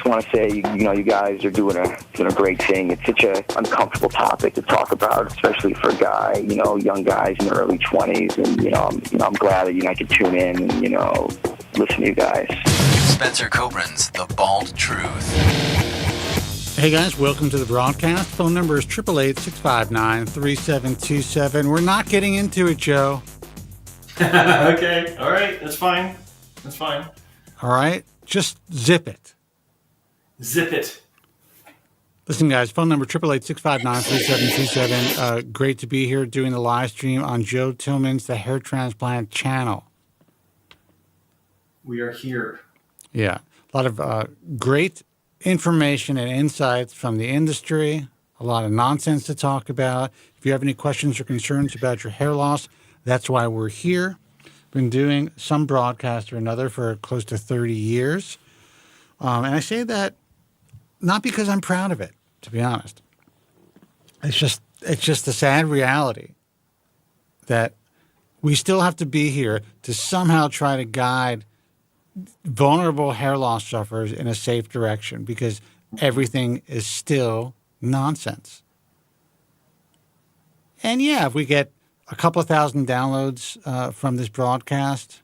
want to say, you guys are doing a great thing. It's such an uncomfortable topic to talk about, especially for a guy, young guys in their early 20s. And, I'm glad that, I can tune in and, listen to you guys. Spencer Kobren's The Bald Truth. Hey guys, welcome to the broadcast. Phone number is 888-659-3727. We're not getting into it, Joe. Okay, all right, that's fine. That's fine. All right, just zip it. Zip it. Listen, guys, phone number 888-659-3727. Great to be here doing the live stream on Joe Tillman's The Hair Transplant channel. We are here. Yeah, a lot of great information and insights from the industry, a lot of nonsense to talk about. If you have any questions or concerns about your hair loss, that's why we're here. Been doing some broadcast or another for close to 30 years. And I say that not because I'm proud of it, to be honest. It's just the sad reality that we still have to be here to somehow try to guide vulnerable hair loss sufferers in a safe direction, because everything is still nonsense. And yeah, if we get a couple of thousand downloads from this broadcast,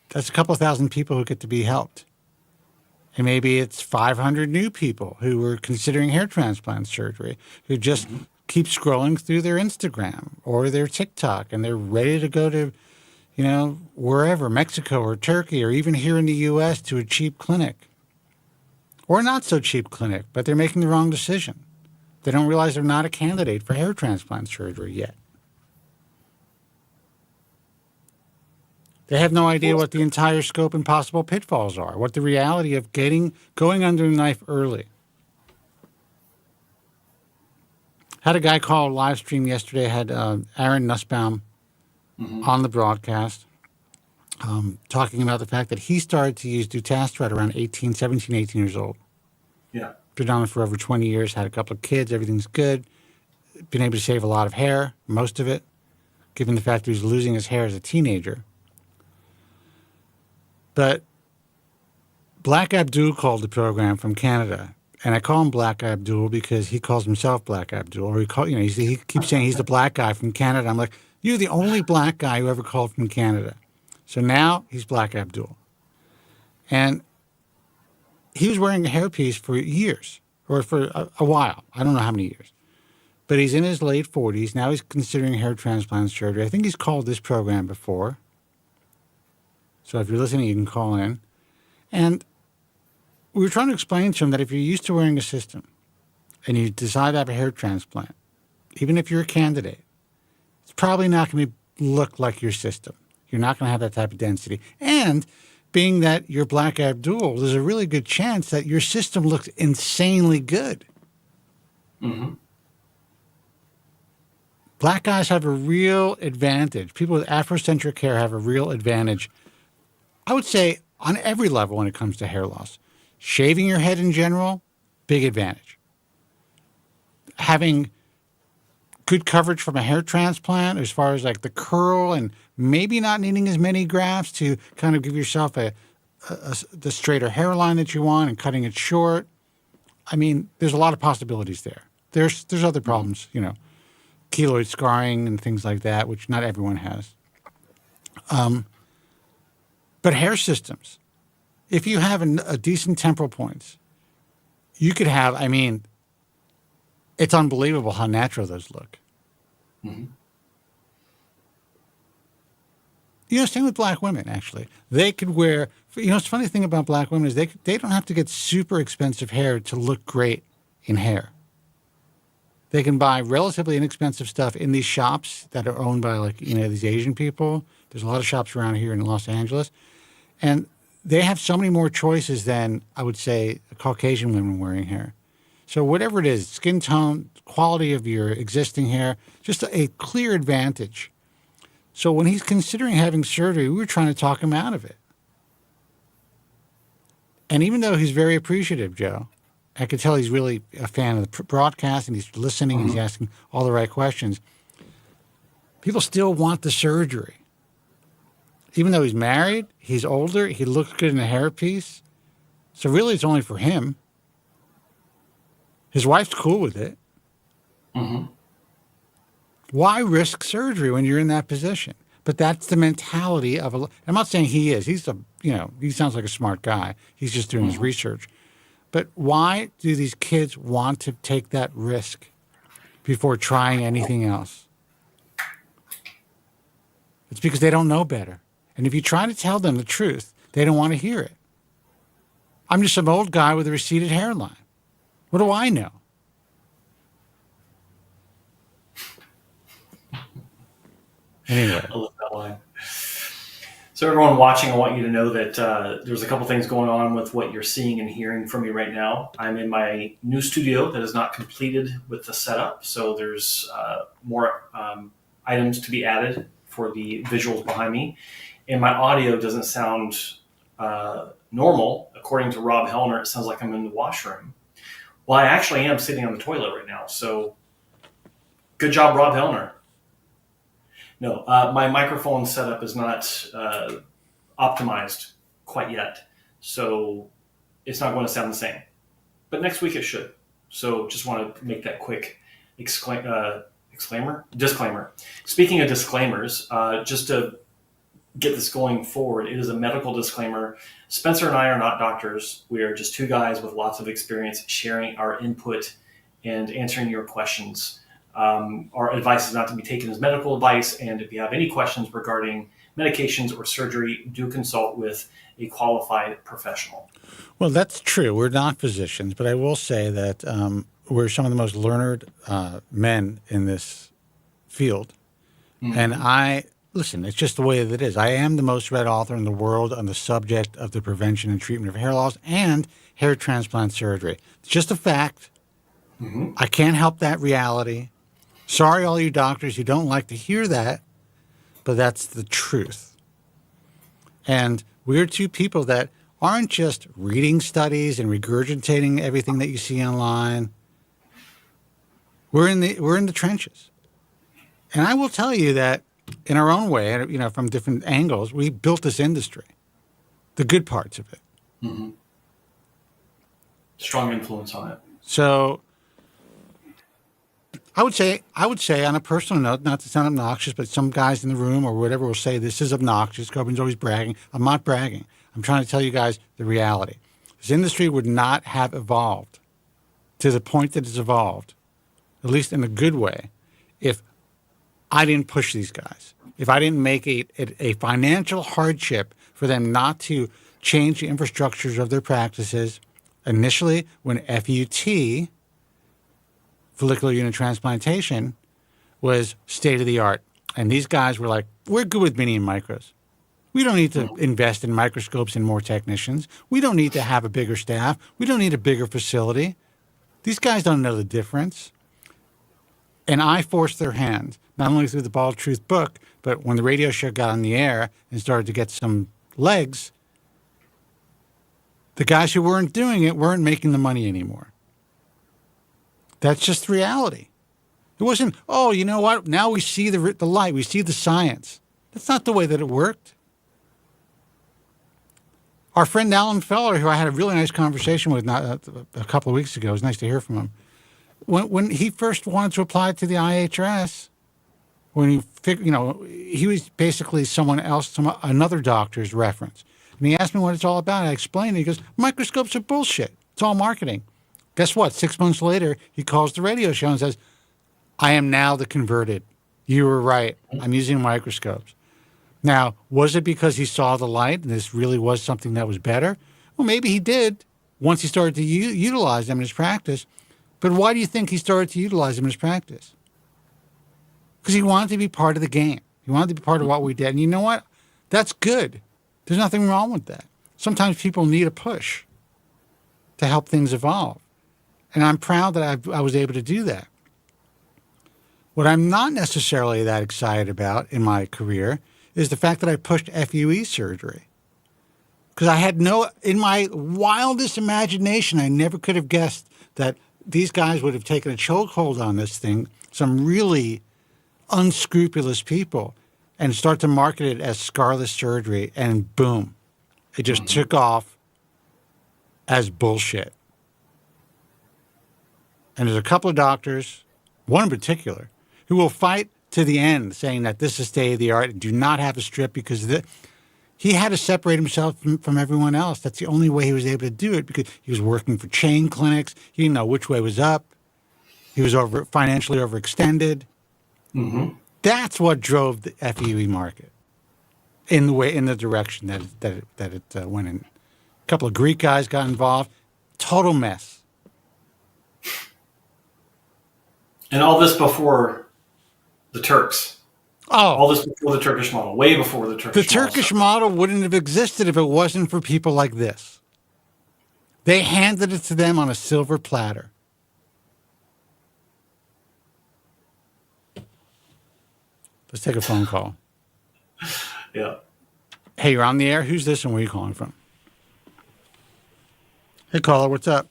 that's a couple of thousand people who get to be helped. And maybe it's 500 new people who were considering hair transplant surgery, who just keep scrolling through their Instagram or their TikTok, and they're ready to go to, wherever, Mexico or Turkey or even here in the U.S. to a cheap clinic. Or not so cheap clinic, but they're making the wrong decision. They don't realize they're not a candidate for hair transplant surgery yet. They have no idea what the entire scope and possible pitfalls are, what the reality of going under the knife early. Had a guy call a live stream yesterday, had Aaron Nussbaum on the broadcast, talking about the fact that he started to use dutasteride around 17, 18 years old. Yeah. Been on it for over 20 years, had a couple of kids, everything's good. Been able to save a lot of hair, most of it, given the fact that he was losing his hair as a teenager. But Black Abdul called the program from Canada, and I call him Black Abdul because he calls himself Black Abdul, or he keeps saying he's the black guy from Canada. I'm like, you're the only black guy who ever called from Canada. So now he's Black Abdul. And he was wearing a hairpiece for years, or for a while. I don't know how many years. But he's in his late 40s. Now he's considering hair transplant surgery. I think he's called this program before. So if you're listening, you can call in. And we were trying to explain to him that if you're used to wearing a system and you decide to have a hair transplant, even if you're a candidate, it's probably not going to look like your system. You're not going to have that type of density. And being that you're Black Abdul, there's a really good chance that your system looks insanely good. Mm-hmm. Black guys have a real advantage. People with Afrocentric hair have a real advantage, I would say, on every level when it comes to hair loss. Shaving your head in general, big advantage. Having good coverage from a hair transplant as far as like the curl and maybe not needing as many grafts to kind of give yourself the straighter hairline that you want and cutting it short. I mean, there's a lot of possibilities there. There's other problems, keloid scarring and things like that, which not everyone has. But hair systems, if you have a decent temporal points, you could have, it's unbelievable how natural those look. Mm-hmm. Same with black women, actually. They could wear, the funny thing about black women is they don't have to get super expensive hair to look great in hair. They can buy relatively inexpensive stuff in these shops that are owned by these Asian people. There's a lot of shops around here in Los Angeles. And they have so many more choices than, I would say, Caucasian women wearing hair. So whatever it is, skin tone, quality of your existing hair, just a clear advantage. So when he's considering having surgery, we were trying to talk him out of it. And even though he's very appreciative, Joe, I could tell he's really a fan of the broadcast and he's listening and he's asking all the right questions. People still want the surgery. Even though he's married, he's older, he looks good in a hairpiece, So really, it's only for him. His wife's cool with it. Mm-hmm. Why risk surgery when you're in that position? But that's the mentality of a. I'm not saying he is. He's he sounds like a smart guy. He's just doing his research. But why do these kids want to take that risk before trying anything else? It's because they don't know better. And if you try to tell them the truth, they don't want to hear it. I'm just some old guy with a receded hairline. What do I know? Anyway. I love that line. So everyone watching, I want you to know that there's a couple things going on with what you're seeing and hearing from me right now. I'm in my new studio that is not completed with the setup. So there's more items to be added for the visuals behind me. And my audio doesn't sound normal. According to Rob Hellner, it sounds like I'm in the washroom. Well, I actually am sitting on the toilet right now. So good job, Rob Hellner. No, my microphone setup is not optimized quite yet. So it's not going to sound the same. But next week it should. So just want to make that quick disclaimer. Speaking of disclaimers, just to get this going forward, it is a medical disclaimer. Spencer and I are not doctors. We are just two guys with lots of experience sharing our input and answering your questions. Our advice is not to be taken as medical advice, and if you have any questions regarding medications or surgery, do consult with a qualified professional. Well, that's true. We're not physicians, but I will say that we're some of the most learned men in this field. Mm-hmm. And listen, it's just the way that it is. I am the most read author in the world on the subject of the prevention and treatment of hair loss and hair transplant surgery. It's just a fact. Mm-hmm. I can't help that reality. Sorry, all you doctors who don't like to hear that, but that's the truth. And we're two people that aren't just reading studies and regurgitating everything that you see online. We're in the trenches. And I will tell you that in our own way, from different angles, we built this industry, the good parts of it. Mm-hmm. Strong influence on it. So I would say on a personal note, not to sound obnoxious, but some guys in the room or whatever will say this is obnoxious. Kobren's always bragging. I'm not bragging. I'm trying to tell you guys the reality. This industry would not have evolved to the point that it's evolved, at least in a good way, if I didn't push these guys. If I didn't make a financial hardship for them not to change the infrastructures of their practices. Initially, when FUT, follicular unit transplantation, was state of the art. And these guys were like, we're good with mini and micros. We don't need to invest in microscopes and more technicians. We don't need to have a bigger staff. We don't need a bigger facility. These guys don't know the difference. And I forced their hand, not only through the Bald Truth book, but when the radio show got on the air and started to get some legs, the guys who weren't doing it weren't making the money anymore. That's just reality. It wasn't, oh, you know what? Now we see the light. We see the science. That's not the way that it worked. Our friend Alan Feller, who I had a really nice conversation with a couple of weeks ago, it was nice to hear from him. When he first wanted to apply to the IHRS, when he figured, he was basically someone else, another doctor's reference. And he asked me what it's all about. I explained it. He goes, microscopes are bullshit. It's all marketing. Guess what? 6 months later, he calls the radio show and says, I am now the converted. You were right. I'm using microscopes. Now, was it because he saw the light and this really was something that was better? Well, maybe he did once he started to utilize them in his practice. But why do you think he started to utilize them in his practice? Because he wanted to be part of the game. He wanted to be part of what we did. And you know what? That's good. There's nothing wrong with that. Sometimes people need a push to help things evolve. And I'm proud that I was able to do that. What I'm not necessarily that excited about in my career is the fact that I pushed FUE surgery. Because I had in my wildest imagination, I never could have guessed that these guys would have taken a chokehold on this thing, some really unscrupulous people, and start to market it as scarless surgery, and boom, it just took off. as bullshit. And there's a couple of doctors, one in particular, who will fight to the end saying that this is state of the art and do not have a strip because he had to separate himself from everyone else. That's the only way he was able to do it because he was working for chain clinics. He didn't know which way was up. He was financially overextended. Mm-hmm. That's what drove the FEE market in the direction that it went in. A couple of Greek guys got involved. Total mess. And all this before the Turks. Oh, all this before the Turkish model, way before the Turkish model. The Turkish model wouldn't have existed if it wasn't for people like this. They handed it to them on a silver platter. Let's take a phone call. Yeah. Hey, you're on the air. Who's this and where are you calling from? Hey, caller, what's up?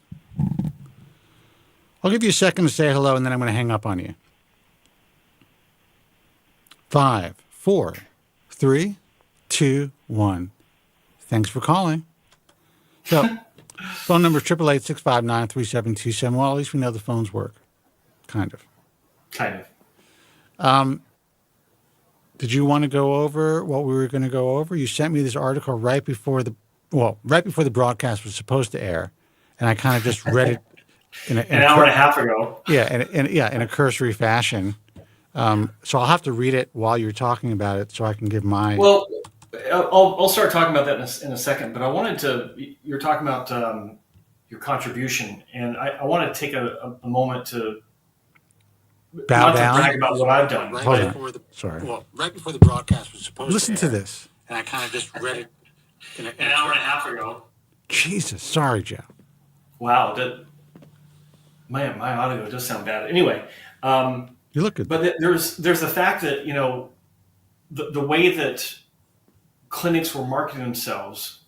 I'll give you a second to say hello, and then I'm going to hang up on you. 5, 4, 3, 2, 1. Thanks for calling. So, phone number is 888-659-3727. Well, at least we know the phones work. Kind of. Did you want to go over what we were going to go over? You sent me this article right before the broadcast was supposed to air, and I kind of just read it in an hour and a half ago. Yeah, in a cursory fashion. So I'll have to read it while you're talking about it, so I can give my. Well, I'll start talking about that in a second. But I wanted to. You're talking about your contribution, and I want to take a moment to. Bow not down. To brag about what I've done. Right before the broadcast was supposed Listen to to this. And I kind of just read it an hour and a half ago. Jesus, sorry, Joe. Wow, my audio does sound bad. Anyway, you look good. But there's the fact that the way that clinics were marketing themselves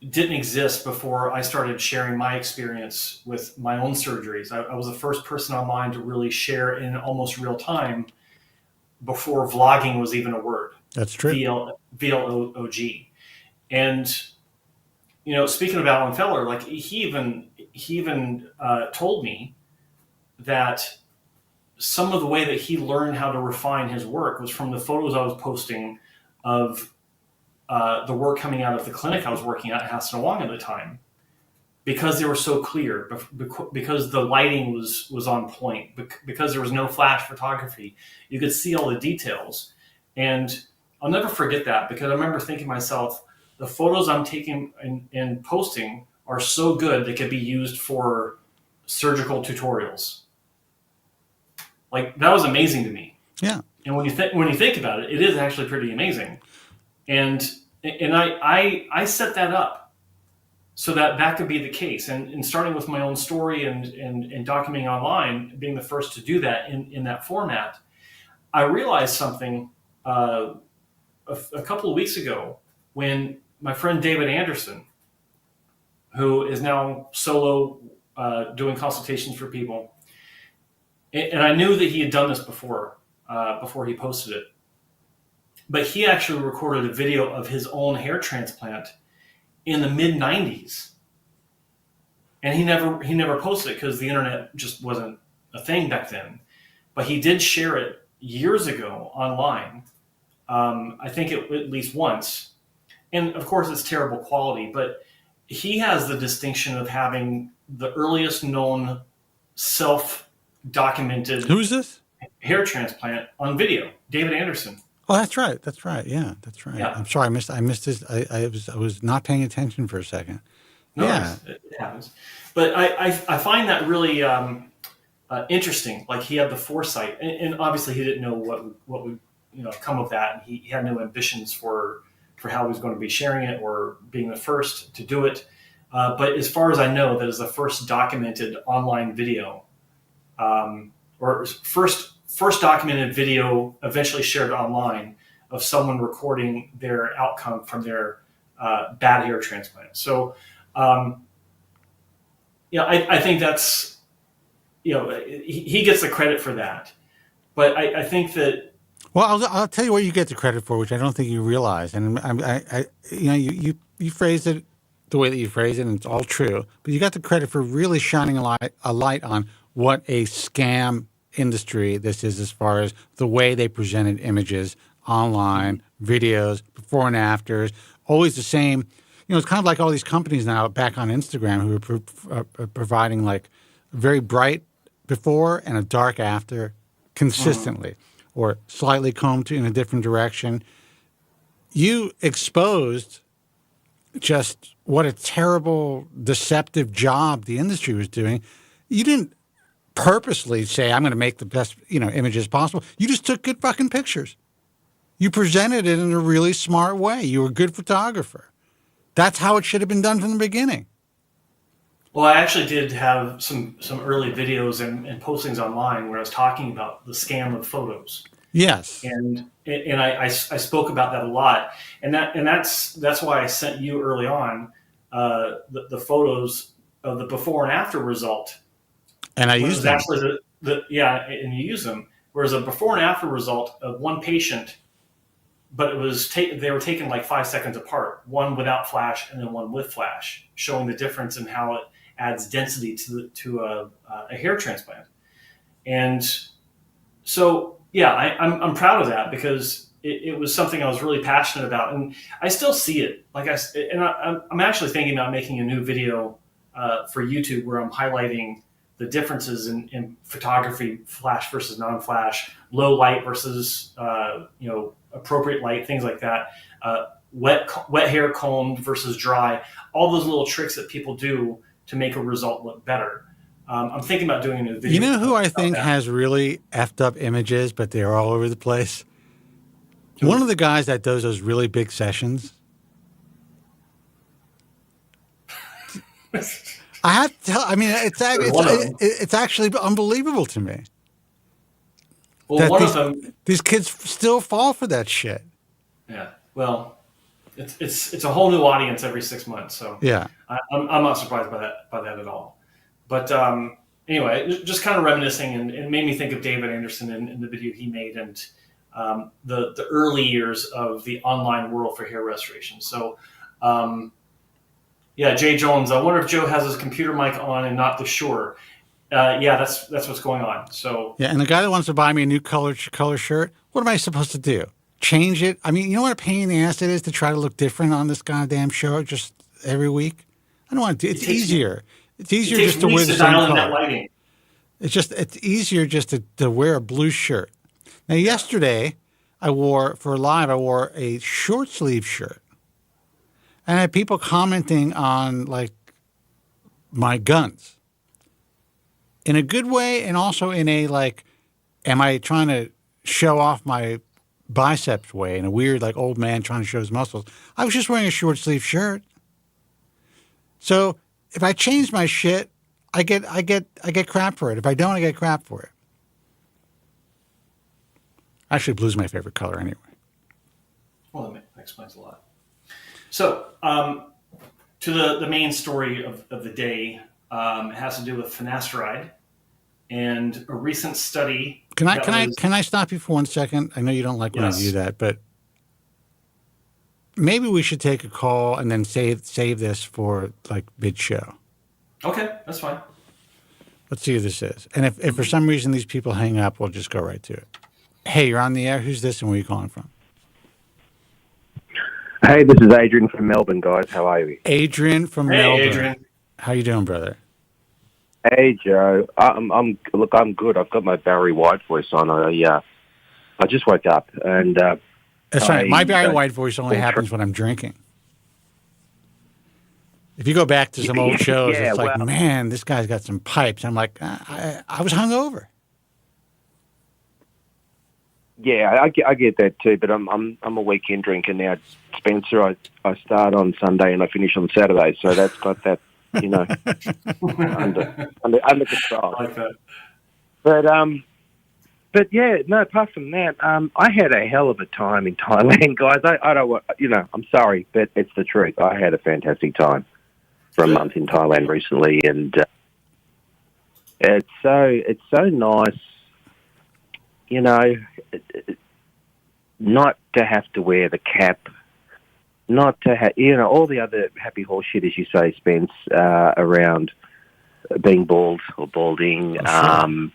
didn't exist before I started sharing my experience with my own surgeries. I was the first person online to really share in almost real time before vlogging was even a word. That's true. VLOG. And, speaking of Alan Feller, like he even told me that some of the way that he learned how to refine his work was from the photos I was posting of the work coming out of the clinic I was working at Hassanawang at the time, because they were so clear, because the lighting was on point, because there was no flash photography. You could see all the details. And I'll never forget that, because I remember thinking to myself, the photos I'm taking and posting are so good they could be used for surgical tutorials. Like, that was amazing to me. Yeah. And when you think about it, it is actually pretty amazing. And I set that up so that could be the case. And starting with my own story and documenting online, being the first to do that in that format, I realized something a couple of weeks ago when my friend David Anderson, who is now solo doing consultations for people, and I knew that he had done this before he posted it, but he actually recorded a video of his own hair transplant in the mid-90s. And he never posted it because the internet just wasn't a thing back then. But he did share it years ago online. I think at least once. And of course it's terrible quality, but he has the distinction of having the earliest known self-documented Who's this? hair transplant on video, David Anderson. Oh, that's right. Yeah, that's right. Yeah. I'm sorry, I missed this. I was not paying attention for a second. No, yeah, it happens. But I find that really interesting. Like, he had the foresight, and obviously he didn't know what would come of that, and he had no ambitions for how he was going to be sharing it or being the first to do it. But as far as I know, that is the first documented online video, or first documented video eventually shared online of someone recording their outcome from their bad hair transplant. So, I think that's, he gets the credit for that. But I think that. Well, I'll tell you what you get the credit for, which I don't think you realize. And you phrased it the way that you phrase it, and it's all true. But you got the credit for really shining a light on what a scam industry this is, as far as the way they presented images online, videos, before and afters, always the same. You know, it's kind of like all these companies now back on Instagram who are providing like very bright before and a dark after consistently, or slightly combed in a different direction. You exposed just what a terrible, deceptive job the industry was doing. You didn't purposely say, I'm going to make the best, images possible. You just took good fucking pictures. You presented it in a really smart way. You were a good photographer. That's how it should have been done from the beginning. Well, I actually did have some early videos and postings online where I was talking about the scam of photos. Yes. And I spoke about that a lot. And that's why I sent you early on the photos of the before and after result. And I used them. Actually and you use them. Whereas a before and after result of one patient, but it was they were taken like 5 seconds apart, one without flash and then one with flash, showing the difference in how it adds density to a hair transplant. And so, yeah, I'm proud of that, because it was something I was really passionate about, and I still see it. I'm actually thinking about making a new video for YouTube where I'm highlighting the differences in photography, flash versus non-flash, low light versus appropriate light, things like that. Wet hair combed versus dry. All those little tricks that people do to make a result look better. I'm thinking about doing a new video. You know who I think has really effed up images, but they're all over the place? One of the guys that does those really big sessions. I have to tell. I mean, it's actually unbelievable to me. Well, these kids still fall for that shit. Yeah. Well, it's a whole new audience every 6 months. So yeah, I'm not surprised by that at all. But anyway, just kind of reminiscing, and it made me think of David Anderson in the video he made, and the early years of the online world for hair restoration. So. Yeah, Jay Jones. I wonder if Joe has his computer mic on and not the Shure. Yeah, that's what's going on. So yeah, and the guy that wants to buy me a new color shirt, what am I supposed to do? Change it? I mean, you know what a pain in the ass it is to try to look different on this goddamn show just every week? I don't want to do it. It's easier. It's easier just to wear the same color. It's easier just to wear a blue shirt. Now, yesterday, I wore a short sleeve shirt. And I had people commenting on, like, my guns. In a good way, and also in a, like, am I trying to show off my biceps way, in a weird, like, old man trying to show his muscles. I was just wearing a short sleeve shirt. So if I change my shit, I get crap for it. If I don't, I get crap for it. Actually, blue's my favorite color anyway. Well, that explains a lot. So, to the main story of the day, it has to do with Finasteride and a recent study. Can I stop you for 1 second? I know you don't like when I do that, but maybe we should take a call and then save this for like mid-show. Okay, that's fine. Let's see who this is. And if for some reason these people hang up, we'll just go right to it. Hey, you're on the air. Who's this and where are you calling from? Hey, this is Adrian from Melbourne, guys. How are you? Adrian from Melbourne. Adrian. How you doing, brother? Hey, Joe. I'm good. I've got my Barry White voice on. I just woke up and. That's right. My Barry White voice only happens when I'm drinking. If you go back to some old shows, it's like, man, this guy's got some pipes. I'm like, I was hungover. Yeah, I get that too, but I'm a weekend drinker now, Spencer. I start on Sunday and I finish on Saturday, so that's got that, under control. I like that. But yeah, no. Apart from that, I had a hell of a time in Thailand, guys. I don't want, I'm sorry, but it's the truth. I had a fantastic time for a month in Thailand recently, and it's so nice. Not to have to wear the cap, not to have, all the other happy horse shit, as you say, Spence, around being bald or balding. Oh, sure.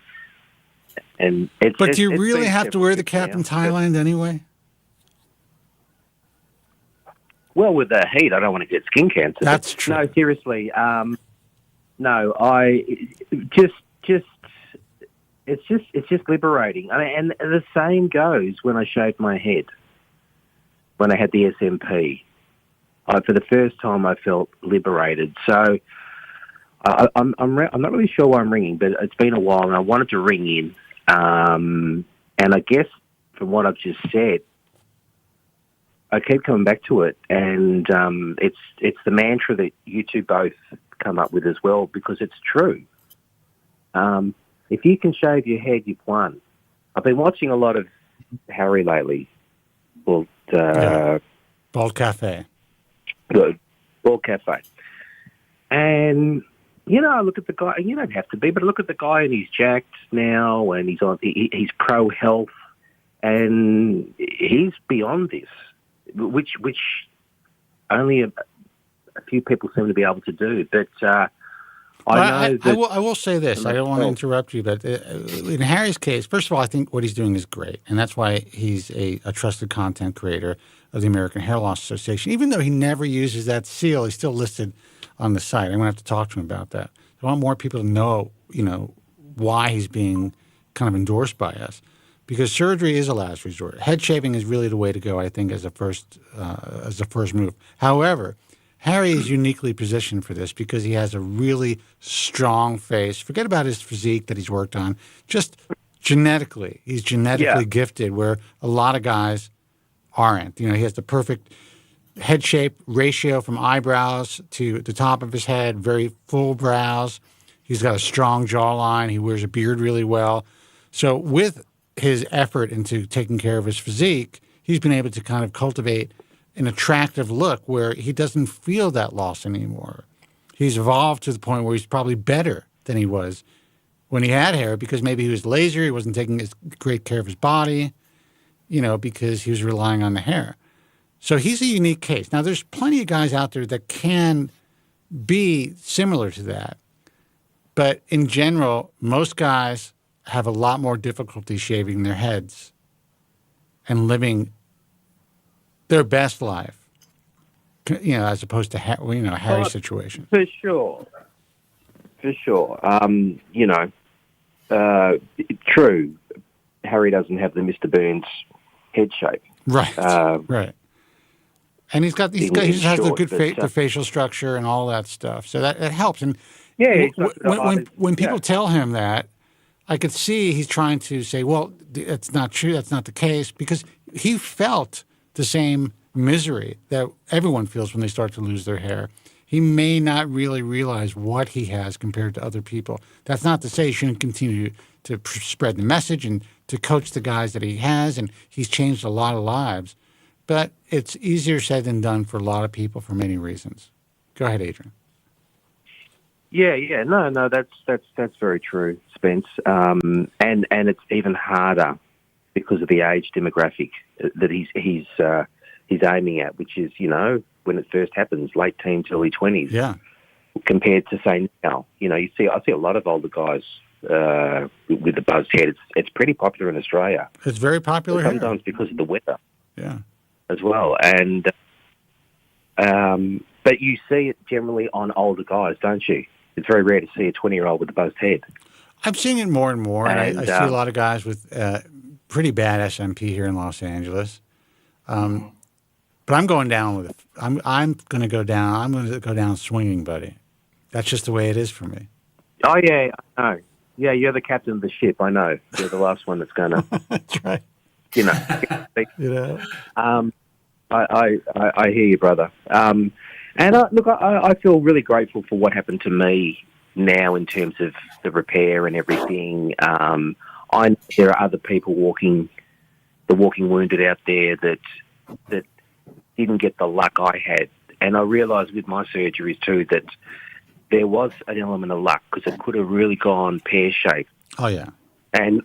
And But do you really been have to several wear the years cap in now. Thailand anyway? Well, with the heat, I don't want to get skin cancer. That's true. No, seriously. No, I just it's just liberating. I mean, and the same goes when I shaved my head. When I had the SMP, for the first time, I felt liberated. So I'm not really sure why I'm ringing, but it's been a while, and I wanted to ring in. And I guess from what I've just said, I keep coming back to it, and it's the mantra that you two both come up with as well, because it's true. If you can shave your head, you've won. I've been watching a lot of Harry lately. Well, Bald Cafe. Good. Bald Cafe. And, I look at the guy, and you don't have to be, but I look at the guy and he's jacked now and he's pro-health and he's beyond this, which only a few people seem to be able to do. But I will say this. I don't want to interrupt you, but in Harry's case, first of all, I think what he's doing is great, and that's why he's a trusted content creator of the American Hair Loss Association. Even though he never uses that seal, he's still listed on the site. I'm going to have to talk to him about that. I want more people to know, why he's being kind of endorsed by us, because surgery is a last resort. Head shaving is really the way to go, I think, as a first move. However, Harry is uniquely positioned for this because he has a really strong face. Forget about his physique that he's worked on. Just genetically, he's genetically gifted, where a lot of guys aren't. He has the perfect head shape ratio from eyebrows to the top of his head, very full brows. He's got a strong jawline. He wears a beard really well. So with his effort into taking care of his physique, he's been able to kind of cultivate an attractive look where he doesn't feel that loss anymore. He's evolved to the point where he's probably better than he was when he had hair, because maybe he was lazier, he wasn't taking as great care of his body, because he was relying on the hair. So he's a unique case. Now, there's plenty of guys out there that can be similar to that. But in general, most guys have a lot more difficulty shaving their heads and living their best life, as opposed to Harry's situation. For sure. True. Harry doesn't have the Mr. Burns head shape. Right. Right. And he just has the good the facial structure and all that stuff. So that helps. And when people tell him that, I could see he's trying to say, well, that's not true. That's not the case, because he felt the same misery that everyone feels when they start to lose their hair. He may not really realize what he has compared to other people. That's not to say he shouldn't continue to spread the message and to coach the guys that he has, and he's changed a lot of lives. But it's easier said than done for a lot of people for many reasons. Go ahead, Adrian. Yeah. No, that's very true, Spence. And it's even harder because of the age demographic that he's aiming at, which is, when it first happens, late teens, early 20s. Yeah. Compared to, say, now, I see a lot of older guys with the buzzed head. It's pretty popular in Australia. It's very popular here. Sometimes because of the weather. Yeah. As well. And but you see it generally on older guys, don't you? It's very rare to see a 20-year-old with a buzzed head. I'm seeing it more and more. And I see a lot of guys with pretty bad SMP here in Los Angeles. But I'm going down with it. I'm going to go down. I'm going to go down swinging, buddy. That's just the way it is for me. Oh, yeah, I know. Yeah, you're the captain of the ship. I know. You're the last one that's going to... That's right. I hear you, brother. And I feel really grateful for what happened to me now in terms of the repair and everything. I know there are other people walking wounded out there that didn't get the luck I had. And I realised with my surgeries too that there was an element of luck, because it could have really gone pear-shaped. Oh, yeah. And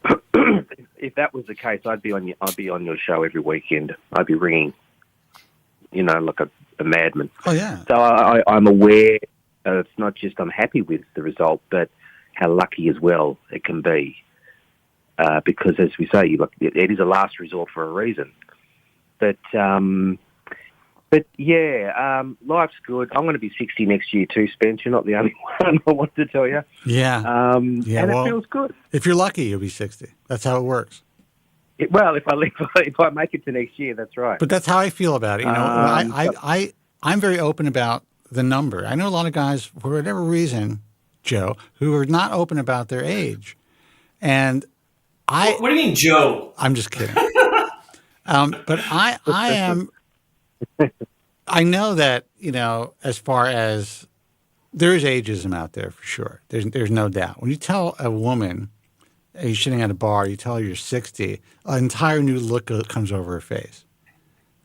if that was the case, I'd be on your show every weekend. I'd be ringing. like a madman. Oh yeah. So I'm aware of not just I'm happy with the result, but how lucky as well it can be. Because as we say, it is a last resort for a reason. But yeah, life's good. I'm going to be 60 next year too, Spence. You're not the only one I want to tell you. Yeah. And it feels good. If you're lucky, you'll be 60. That's how it works. If I make it to next year, that's right. But that's how I feel about it. I'm very open about the number. I know a lot of guys, for whatever reason, Joe, who are not open about their age. And What do you mean, Joe? I'm just kidding. But I am. I know that as far as there is ageism out there for sure. There's no doubt. When you tell a woman, you're sitting at a bar, you tell her you're 60, an entire new look comes over her face.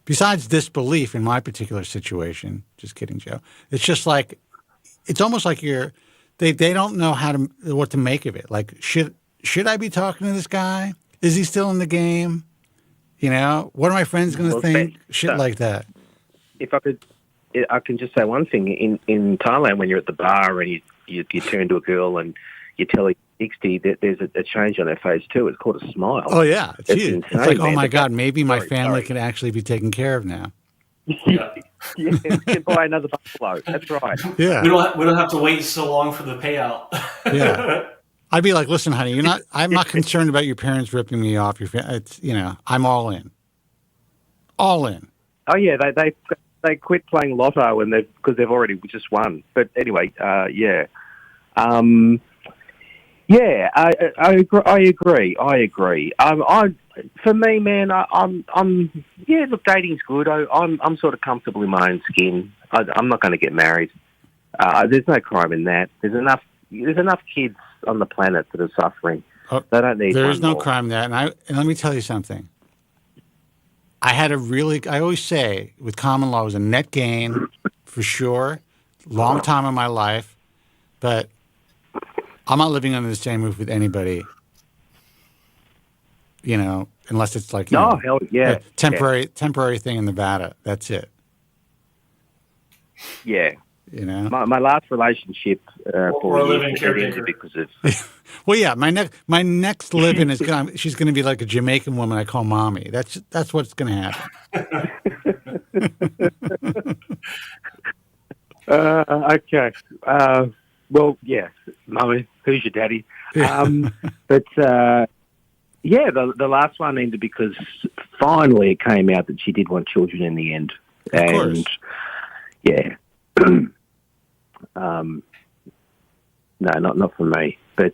Besides disbelief in my particular situation, just kidding, Joe. It's just like, it's almost like they don't know what to make of it. Like, should I be talking to this guy? Is he still in the game? What are my friends going to think? Shit like that. If I can just say one thing. In Thailand, when you're at the bar and you turn to a girl and you tell her 60, there's a change on her face too. It's called a smile. Oh yeah, it's huge. Insane, it's like, man. oh my God, maybe my family sorry. can actually be taken care of now. Yeah. Yeah, we can buy another buffalo. That's right. Yeah, We don't have to wait so long for the payout. yeah. They be like, listen, honey, I'm not concerned about your parents ripping me off. It's I'm all in. All in. Oh yeah, they quit playing lotto because they've already just won. But anyway, yeah. Yeah, I agree. For me, man, look, dating's good. I'm sort of comfortable in my own skin. I'm not going to get married. There's no crime in that. There's enough kids on the planet that are suffering. They don't need. There is no more. crime in that, and let me tell you something. I always say with common law it was a net gain for sure, long time in my life, but I'm not living under the same roof with anybody, unless it's like hell yeah, a temporary thing in Nevada. That's it. Yeah. My last relationship or a living caretaker because of. Well, yeah, my next living is she's gonna be like a Jamaican woman I call mommy. That's what's gonna happen. Okay. Well, yeah, mommy, who's your daddy? But yeah, the last one ended because finally it came out that she did want children in the end, Of course. Yeah. No, not for me. But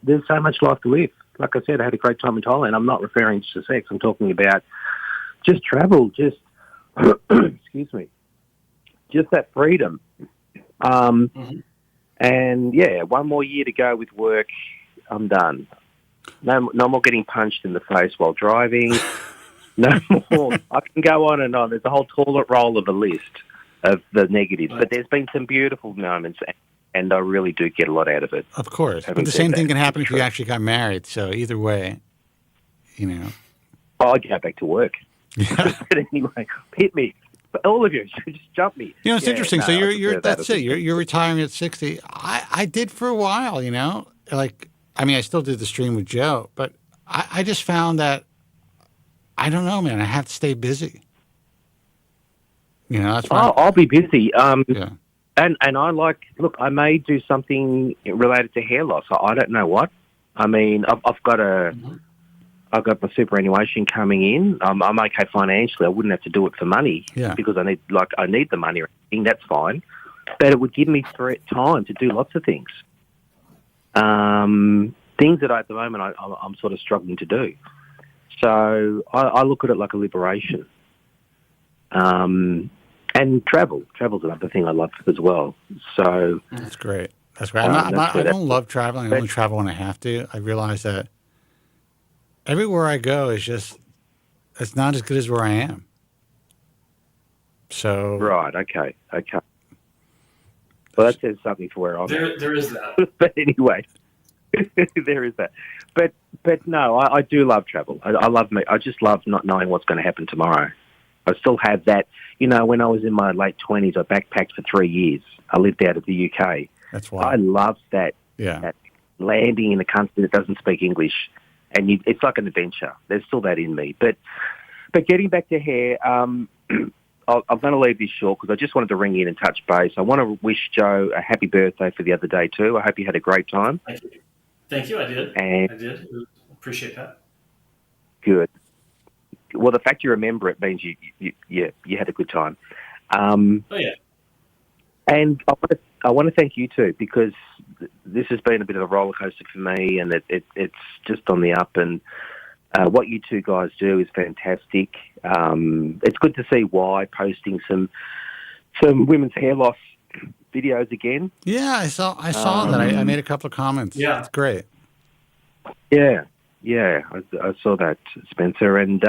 there's so much life to live. Like I said, I had a great time in Thailand. I'm not referring to sex. I'm talking about just travel, just excuse me, just that freedom. And yeah, one more year to go with work. I'm done. No more getting punched in the face while driving. No more. I can go on and on. There's a whole toilet roll of a list of the negatives, but there's been some beautiful moments, and I really do get a lot out of it. Of course. But the same thing can happen if you actually got married. So either way, I'd go back to work. Yeah. But anyway, hit me. But all of you, just jump me. It's interesting. So that's it. You're retiring at 60. I did for a while, I still did the stream with Joe, but I just found that, I don't know, man, I have to stay busy. That's why. I'll be busy. Yeah. And I may do something related to hair loss. I don't know what. I mean, I've got my superannuation coming in. I'm okay financially. I wouldn't have to do it for money because I need the money or anything. That's fine. But it would give me time to do lots of things. Things that at the moment I'm sort of struggling to do. So I look at it like a liberation. And travel's another thing I love as well. So that's great. That's great. I don't love traveling. I only travel when I have to. I realize that everywhere I go it's not as good as where I am. So right, okay. Well, that says something for where I'm. There is that. But anyway, There is that. But no, I do love travel. I just love not knowing what's going to happen tomorrow. I still have that. You know, when I was in my late 20s, I backpacked for 3 years. I lived out of the UK. That's why. I love that. Yeah. That landing in a country that doesn't speak English, and it's like an adventure. There's still that in me. But getting back to hair, I'm going to leave this short because I just wanted to ring in and touch base. I want to wish Joe a happy birthday for the other day too. I hope you had a great time. Thank you. I did. And I did. Appreciate that. Good. Well, the fact you remember it means you had a good time. Oh yeah. And I want to thank you too, because this has been a bit of a roller coaster for me, and it's just on the up. And what you two guys do is fantastic. It's good to see Y posting some women's hair loss videos again. Yeah, I saw that. I made a couple of comments. Yeah, it's great. Yeah, I saw that, Spencer, and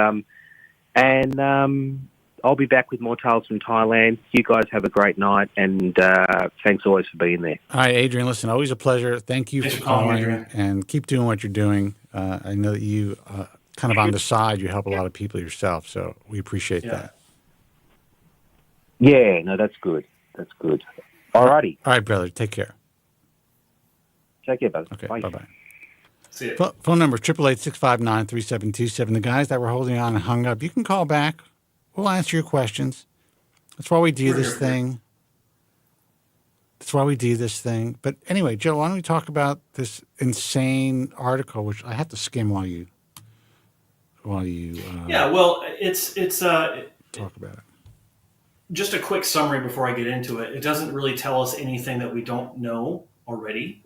I'll be back with more tales from Thailand. You guys have a great night, and thanks always for being there. All right, Adrian, listen, always a pleasure. Thank you Thanks for for calling, calling, Adrian. and keep doing what you're doing. I know that you, kind of on the side, you help a lot of people yourself, so we appreciate that. Yeah, no, that's good. That's good. All righty. All right, brother, take care. Take care, brother. Okay, Bye. bye-bye. See you. Phone number 888-659-3727. The guys that were holding on and hung up, you can call back. We'll answer your questions. That's why we do this thing. That's why we do this thing. But anyway, Joe, why don't we talk about this insane article, which I have to skim while you Yeah, well, it's talk about it. just a quick summary before I get into it. It doesn't really tell us anything that we don't know already.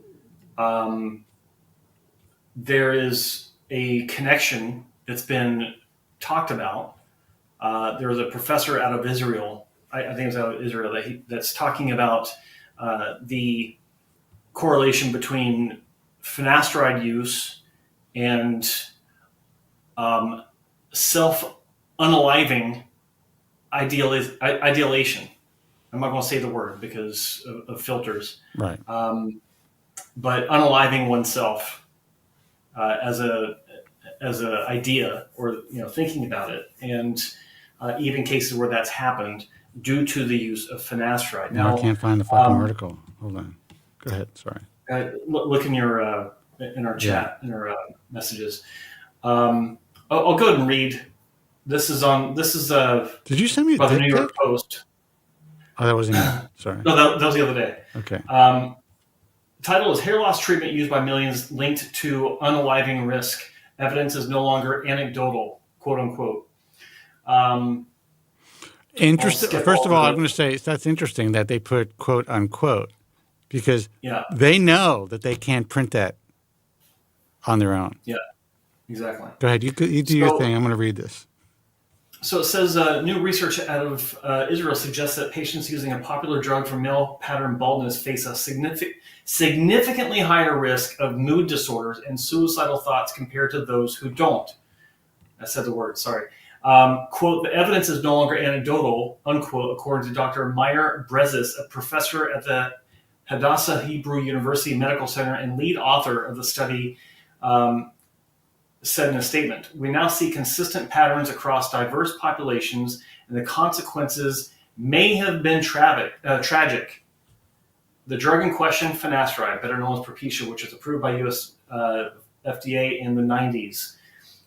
There is a connection that's been talked about. There was a professor out of Israel, I think it was out of Israel, that's talking about the correlation between finasteride use and self-unaliving ideation. I'm not going to say the word because of filters. Right. But unaliving oneself as a idea, or thinking about it, and even cases where that's happened due to the use of finasteride. Now I can't find the fucking article. Hold on. Go ahead. Sorry. Look in your in our chat, in our messages. I'll go ahead and read. This is Did you send me by a the dick New York pic? Post. Oh, that wasn't you. Sorry. No, that was the other day. Okay. Title is Hair Loss Treatment Used by Millions Linked to Unaliving Risk. Evidence is no longer anecdotal, quote unquote. Interesting. First of all, I'm going to say that's interesting that they put quote unquote, because they know that they can't print that on their own. Yeah, exactly. Go ahead. You do your thing. I'm going to read this. So it says new research out of Israel suggests that patients using a popular drug for male pattern baldness face a significantly higher risk of mood disorders and suicidal thoughts compared to those who don't. I said the word, sorry. Quote, the evidence is no longer anecdotal, unquote, according to Dr. Meyer Brezis, a professor at the Hadassah Hebrew University Medical Center and lead author of the study, said in a statement. We now see consistent patterns across diverse populations, and the consequences may have been tragic. The drug in question, finasteride, better known as Propecia, which was approved by U.S. FDA in the 90s.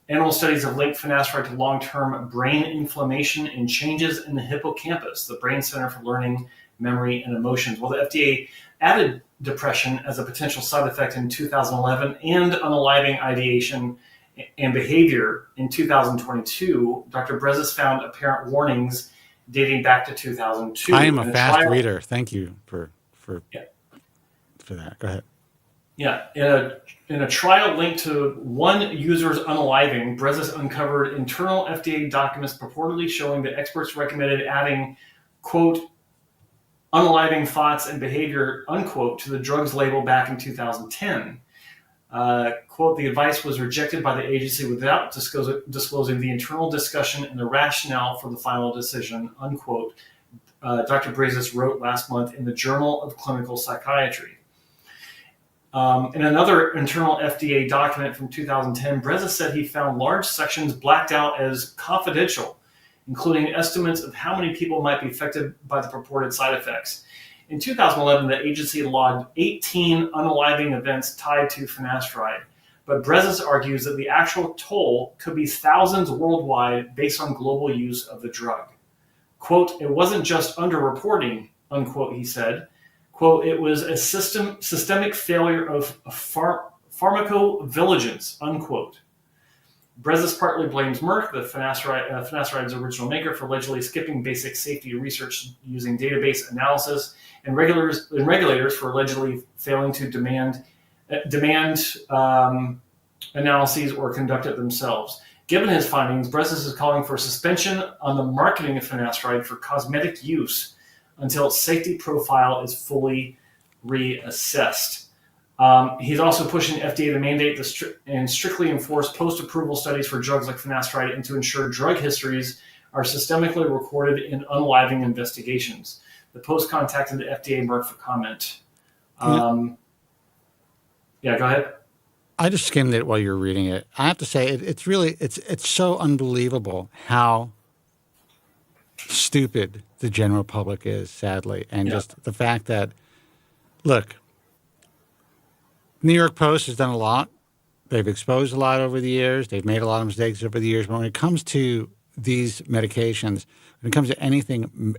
Animal studies have linked finasteride to long-term brain inflammation and changes in the hippocampus, the brain center for learning, memory, and emotions. Well, the FDA added depression as a potential side effect in 2011 and unaliving ideation and behavior in 2022. Dr. Brezis found apparent warnings dating back to 2002. I am a fast reader. Thank you for that. Go ahead. Yeah, in a trial linked to one user's unaliving, Brezis uncovered internal FDA documents purportedly showing that experts recommended adding, quote, unaliving thoughts and behavior, unquote, to the drug's label back in 2010. Quote, the advice was rejected by the agency without disclosing the internal discussion and the rationale for the final decision, unquote, Dr. Brezis wrote last month in the Journal of Clinical Psychiatry. In another internal FDA document from 2010, Breza said he found large sections blacked out as confidential, including estimates of how many people might be affected by the purported side effects. In 2011, the agency logged 18 unaliving events tied to finasteride, but Breza argues that the actual toll could be thousands worldwide based on global use of the drug. Quote, "It wasn't just underreporting," unquote, he said. Quote, "It was a systemic failure of pharmacovigilance," unquote. Brezis partly blames Merck, the finasteride's original maker, for allegedly skipping basic safety research using database analysis, and regulators for allegedly failing to demand analyses or conduct it themselves. Given his findings, Brezis is calling for suspension on the marketing of finasteride for cosmetic use until its safety profile is fully reassessed. He's also pushing FDA to mandate and strictly enforce post-approval studies for drugs like finasteride and to ensure drug histories are systemically recorded in unaliving investigations. The Post contacted the FDA and Merck for comment. Yeah, go ahead. I just skimmed it while you were reading it. I have to say, it's so unbelievable how stupid the general public is, sadly. And just the fact that, look, New York Post has done a lot. They've exposed a lot over the years. They've made a lot of mistakes over the years. But when it comes to these medications, when it comes to anything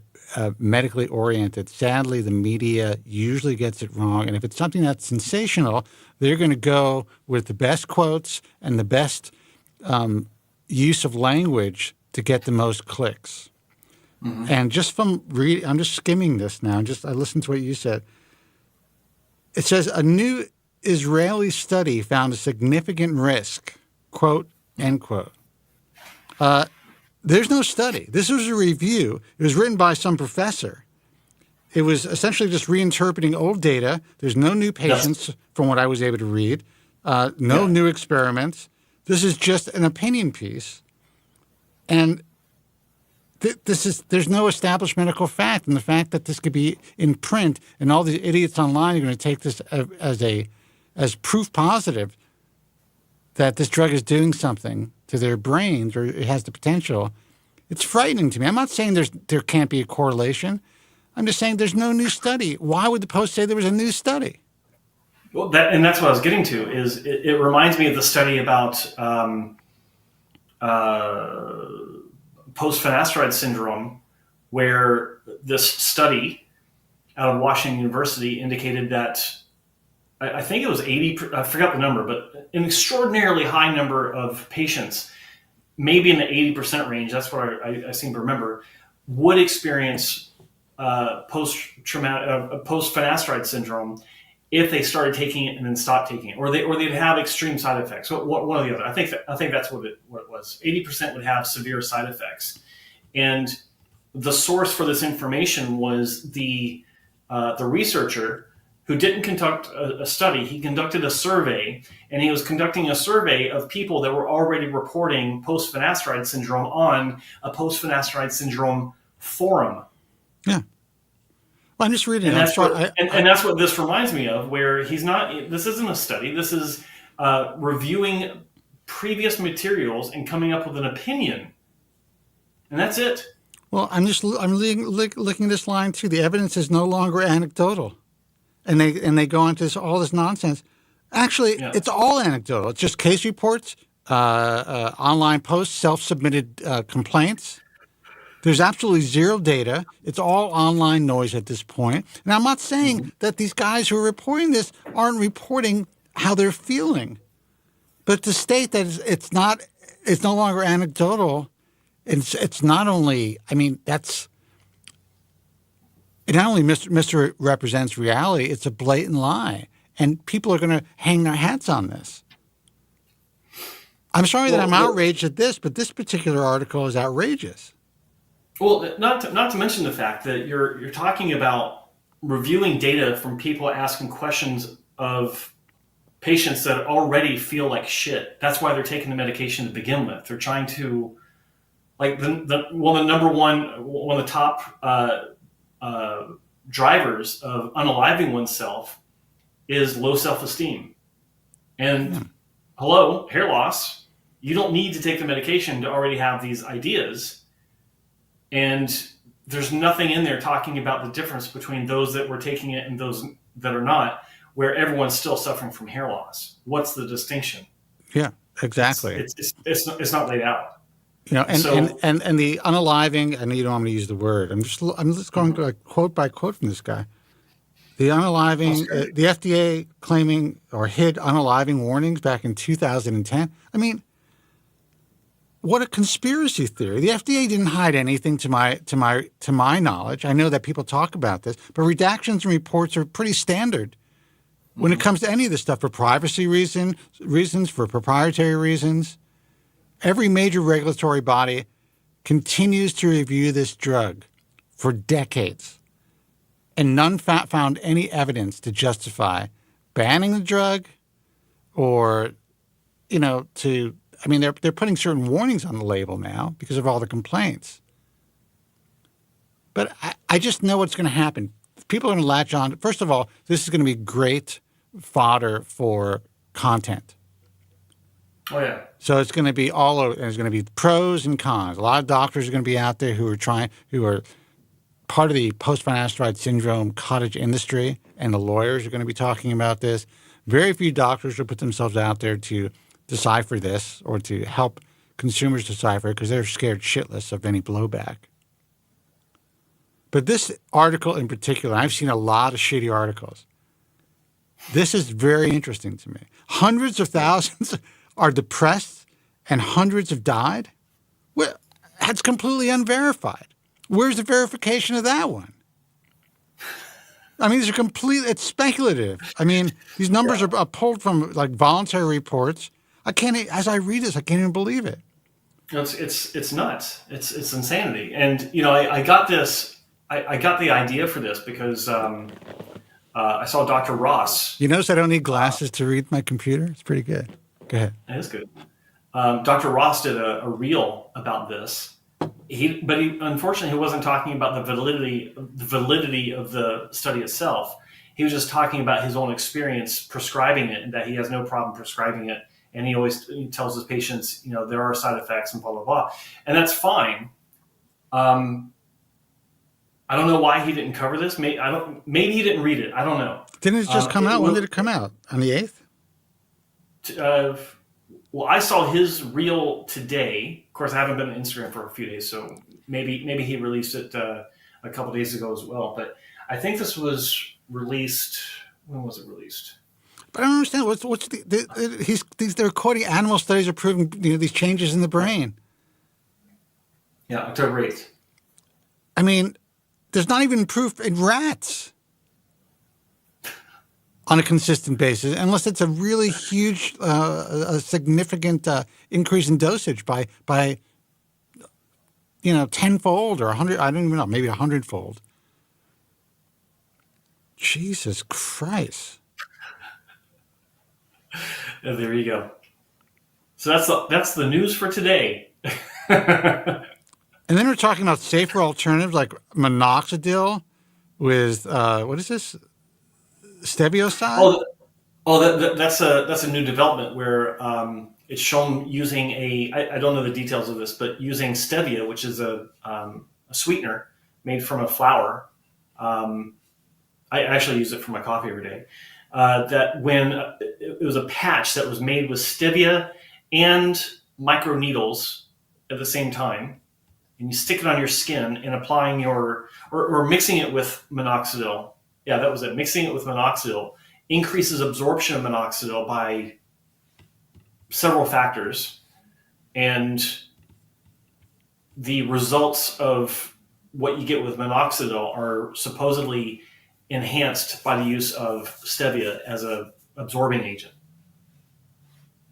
medically oriented, sadly, the media usually gets it wrong. And if it's something that's sensational, they're going to go with the best quotes and the best use of language to get the most clicks. Mm-hmm. And just from reading, I'm just skimming this now. I listened to what you said. It says a new Israeli study found a significant risk, quote, end quote. There's no study. This was a review. It was written by some professor. It was essentially just reinterpreting old data. There's no new patients from what I was able to read, no new experiments. This is just an opinion piece. And there's no established medical fact. And the fact that this could be in print and all these idiots online are going to take this as proof positive that this drug is doing something to their brains or it has the potential, it's frightening to me. I'm not saying there can't be a correlation. I'm just saying there's no new study. Why would the Post say there was a new study? Well, that's what I was getting to. Is it reminds me of the study about post-finasteride syndrome, where this study out of Washington University indicated that I think it was 80, I forgot the number, but an extraordinarily high number of patients, maybe in the 80% range, that's what I seem to remember, would experience post-finasteride syndrome if they started taking it and then stopped taking it, or they'd have extreme side effects. One or the other. I think that's what it was. 80% would have severe side effects, and the source for this information was the researcher who didn't conduct a study. He conducted a survey, and he was conducting a survey of people that were already reporting post-finasteride syndrome on a post-finasteride syndrome forum. Yeah. Well, I'm just reading and it. And that's what this reminds me of, where this isn't a study. This is reviewing previous materials and coming up with an opinion. And that's it. Well, I'm looking at this line too. The evidence is no longer anecdotal. And they go into all this nonsense. Actually, It's all anecdotal. It's just case reports, online posts, self-submitted complaints. There's absolutely zero data. It's all online noise at this point. And I'm not saying that these guys who are reporting this aren't reporting how they're feeling. But to state that it's no longer anecdotal, it's not only, it not only misrepresents reality, it's a blatant lie. And people are going to hang their hats on this. I'm sorry that I'm outraged at this, but this particular article is outrageous. Well, not to mention the fact that you're talking about reviewing data from people asking questions of patients that already feel like shit. That's why they're taking the medication to begin with. They're trying to, like, one of the top drivers of unaliving oneself is low self-esteem. And hello, hair loss. You don't need to take the medication to already have these ideas. And there's nothing in there talking about the difference between those that were taking it and those that are not, where everyone's still suffering from hair loss. What's the distinction? Yeah, exactly. It's not laid out. You know, and the unaliving, I know you don't want me to use the word. I'm just going like quote by quote from this guy. The unaliving, the FDA claiming or hid unaliving warnings back in 2010. I mean, what a conspiracy theory. The FDA didn't hide anything to my knowledge. I know that people talk about this, but redactions and reports are pretty standard when it comes to any of this stuff for privacy reasons, for proprietary reasons. Every major regulatory body continues to review this drug for decades, and none found any evidence to justify banning the drug or, they're putting certain warnings on the label now because of all the complaints. But I just know what's going to happen. People are going to latch on. First of all, this is going to be great fodder for content. Oh, yeah. So it's going to be all over. There's going to be pros and cons. A lot of doctors are going to be out there who are part of the post-finasteride syndrome cottage industry, and the lawyers are going to be talking about this. Very few doctors will put themselves out there to decipher this or to help consumers decipher it because they're scared shitless of any blowback. But this article in particular, I've seen a lot of shitty articles. This is very interesting to me. Hundreds of thousands are depressed and hundreds have died? Well, that's completely unverified. Where's the verification of that one? I mean, it's speculative. I mean, these numbers are pulled from like voluntary reports. As I read this, I can't even believe it. It's nuts. It's insanity. And, I got this, I got the idea for this because I saw Dr. Ross. You notice I don't need glasses to read my computer? It's pretty good. Go ahead. That is good. Dr. Ross did a reel about this. But unfortunately, he wasn't talking about the validity of the study itself. He was just talking about his own experience prescribing it, and that he has no problem prescribing it. And he tells his patients, there are side effects and blah, blah, blah. And that's fine. I don't know why he didn't cover this. Maybe he didn't read it. I don't know. Didn't it just come out? When did it come out? On the 8th? Well, I saw his reel today. Of course, I haven't been on Instagram for a few days, so maybe he released it a couple days ago as well. But I think this was released. When was it released? But I don't understand. They're quoting animal studies are proving these changes in the brain. Yeah, October 8th. I mean, there's not even proof in rats on a consistent basis, unless it's a really huge, a significant increase in dosage by tenfold or 100. I don't even know, maybe 100-fold. Jesus Christ! Yeah, there you go. So that's the news for today. And then we're talking about safer alternatives like minoxidil with what is this? Stevioside? That's a new development where it's shown using I don't know the details of this, but using stevia, which is a sweetener made from a flower. I actually use it for my coffee every day. That when it was a patch that was made with stevia and microneedles at the same time, and you stick it on your skin and applying or mixing it with minoxidil. Yeah, that was it. Mixing it with minoxidil increases absorption of minoxidil by several factors. And the results of what you get with minoxidil are supposedly enhanced by the use of stevia as a absorbing agent.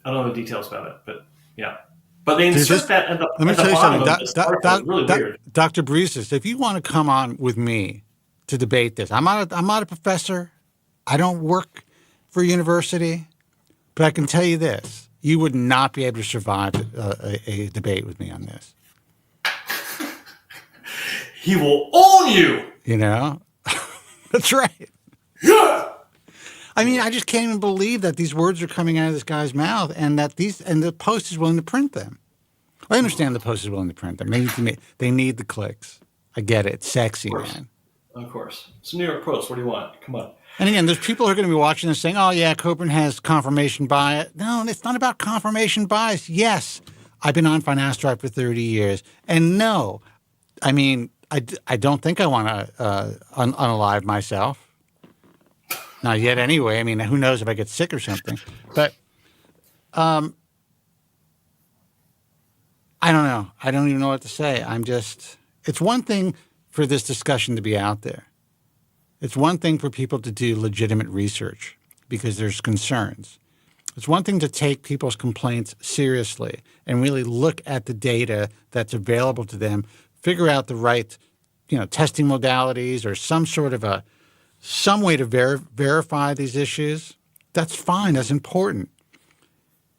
I don't know the details about it, but yeah. But they insert that at the Let me tell you something. Really weird. Dr. Breezes, if you want to come on with me to debate this, I'm not a professor. I don't work for a university, but I can tell you this: you would not be able to survive a debate with me on this. He will own you. That's right. Yeah. I mean, I just can't even believe that these words are coming out of this guy's mouth, and that the Post is willing to print them. I understand the Post is willing to print them. They need the clicks. I get it. It's sexy, man. Of course. It's New York Post. What do you want? Come on. And again, there's people who are going to be watching this saying, "Oh yeah, Kobren has confirmation bias." No, it's not about confirmation bias. Yes, I've been on Finasteride for 30 years, and no, I mean, I don't think I want to unalive myself. Not yet, anyway. I mean, who knows if I get sick or something? But I don't know. I don't even know what to say. It's one thing for this discussion to be out there. It's one thing for people to do legitimate research because there's concerns. It's one thing to take people's complaints seriously and really look at the data that's available to them, figure out the right, testing modalities or some way to verify these issues. That's fine. That's important.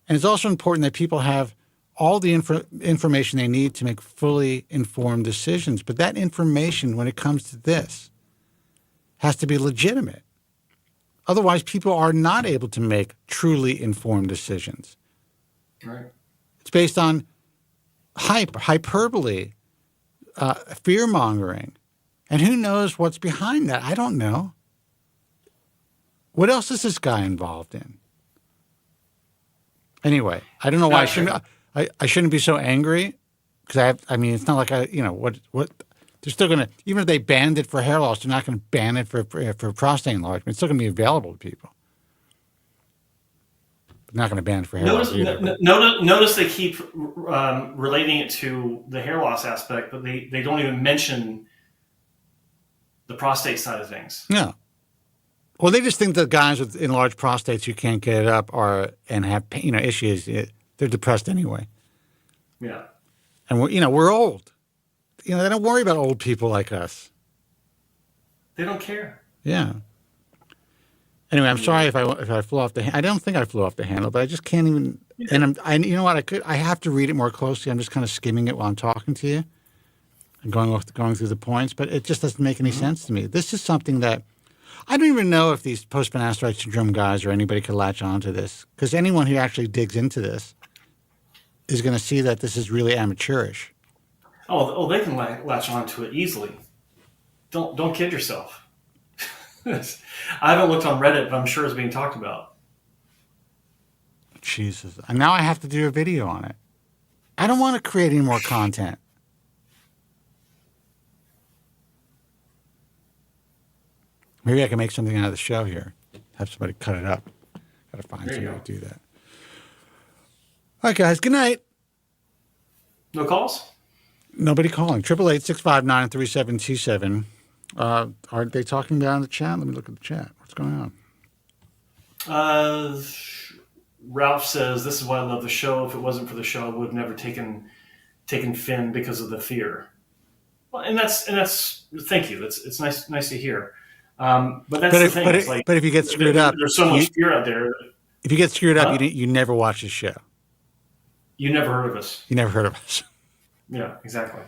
And it's also important that people have all the information they need to make fully informed decisions. But that information, when it comes to this, has to be legitimate. Otherwise, people are not able to make truly informed decisions. Right. It's based on hyperbole, fear-mongering. And who knows what's behind that? I don't know. What else is this guy involved in? Anyway, I don't know why I shouldn't be so angry because it's not like what they're still going to, even if they banned it for hair loss, they're not going to ban it for prostate enlargement. It's still going to be available to people. They're not going to ban it for hair loss either. Notice they keep relating it to the hair loss aspect, but they don't even mention the prostate side of things. No. Well, they just think that guys with enlarged prostates who can't get it up and have issues. They're depressed anyway. Yeah. And we're old. They don't worry about old people like us. They don't care. Yeah. Anyway, I'm sorry if I flew off the. I don't think I flew off the handle, but I just can't even. And you know what? I have to read it more closely. I'm just kind of skimming it while I'm talking to you, and going through the points. But it just doesn't make any sense to me. This is something that I don't even know if these post-finasteride syndrome guys or anybody could latch onto this, because anyone who actually digs into this is going to see that this is really amateurish. Oh, they can latch onto it easily. Don't kid yourself. I haven't looked on Reddit, but I'm sure it's being talked about. Jesus. And now I have to do a video on it. I don't want to create any more content. Maybe I can make something out of the show here. Have somebody cut it up. Got to find somebody to do that. All right, guys. Good night. No calls? Nobody calling. 888-659-3727. Are they talking down the chat? Let me look at the chat. What's going on? Ralph says, "This is why I love the show. If it wasn't for the show, I would have never taken Finn because of the fear." Well, and that's thank you. It's nice to hear. But that's the thing. But if you get screwed up, there's so much fear out there. If you get screwed up, you never watch the show. You never heard of us. You never heard of us. Yeah, exactly.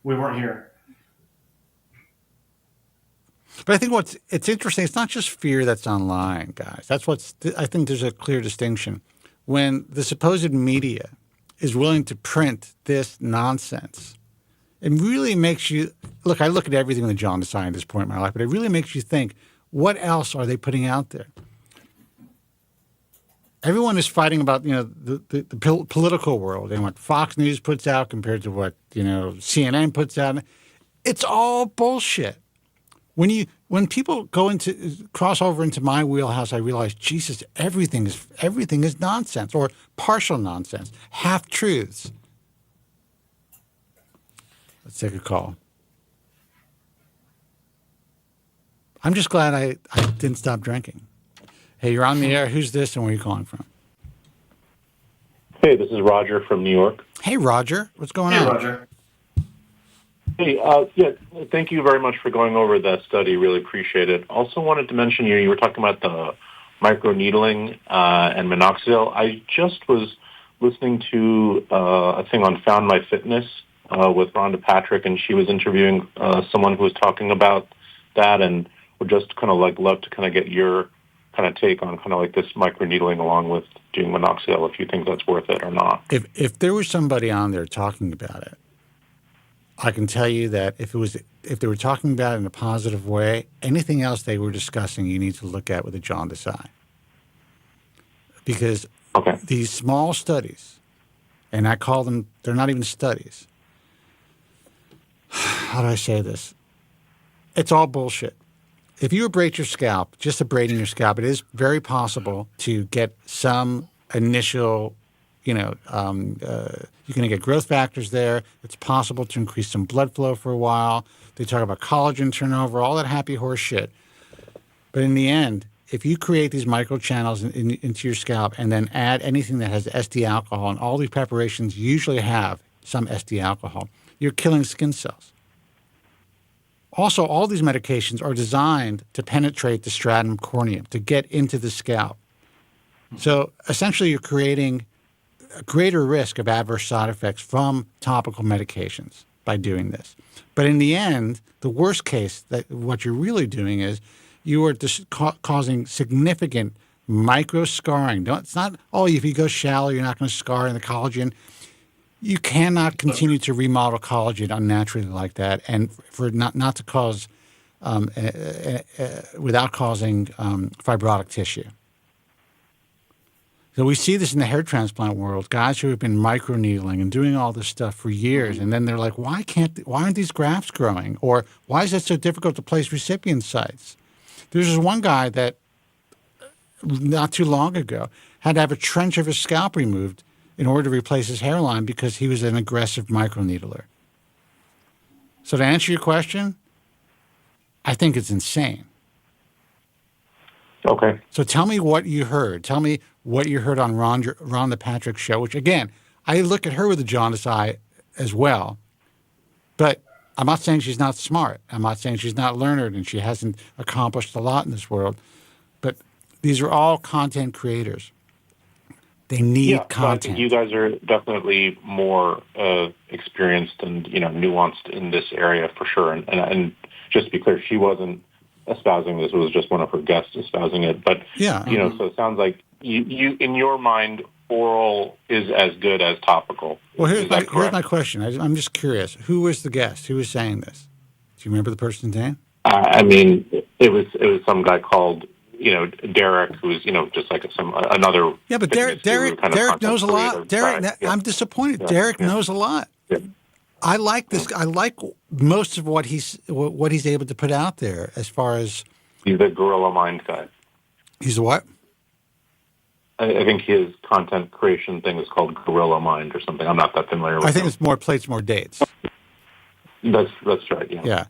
We weren't here. But I think it's interesting. It's not just fear that's online, guys. I think there's a clear distinction. When the supposed media is willing to print this nonsense, it really makes you look. I look at everything with John Desai at this point in my life, but it really makes you think: what else are they putting out there? Everyone is fighting about the political world and what Fox News puts out compared to what CNN puts out. It's all bullshit. When people cross over into my wheelhouse, I realize, Jesus, everything is nonsense or partial nonsense, half truths. Let's take a call. I'm just glad I didn't stop drinking. Hey, you're on the air. Who's this and where are you calling from? Hey, this is Roger from New York. Hey, Roger. What's going on? Hey, Roger. Hey, thank you very much for going over that study. Really appreciate it. Also wanted to mention you were talking about the microneedling and minoxidil. I just was listening to a thing on Found My Fitness with Rhonda Patrick, and she was interviewing someone who was talking about that, and would just kind of love to kind of get your kind of take on kind of like this microneedling along with doing minoxidil, if you think that's worth it or not. If there was somebody on there talking about it, I can tell you that if they were talking about it in a positive way, anything else they were discussing, you need to look at with a jaundiced eye. Because these small studies, and I call them, they're not even studies. How do I say this? It's all bullshit. If you abrade your scalp, just abrading your scalp, it is very possible to get some initial, you're going to get growth factors there. It's possible to increase some blood flow for a while. They talk about collagen turnover, all that happy horse shit. But in the end, if you create these microchannels into your scalp and then add anything that has SD alcohol, and all these preparations usually have some SD alcohol, you're killing skin cells. Also, all these medications are designed to penetrate the stratum corneum, to get into the scalp. So essentially, you're creating a greater risk of adverse side effects from topical medications by doing this. But in the end, the worst case, that what you're really doing is you are causing significant micro scarring. It's not, if you go shallow, you're not going to scar in the collagen. You cannot continue to remodel collagen unnaturally like that, and for not to cause, without causing fibrotic tissue. So we see this in the hair transplant world, guys who have been microneedling and doing all this stuff for years, and then they're like, why aren't these grafts growing? Or why is it so difficult to place recipient sites? There's this one guy that not too long ago had to have a trench of his scalp removed in order to replace his hairline because he was an aggressive microneedler. So to answer your question, I think it's insane. Okay. So tell me what you heard. Tell me what you heard on Rhonda Patrick's show, which, again, I look at her with a jaundiced eye as well. But I'm not saying she's not smart. I'm not saying she's not learned and she hasn't accomplished a lot in this world. But these are all content creators. They need content. I think you guys are definitely more experienced and nuanced in this area for sure. And just to be clear, she wasn't espousing this; it was just one of her guests espousing it. But so it sounds like you in your mind, oral is as good as topical. Well, here's my question. I'm just curious. Who was the guest? Who was saying this? Do you remember the person's name? I mean, it was some guy called. Derek, who's just like another. Yeah, but Derek knows a lot. I'm disappointed. Yeah, Derek knows a lot. Yeah. I like this. I like most of what he's able to put out there. As far as he's the Gorilla Mind guy. He's a what? I think his content creation thing is called Gorilla Mind or something. I'm not that familiar with. I think it's more plates, more dates. That's right. Yeah. Yeah,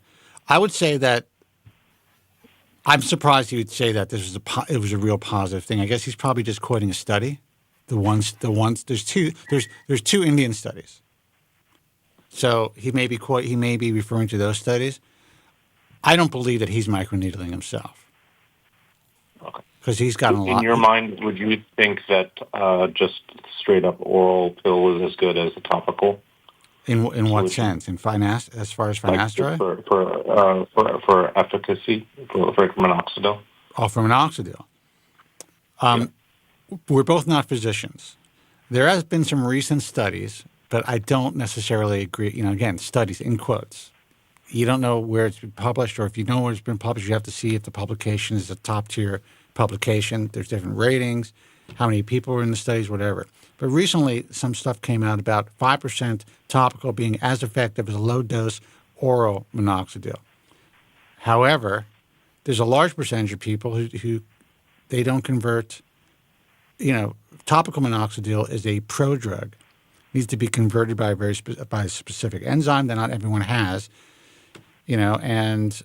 I would say that. I'm surprised he would say that this was it was a real positive thing. I guess he's probably just quoting a study. There's two Indian studies. So he may be referring to those studies. I don't believe that he's microneedling himself. Okay. Because he's gotten a lot. In your mind, would you think that just straight up oral pill is as good as a topical? In what sense? As far as finasteride? Like for efficacy for minoxidil. Oh, for minoxidil. We're both not physicians. There has been some recent studies, but I don't necessarily agree. Again, studies in quotes. You don't know where it's been published, or if you know where it's been published, you have to see if the publication is a top tier publication. There's different ratings, how many people were in the studies, whatever. But recently, some stuff came out about 5% topical being as effective as a low-dose oral minoxidil. However, there's a large percentage of people who they don't convert. Topical minoxidil is a prodrug. It needs to be converted by by a specific enzyme that not everyone has. And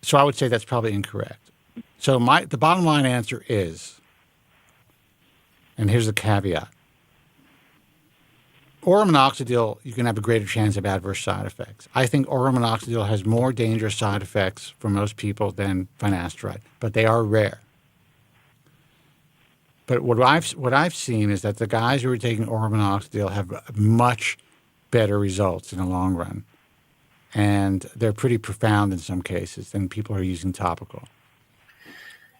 so I would say that's probably incorrect. So the bottom line answer is. And here's the caveat. Oral minoxidil, you can have a greater chance of adverse side effects. I think oral minoxidil has more dangerous side effects for most people than finasteride, but they are rare. But what I've seen is that the guys who are taking oral minoxidil have much better results in the long run. And they're pretty profound in some cases than people who are using topical.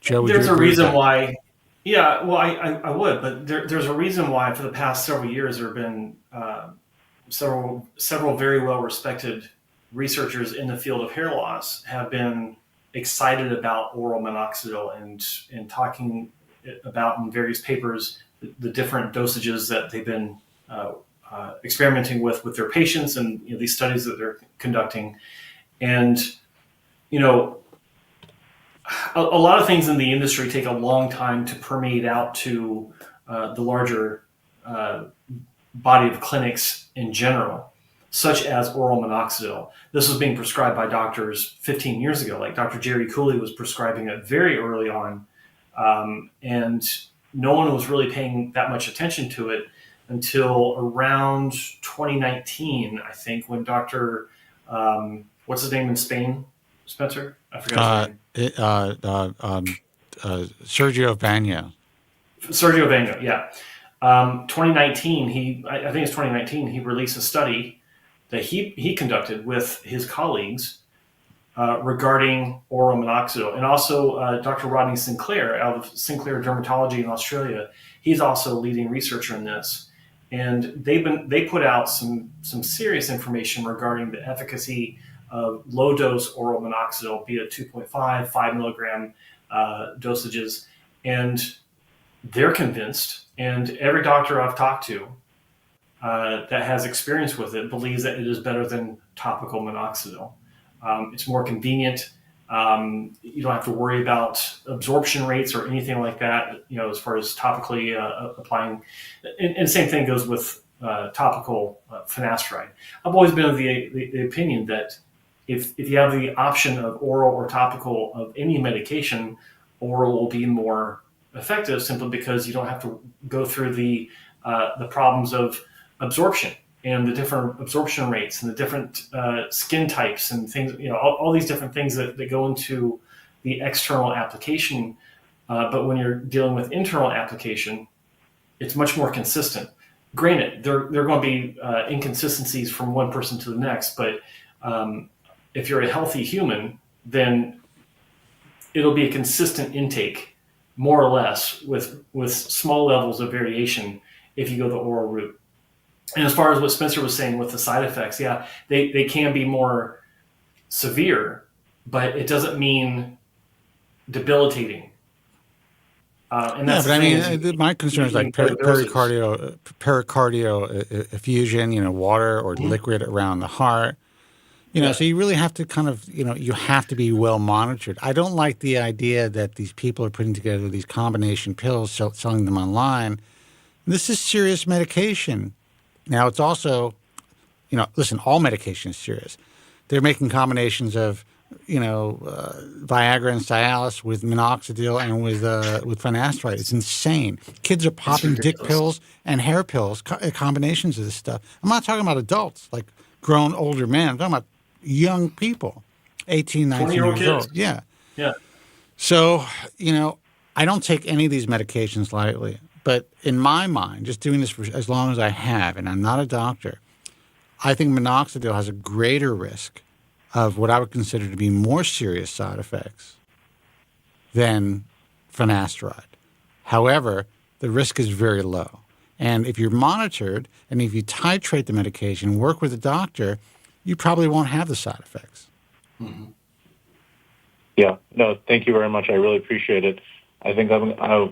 Joe, would There's you a agree with reason that? why. Yeah, well, I would, but there's a reason why for the past several years there have been several very well respected researchers in the field of hair loss have been excited about oral minoxidil and talking about in various papers the different dosages that they've been experimenting with their patients and these studies that they're conducting. And a lot of things in the industry take a long time to permeate out to the larger body of clinics in general, such as oral minoxidil. This was being prescribed by doctors 15 years ago. Like Dr. Jerry Cooley was prescribing it very early on, and no one was really paying that much attention to it until around 2019, I think, when Dr. What's his name in Spain, Spencer? I forgot his name. Sergio Bagno. Sergio Bagno, yeah. 2019, I think it's 2019, he released a study that he conducted with his colleagues regarding oral minoxidil. And also Dr. Rodney Sinclair out of Sinclair Dermatology in Australia, he's also a leading researcher in this. And they put out some serious information regarding the efficacy of low dose oral minoxidil, be it 2.5, 5 milligram dosages. And they're convinced, and every doctor I've talked to that has experience with it believes that it is better than topical minoxidil. It's more convenient. You don't have to worry about absorption rates or anything like that, as far as topically applying. And same thing goes with topical finasteride. I've always been of the opinion that if you have the option of oral or topical of any medication, oral will be more effective simply because you don't have to go through the problems of absorption and the different absorption rates and the different skin types and things, all these different things that go into the external application. But when you're dealing with internal application, it's much more consistent. Granted, there are going to be inconsistencies from one person to the next, but if you're a healthy human, then it'll be a consistent intake, more or less, with small levels of variation if you go the oral route. And as far as what Spencer was saying with the side effects, yeah, they can be more severe, but it doesn't mean debilitating. And that's but I mean, my concern is like pericardio effusion, water or liquid around the heart. So you really have to kind of, you have to be well monitored. I don't like the idea that these people are putting together these combination pills, selling them online. This is serious medication. Now, it's also, listen, all medication is serious. They're making combinations of, Viagra and Cialis with minoxidil and with finasteride. It's insane. Kids are popping dick pills and hair pills, combinations of this stuff. I'm not talking about adults, like grown older men. I'm talking about young people, 18, 19 years old. Yeah. Yeah. So, I don't take any of these medications lightly. But in my mind, just doing this for as long as I have, and I'm not a doctor, I think minoxidil has a greater risk of what I would consider to be more serious side effects than finasteride. However, the risk is very low. And if you're monitored and if you titrate the medication, work with a doctor, you probably won't have the side effects. Mm-hmm. Yeah, no, thank you very much. I really appreciate it. I think I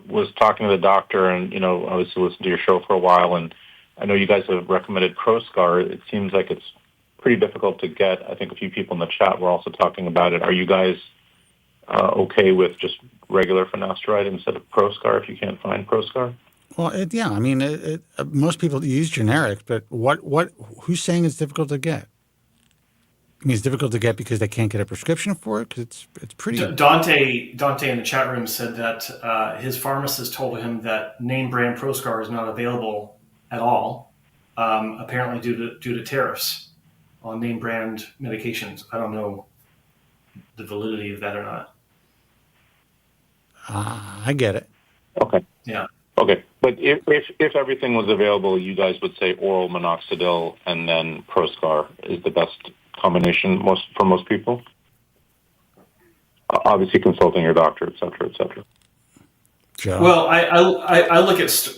was talking to the doctor and, I was listening to your show for a while, and I know you guys have recommended Proscar. It seems like it's pretty difficult to get. I think a few people in the chat were also talking about it. Are you guys okay with just regular finasteride instead of Proscar if you can't find Proscar? Well, most people use generic, but who's saying it's difficult to get? I mean, it's difficult to get because they can't get a prescription for it? Because it's pretty... Dante in the chat room said that his pharmacist told him that name brand Proscar is not available at all, apparently due to tariffs on name brand medications. I don't know the validity of that or not. I get it. Okay. Yeah. Okay. But if everything was available, you guys would say oral minoxidil and then Proscar is the best combination for most people? obviously consulting your doctor, et cetera, et cetera. Joe? Well, I look at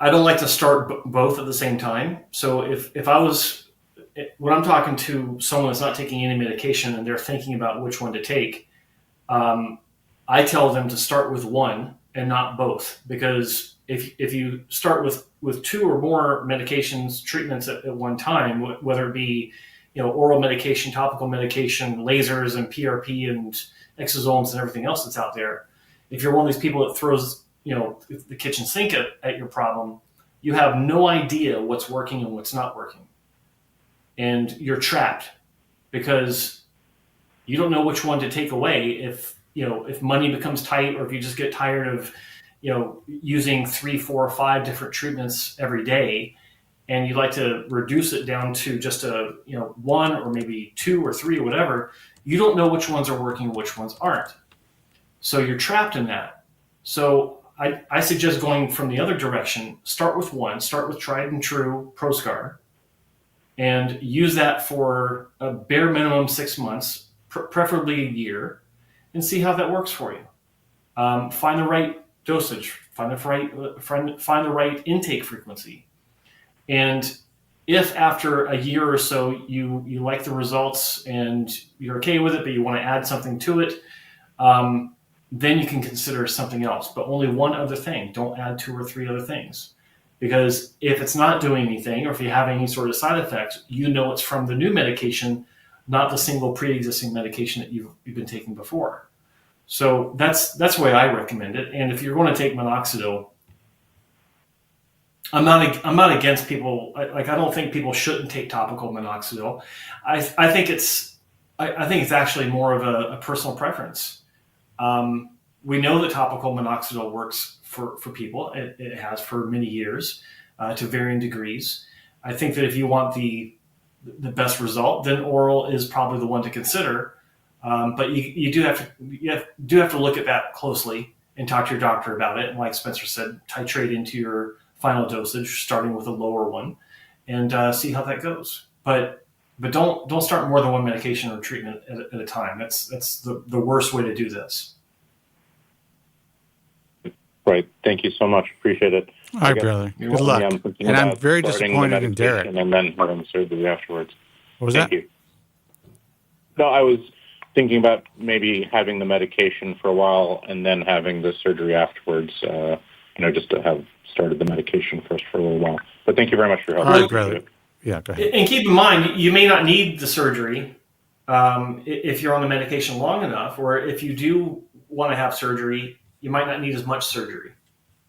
I don't like to start both at the same time. So if I was when I'm talking to someone that's not taking any medication and they're thinking about which one to take, I tell them to start with one and not both, because if you start with two or more medications, treatments at one time, whether it be oral medication, topical medication, lasers and PRP and exosomes and everything else that's out there, if you're one of these people that throws the kitchen sink at your problem, you have no idea what's working and what's not working, and you're trapped because you don't know which one to take away if money becomes tight, or if you just get tired of using 3, 4, 5 different treatments every day, and you'd like to reduce it down to just one or maybe 2 or 3 or whatever. You don't know which ones are working and which ones aren't, so you're trapped in that. So I suggest going from the other direction. Start with one. Start with tried and true Proscar, and use that for a bare minimum 6 months, preferably a year, and see how that works for you. Find the right dosage. Find the right intake frequency. And if after a year or so you like the results and you're okay with it, but you want to add something to it, then you can consider something else. But only one other thing. Don't add 2 or 3 other things. Because if it's not doing anything, or if you have any sort of side effects, it's from the new medication, not the single pre-existing medication that you've been taking before. So that's the way I recommend it. And if you're going to take minoxidil, I'm not against people. I don't think people shouldn't take topical minoxidil. I think it's actually more of a personal preference. We know that topical minoxidil works for people. It has for many years, to varying degrees. I think that if you want the best result, then oral is probably the one to consider. But you do have to look at that closely and talk to your doctor about it. And like Spencer said, titrate into your final dosage, starting with a lower one, and see how that goes. But don't start more than one medication or treatment at a time. That's the worst way to do this. Right. Thank you so much. Appreciate it. All right, brother. Good luck. And I'm very disappointed in Derek. And then having surgery afterwards. What was Thank that? you. No, I was thinking about maybe having the medication for a while and then having the surgery afterwards, just to have started the medication first for a little while. But thank you very much for your help. All right, brother. Yeah, go ahead. And keep in mind, you may not need the surgery if you're on the medication long enough, or if you do want to have surgery, you might not need as much surgery,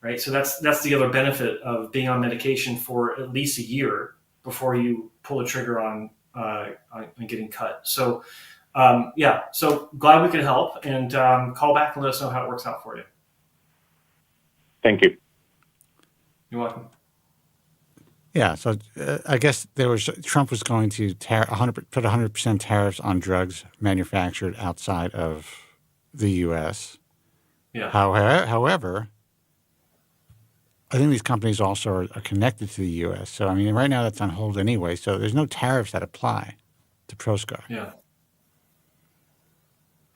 right? So that's the other benefit of being on medication for at least a year before you pull the trigger on getting cut. So, so glad we could help, and call back and let us know how it works out for you. Thank you. You're welcome. Yeah, so I guess Trump was going to put 100% tariffs on drugs manufactured outside of the U.S. Yeah. However, I think these companies also are connected to the U.S. So, I mean, right now that's on hold anyway. So there's no tariffs that apply to Proscar. Yeah.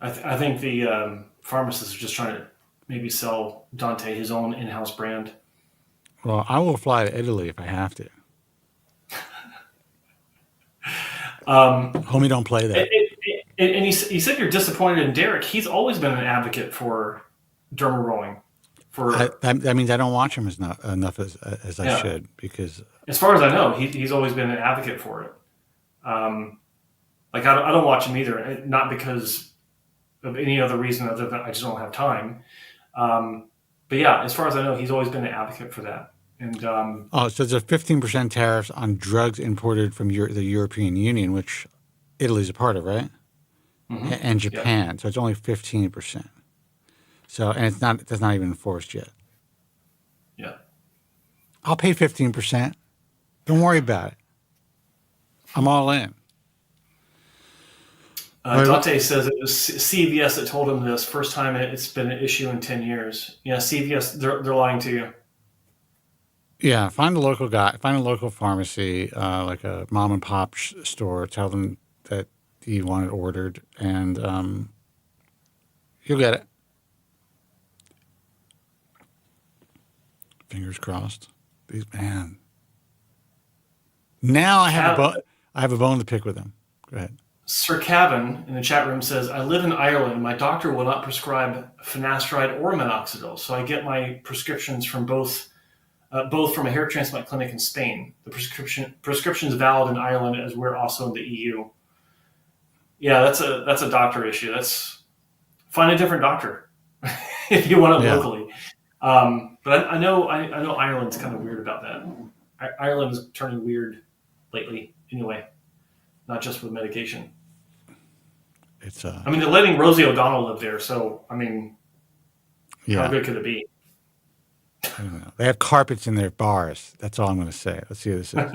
I think the pharmacists are just trying to maybe sell Dante his own in-house brand. Well, I will fly to Italy if I have to. Homie, don't play that. And you said you're disappointed in Derek. He's always been an advocate for derma rolling. That means I don't watch him enough as I should, because as far as I know, he's always been an advocate for it. I don't watch him either, not because of any other reason other than I just don't have time. But yeah, as far as I know, he's always been an advocate for that. And so there's a 15% tariffs on drugs imported from the European Union, which Italy's a part of, right? Mm-hmm. And Japan. Yep. So it's only 15%. So, and that's not even enforced yet. Yeah. I'll pay 15%. Don't worry about it. I'm all in. Dante says it was CVS that told him this. First time it's been an issue in 10 years. Yeah, CVS, they're lying to you. Yeah, find a local guy, find a local pharmacy, like a mom and pop store. Tell them that you want it ordered, and You'll get it. Fingers crossed. Man. Now I have a bone to pick with him. Go ahead. Sir Cavan in the chat room says, I live in Ireland. My doctor will not prescribe finasteride or minoxidil, so I get my prescriptions from both from a hair transplant clinic in Spain. The prescription is valid in Ireland as we're also in the EU. Yeah, that's a doctor issue. Find a different doctor if you want it locally. But I know Ireland's kind of weird about that. Ireland is turning weird lately, anyway, not just with medication. I mean, they're letting Rosie O'Donnell live there, so I mean, how good could it be? I don't know. They have carpets in their bars. That's all I'm going to say. Let's see who this is.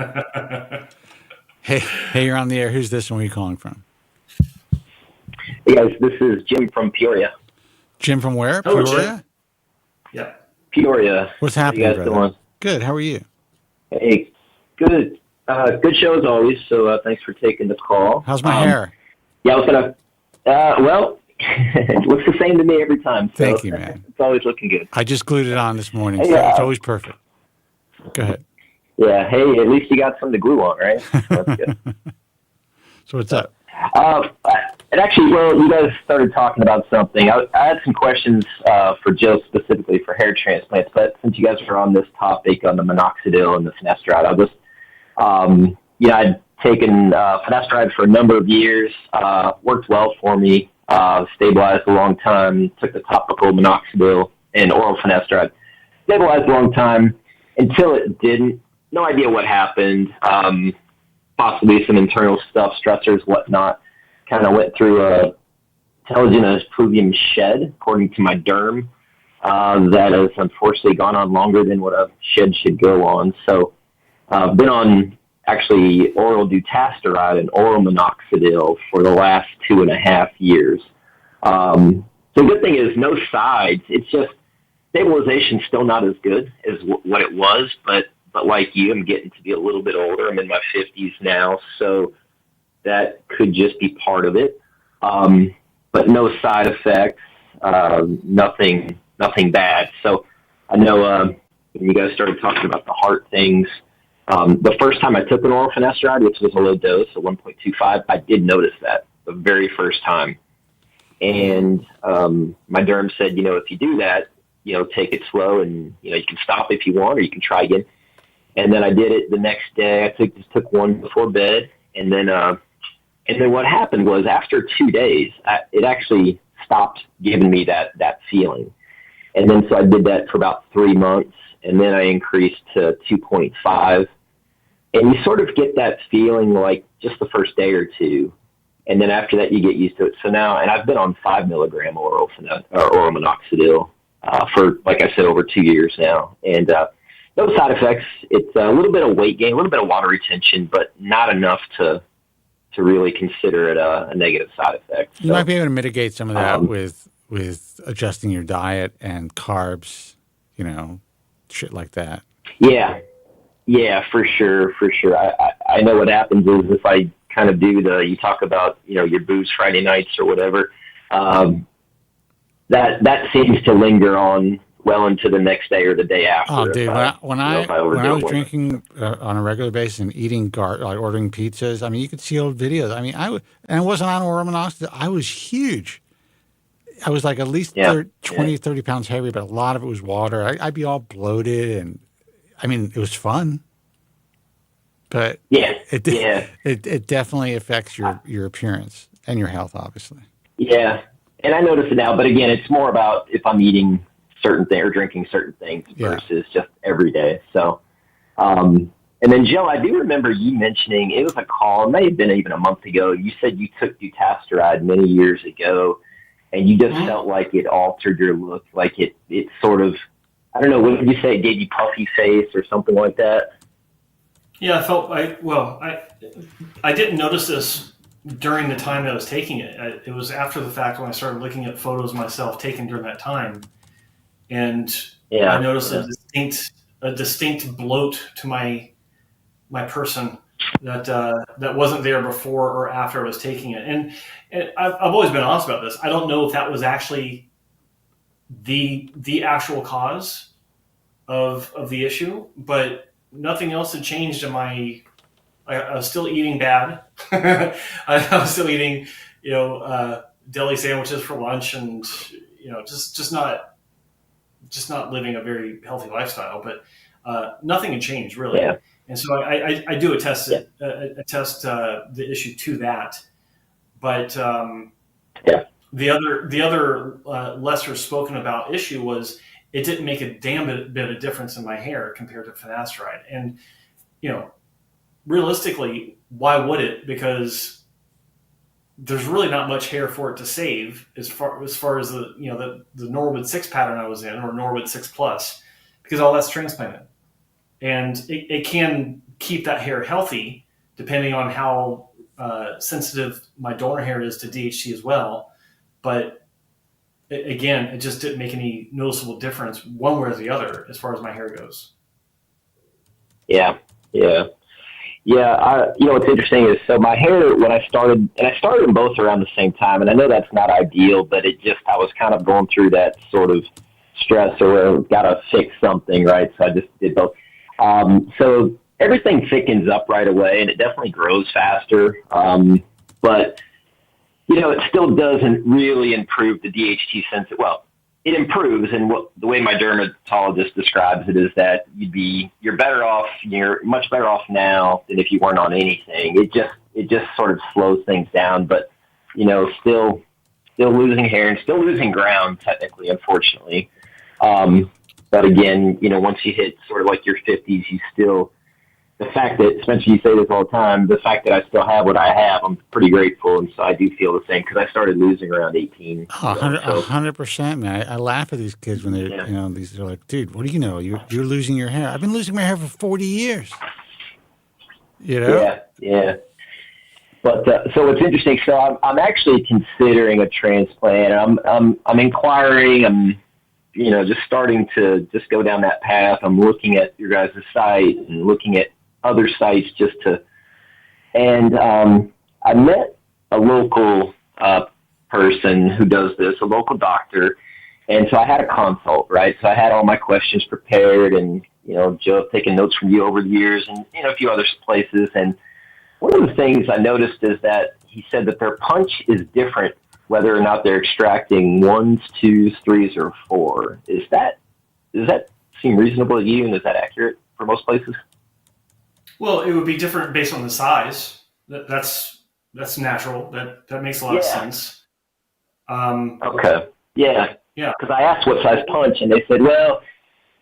Hey, you're on the air. Who's this and where are you calling from? Hey guys, this is Jim from Peoria. Jim from where? Hello, Peoria? Jim. Yeah. Peoria. What's happening, How you guys brother? doing? Good. How are you? Hey, good. Good show as always, so thanks for taking the call. How's my hair? Yeah, I was going to... well, it looks the same to me every time. So Thank you, man. It's always looking good. I just glued it on this morning. Hey, So it's always perfect. Go ahead. Yeah, hey, at least you got something to glue on, right? That's good. So what's up? And actually, well, you guys started talking about something. I had some questions for Joe specifically for hair transplants, but since you guys are on this topic on the minoxidil and the finasteride, I'll just, I'd taken finasteride for a number of years, worked well for me, stabilized a long time, took the topical minoxidil and oral finasteride, stabilized a long time until it didn't. No idea what happened. Possibly some internal stuff, stressors, whatnot. Kind of went through a telogenous shed, according to my derm, that has unfortunately gone on longer than what a shed should go on. So I've been on actually oral dutasteride and oral minoxidil for the last 2.5 years. So the good thing is no sides. It's just stabilization's still not as good as what it was, but like you, I'm getting to be a little bit older. I'm in my 50s now, so that could just be part of it. But no side effects, nothing bad. So I know when you guys started talking about the heart things, the first time I took an oral finasteride, which was a low dose of 1.25, I did notice that the very first time. And my derm said, if you do that, take it slow and, you can stop if you want or you can try again. And then I did it the next day. I just took one before bed. And then what happened was after 2 days, it actually stopped giving me that feeling. And then so I did that for about 3 months. And then I increased to 2.5. And you sort of get that feeling like just the first day or two. And then after that, you get used to it. So now, and I've been on 5 milligram oral minoxidil for, like I said, over 2 years now. And no side effects. It's a little bit of weight gain, a little bit of water retention, but not enough to really consider it a negative side effect. So, you might be able to mitigate some of that with adjusting your diet and carbs, shit like that. Yeah, for sure. I know what happens is if I kind of do you talk about, your booze Friday nights or whatever, that seems to linger on well into the next day or the day after. Oh, dude, when I was drinking on a regular basis and eating like ordering pizzas, I mean, you could see old videos. I mean, and it wasn't on oral minoxidil. I was huge. I was like at least 20, 30 pounds heavy, but a lot of it was water. I'd be all bloated, and I mean, it was fun. But it definitely affects your appearance and your health, obviously. Yeah, and I notice it now. But again, it's more about if I'm eating certain things or drinking certain things versus just every day. So, and then Joe, I do remember you mentioning, it was a call, it may have been even a month ago. You said you took dutasteride many years ago and you just felt like it altered your look. Like it sort of, I don't know, what did you say? It gave you puffy face or something like that? Yeah, I didn't notice this during the time that I was taking it. It was after the fact when I started looking at photos of myself taken during that time. And I noticed a distinct bloat to my person that wasn't there before or after I was taking it. And I've always been honest about this. I don't know if that was actually the actual cause of the issue, but nothing else had changed in my. I was still eating bad. I was still eating, deli sandwiches for lunch, and just not living a very healthy lifestyle. But nothing had changed really. Yeah. And so I do attest the issue to that. But the other lesser spoken about issue was it didn't make a damn bit of difference in my hair compared to finasteride. And realistically, why would it? Because there's really not much hair for it to save as far as the Norwood 6 pattern I was in, or Norwood 6 Plus, because all that's transplanted. And it can keep that hair healthy depending on how sensitive my donor hair is to DHT as well. But again, it just didn't make any noticeable difference one way or the other as far as my hair goes. Yeah. What's interesting is, so my hair, when I started them both around the same time, and I know that's not ideal, but I was kind of going through that sort of stress, or got to fix something, right? So I just did both. So everything thickens up right away, and it definitely grows faster. But it still doesn't really improve the DHT sense. Well, it improves, and the way my dermatologist describes it is that you're better off. You're much better off now than if you weren't on anything. It just sort of slows things down, but still losing hair and still losing ground technically, unfortunately. But again, once you hit sort of like your 50s, the fact that, Spencer, you say this all the time, the fact that I still have what I have, I'm pretty grateful. And so I do feel the same, because I started losing around 18. 100%, man. I laugh at these kids when they're, they're like, dude, what do you know? You're losing your hair. I've been losing my hair for 40 years. Yeah. But so it's interesting. So I'm actually considering a transplant. I'm inquiring. I'm just starting to just go down that path. I'm looking at your guys' site and looking at other sites and I met a local person who does this, a local doctor. And so I had a consult, right? So I had all my questions prepared, and, Joe, I've taken notes from you over the years, and, a few other places. And one of the things I noticed is that he said that their punch is different whether or not they're extracting 1s, 2s, 3s, or 4. Does that seem reasonable to you, and is that accurate for most places? Well, it would be different based on the size. That's natural. That makes a lot of sense. Okay. Yeah. Yeah. Because I asked what size punch, and they said, well,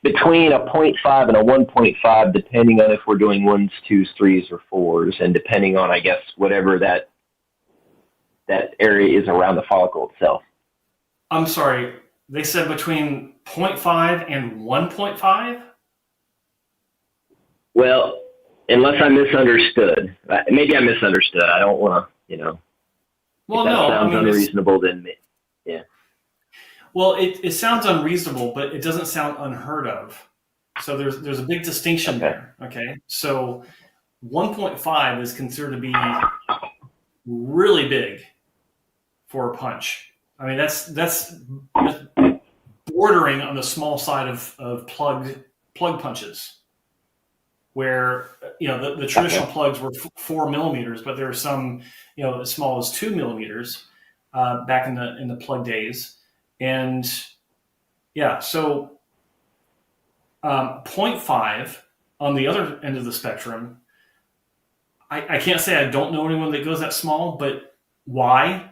between a 0.5 and a 1.5, depending on if we're doing 1s, 2s, 3s, or 4s, and depending on, I guess, whatever that area is around the follicle itself. I'm sorry. They said between 0.5 and 1.5? Well, unless I misunderstood. Maybe I misunderstood. I don't want to, Well, if that no. sounds unreasonable, then yeah. Well, it sounds unreasonable, but it doesn't sound unheard of. So there's a big distinction there. Okay. So 1.5 is considered to be really big for a punch. I mean, that's bordering on the small side of plug punches, where the traditional plugs were 4 millimeters, but there are some as small as 2 millimeters back in the plug days, and so 0.5 on the other end of the spectrum. I can't say I don't know anyone that goes that small, but why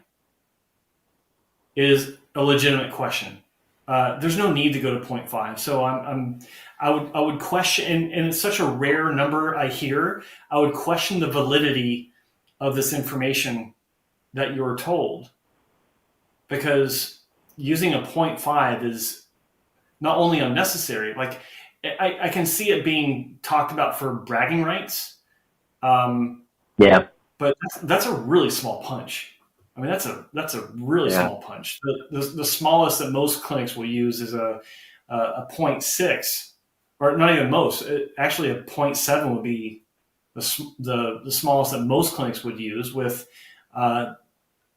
is a legitimate question. There's no need to go to 0.5. So I would question, and it's such a rare number I hear, I would question the validity of this information that you're told, because using a 0.5 is not only unnecessary, like I can see it being talked about for bragging rights. But that's a really small punch. I mean, that's a really small punch. The smallest that most clinics will use is a 0.6, or not even most. Actually, a 0.7 would be the smallest that most clinics would use, with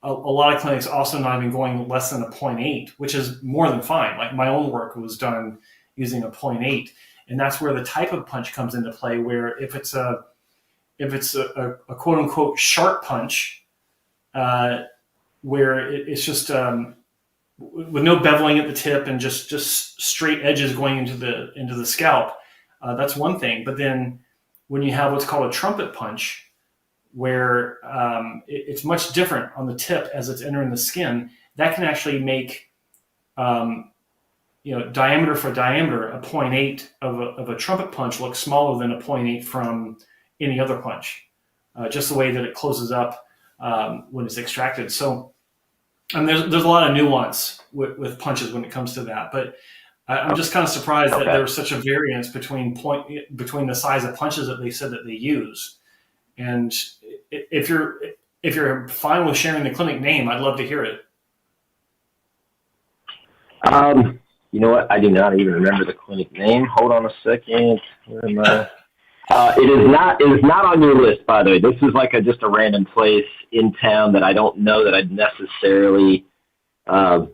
a lot of clinics also not even going less than a 0.8, which is more than fine. Like my own work was done using a 0.8, and that's where the type of punch comes into play. Where if it's a quote unquote sharp punch, where it's just with no beveling at the tip and just straight edges going into the scalp, that's one thing. But then when you have what's called a trumpet punch, where it's much different on the tip as it's entering the skin, that can actually make diameter for diameter, a 0.8 of a trumpet punch look smaller than a 0.8 from any other punch, just the way that it closes up when it's extracted. So, and there's a lot of nuance with punches when it comes to that, but I'm just kind of surprised that there's such a variance between the size of punches that they said that they use. And if you're fine with sharing the clinic name, I'd love to hear it. You know what? I do not even remember the clinic name. Hold on a second. Where am I? It is not on your list, by the way. This is like just a random place in town that I don't know that I'd necessarily. I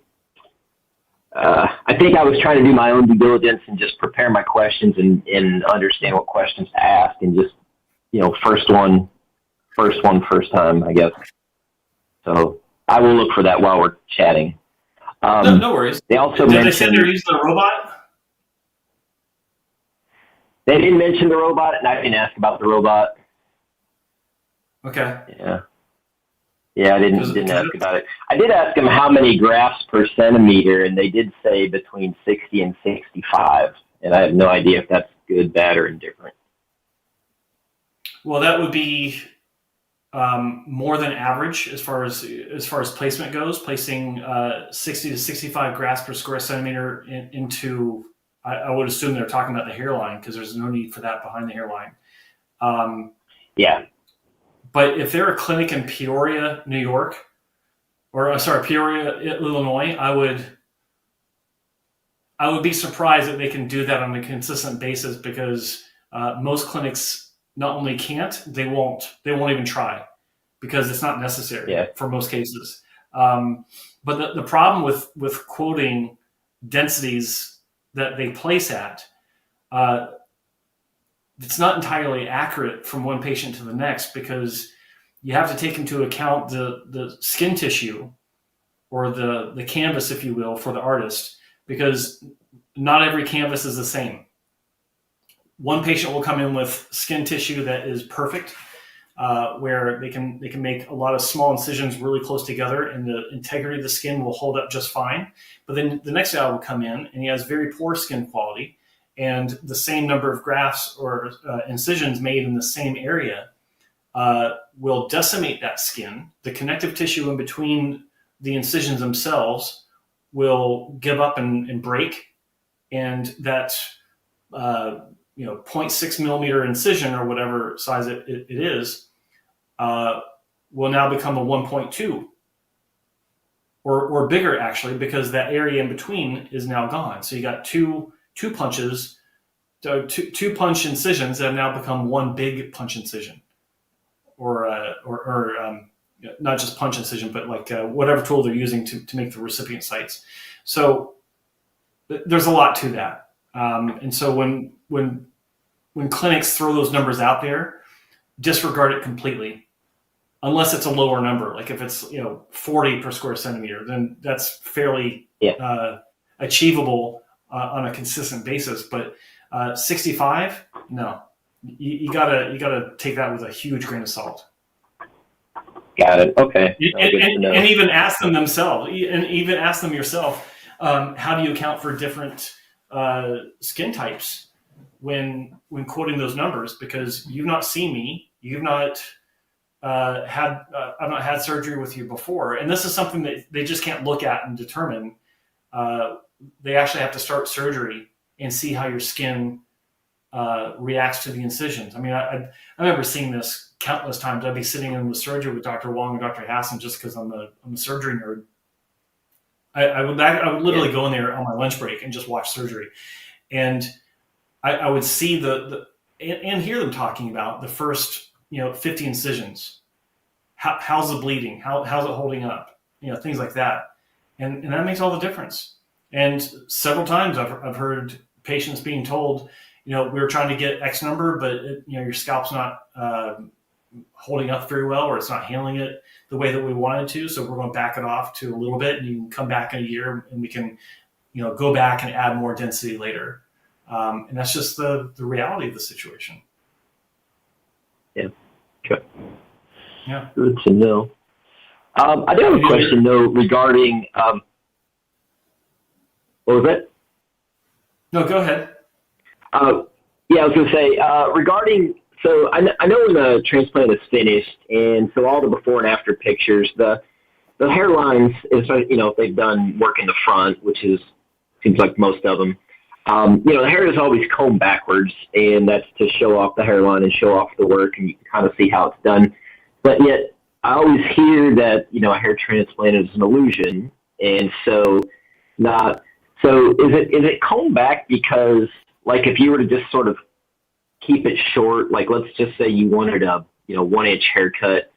think I was trying to do my own due diligence and just prepare my questions and understand what questions to ask, and just first time, I guess. So I will look for that while we're chatting. No worries. They also Did they say they're using the robot? They didn't mention the robot, and I didn't ask about the robot. Okay. Yeah, I didn't ask about it. I did ask them how many grafts per centimeter, and they did say between 60 and 65, and I have no idea if that's good, bad, or indifferent. Well, that would be more than average as far as placement goes. Placing 60 to 65 grafts per square centimeter into, I would assume they're talking about the hairline, because there's no need for that behind the hairline. Yeah. But if they're a clinic in Peoria, New York, Peoria, Illinois, I would be surprised that they can do that on a consistent basis, because most clinics not only can't, they won't even try, because it's not necessary for most cases. But the problem with quoting densities that they place at, it's not entirely accurate from one patient to the next, because you have to take into account the skin tissue, or the canvas, if you will, for the artist, because not every canvas is the same. One patient will come in with skin tissue that is perfect, where they can make a lot of small incisions really close together, and the integrity of the skin will hold up just fine. But then the next guy will come in and he has very poor skin quality, and the same number of grafts or incisions made in the same area will decimate that skin. The connective tissue in between the incisions themselves will give up and break, and that 0.6 millimeter incision, or whatever size it is, will now become a 1.2 or bigger, actually, because that area in between is now gone. So you got two punches, two punch incisions that have now become one big punch incision, or not just punch incision, but like whatever tool they're using to make the recipient sites. So there's a lot to that. And so when clinics throw those numbers out there, disregard it completely, unless it's a lower number. Like if it's 40 per square centimeter, then that's fairly achievable on a consistent basis. But 65, no, you gotta take that with a huge grain of salt. Got it. Okay. And even ask them themselves, and even ask them yourself, how do you account for different skin types when quoting those numbers? Because you've not seen me, you've not I've not had surgery with you before, and this is something that they just can't look at and determine. They actually have to start surgery and see how your skin reacts to the incisions. I mean, I remember seeing this countless times. I'd be sitting in the surgery with Dr. Wong and Dr. Hassan, just because I'm a surgery nerd. I would literally go in there on my lunch break and just watch surgery, and I would see and hear them talking about the first 50 incisions, how's the bleeding? How's it holding up? Things like that. And that makes all the difference. And several times I've heard patients being told, we were trying to get X number, but your scalp's not holding up very well, or it's not handling it the way that we wanted to. So we're going to back it off to a little bit, and you can come back in a year and we can, go back and add more density later. And that's just the reality of the situation. Yeah. Okay. Yeah. Good to know. I do have a question though regarding, what was that? No, go ahead. Yeah, I was going to say, regarding, so I know when the transplant is finished, and so all the before and after pictures, the hairlines, if they've done work in the front, which seems like most of them, the hair is always combed backwards, and that's to show off the hairline and show off the work, and you can kind of see how it's done. But yet, I always hear that, a hair transplant is an illusion, and so is it combed back because, like, if you were to just sort of keep it short, like let's just say you wanted a 1-inch haircut,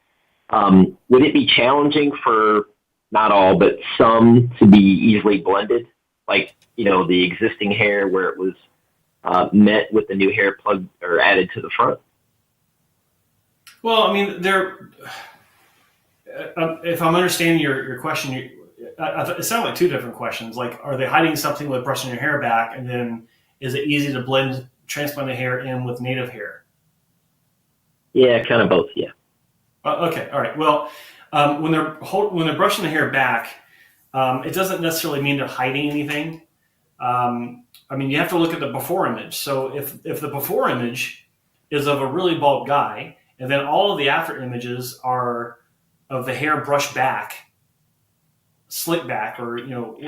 would it be challenging for not all but some to be easily blended, like the existing hair where it was met with the new hair plugged or added to the front? Well, I mean, if I'm understanding your question, it sounds like two different questions. Like, are they hiding something with brushing your hair back, and then is it easy to blend transplanted hair in with native hair? Yeah, kind of both. Yeah. Okay. All right. Well, when they're brushing the hair back, it doesn't necessarily mean they're hiding anything. I mean, you have to look at the before image. So if the before image is of a really bald guy, and then all of the after images are of the hair brushed back, slick back, or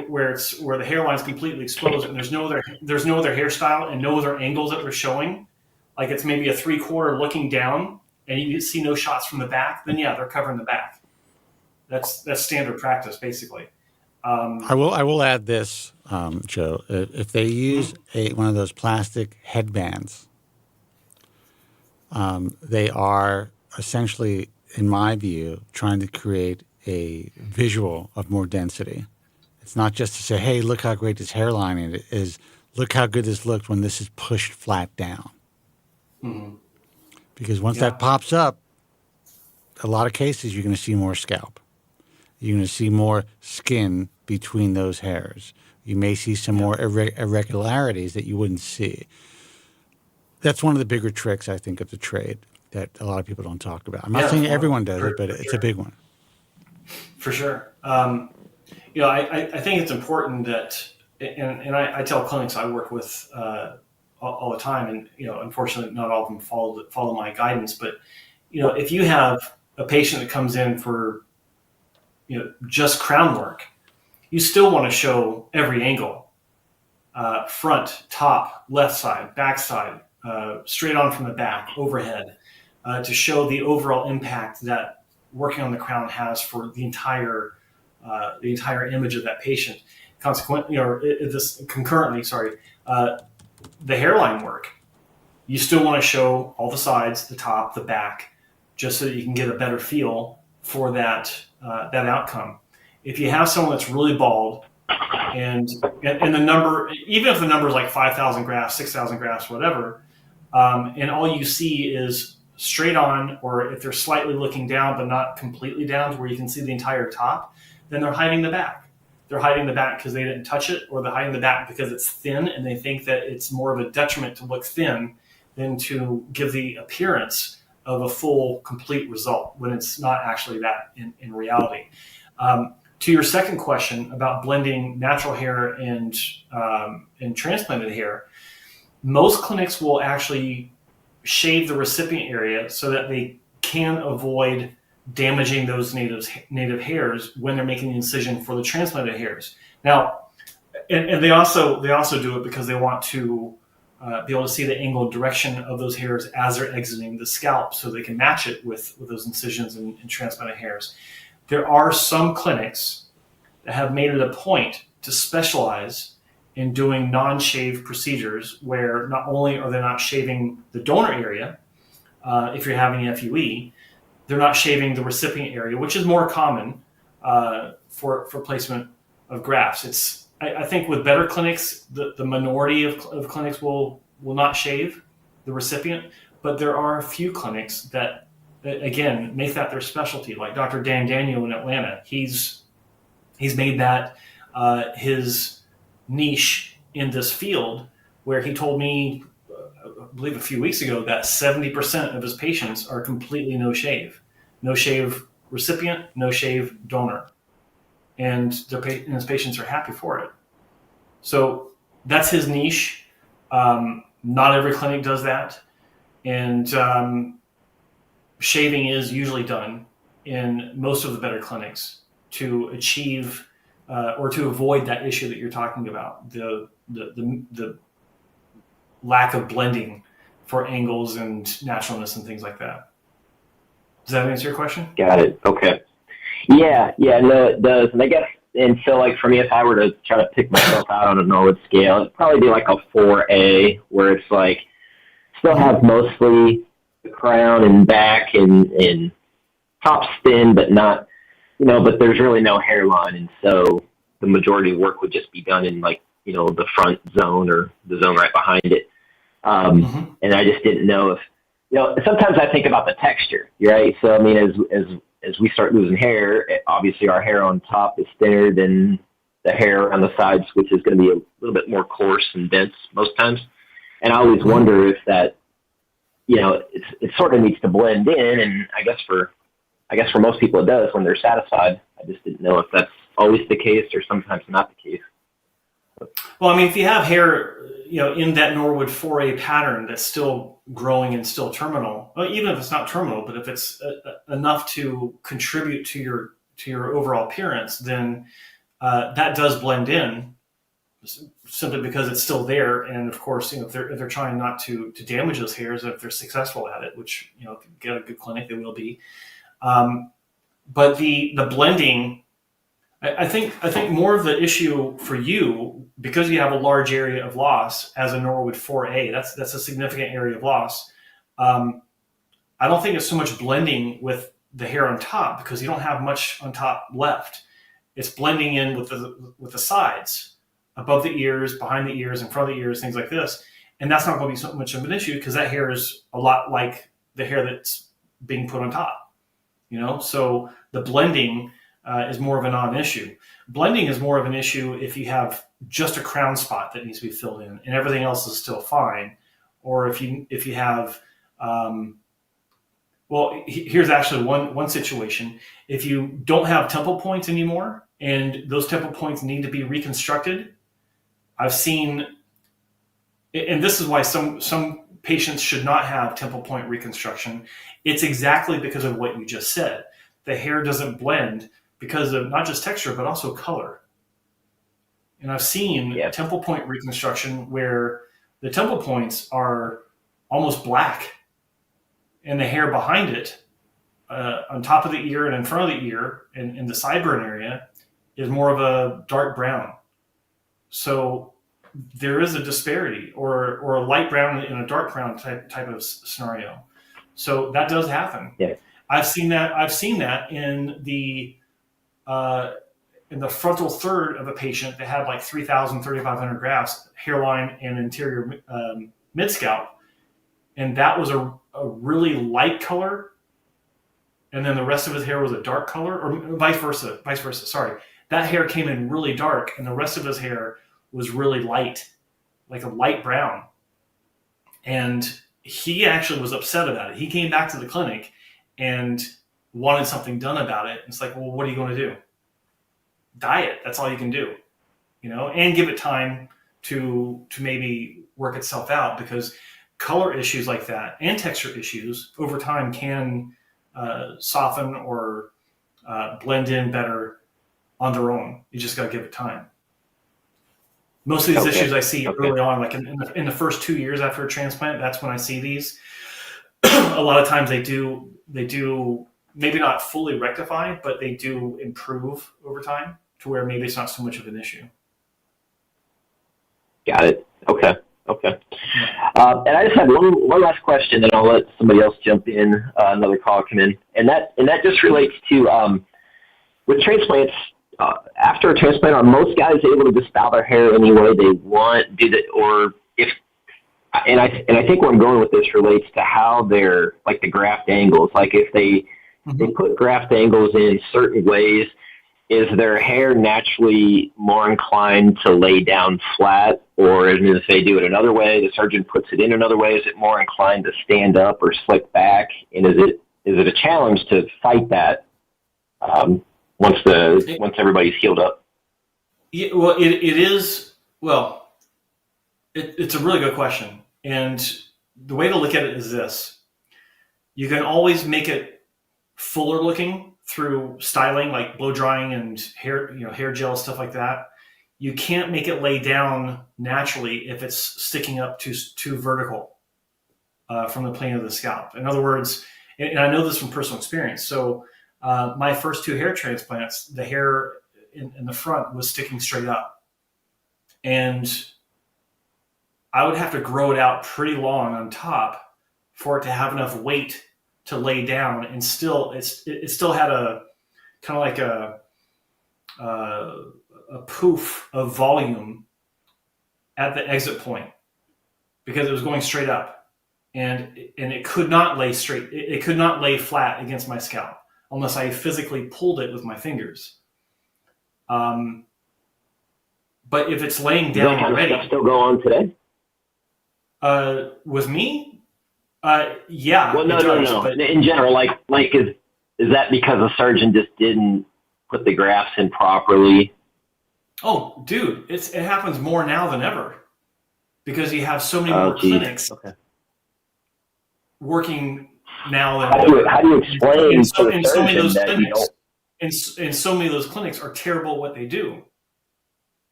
where the hairline's completely exposed, and there's no other hairstyle and no other angles that they're showing, like it's maybe a 3/4 looking down, and you see no shots from the back, then yeah, they're covering the back. That's standard practice, basically. I will add this, Joe. If they use one of those plastic headbands, they are essentially, in my view, trying to create a visual of more density. It's not just to say, hey, look how great this hairline is. Look how good this looked when this is pushed flat down. Mm-hmm. Because once that pops up, a lot of cases you're going to see more scalp. You're going to see more skin between those hairs. You may see some more irregularities that you wouldn't see. That's one of the bigger tricks, I think, of the trade that a lot of people don't talk about. I'm not saying everyone does it, but it's a big one. For sure. I think it's important that, and I tell clinics I work with all the time, and unfortunately not all of them follow my guidance, but if you have a patient that comes in for just crown work, you still want to show every angle, front, top, left side, back side, straight on from the back, overhead, to show the overall impact that working on the crown has for the entire image of that patient. Consequently, the hairline work, you still want to show all the sides, the top, the back, just so that you can get a better feel for that outcome. If you have someone that's really bald, and the number, even if the number is like 5,000 grafts, 6,000 grafts, whatever, and all you see is straight on, or if they're slightly looking down but not completely down to where you can see the entire top, then they're hiding the back. They're hiding the back because they didn't touch it, or they're hiding the back because it's thin and they think that it's more of a detriment to look thin than to give the appearance of a full, complete result, when it's not actually that in reality. To your second question about blending natural hair and transplanted hair, most clinics will actually shave the recipient area so that they can avoid damaging those native hairs when they're making the incision for the transplanted hairs. Now, and they also do it because they want to be able to see the angle and direction of those hairs as they're exiting the scalp, so they can match it with those incisions and transplanted hairs. There are some clinics that have made it a point to specialize in doing non-shave procedures, where not only are they not shaving the donor area, if you're having FUE, they're not shaving the recipient area, which is more common for placement of grafts. I think with better clinics, the minority of clinics will not shave the recipient, but there are a few clinics that, again, make that their specialty, like Dr. Dan Daniel in Atlanta. He's made that his niche in this field, where he told me, I believe a few weeks ago, that 70% of his patients are completely no shave recipient, no shave donor, and his patients are happy for it. So that's his niche. Not every clinic does that, and shaving is usually done in most of the better clinics to achieve or to avoid that issue that you're talking about, the lack of blending for angles and naturalness and things like that. Does that answer your question? Got it. Okay. Yeah, no, it does. And I guess, and so like for me, if I were to try to pick myself out on a Norwood scale, it'd probably be like a 4A, where it's like still have mostly the crown and back and top thin, but not, but there's really no hairline. And so the majority of work would just be done in like, the front zone or the zone right behind it. And I just didn't know if, sometimes I think about the texture, right? So, I mean, as we start losing hair, obviously our hair on top is thinner than the hair on the sides, which is going to be a little bit more coarse and dense most times. And I always wonder if that, it sort of needs to blend in. And I guess for most people it does when they're satisfied. I just didn't know if that's always the case or sometimes not the case. Well, I mean, if you have hair, in that Norwood 4A pattern that's still growing and still terminal, well, even if it's not terminal, but if it's enough to contribute to your overall appearance, then that does blend in, simply because it's still there. And of course, if they're trying not to damage those hairs, if they're successful at it, which if you get a good clinic, they will be. But the blending, I think more of the issue for you, because you have a large area of loss as a Norwood 4A, that's a significant area of loss. I don't think it's so much blending with the hair on top, because you don't have much on top left. It's blending in with the sides, above the ears, behind the ears, in front of the ears, things like this. And that's not going to be so much of an issue, because that hair is a lot like the hair that's being put on top. So the blending is more of a non-issue. Blending is more of an issue if you have just a crown spot that needs to be filled in and everything else is still fine, or if you have here's actually one situation. If you don't have temple points anymore and those temple points need to be reconstructed, I've seen, and this is why some patients should not have temple point reconstruction. It's exactly because of what you just said. The hair doesn't blend because of not just texture, but also color. And I've seen temple point reconstruction where the temple points are almost black, and the hair behind it, on top of the ear and in front of the ear and in the sideburn area, is more of a dark brown. So there is a disparity, or a light brown and a dark brown type of scenario. So that does happen. Yeah. I've seen that in the frontal third of a patient that had like 3,000, 3,500 grafts, hairline and interior mid-scalp. And that was a really light color. And then the rest of his hair was a dark color, or vice versa. Sorry. That hair came in really dark and the rest of his hair was really light, like a light brown. And he actually was upset about it. He came back to the clinic and wanted something done about it. It's like, well, what are you going to do? Dye it. That's all you can do, and give it time to maybe work itself out, because color issues like that and texture issues over time can soften or blend in better on their own. You just got to give it time. Most of these issues I see early on, like in the first 2 years after a transplant, that's when I see these. A lot of times they do maybe not fully rectify, but they do improve over time to where maybe it's not so much of an issue. Got it. Okay. Okay. And I just have one last question, and I'll let somebody else jump in, another call come in. And that just relates to with transplants, after a transplant, are most guys able to just style their hair any way they want? And I think where I'm going with this relates to how they're, like, the graft angles. Like, if they put graft angles in certain ways, is their hair naturally more inclined to lay down flat? Or if they do it another way, the surgeon puts it in another way, is it more inclined to stand up or slick back? And is it a challenge to fight that once everybody's healed up? Yeah, well, it is. Well, it's a really good question. And the way to look at it is this. You can always make it fuller looking through styling, like blow drying and hair gel, stuff like that. You can't make it lay down naturally if it's sticking up too vertical from the plane of the scalp. In other words, and I know this from personal experience. So my first 2 hair transplants, the hair in the front was sticking straight up. And I would have to grow it out pretty long on top for it to have enough weight to lay down, and still it still had a kind of like a poof of volume at the exit point because it was going straight up, and it could not lay straight. It could not lay flat against my scalp unless I physically pulled it with my fingers. But if it's laying down already, does that still go on today? With me, yeah. Well, no. But in general, like is that because the surgeon just didn't put the grafts in properly? Oh, dude, it happens more now than ever because you have so many more clinics working now. How do you explain to the surgeon that you don't? And so many of those clinics are terrible at what they do.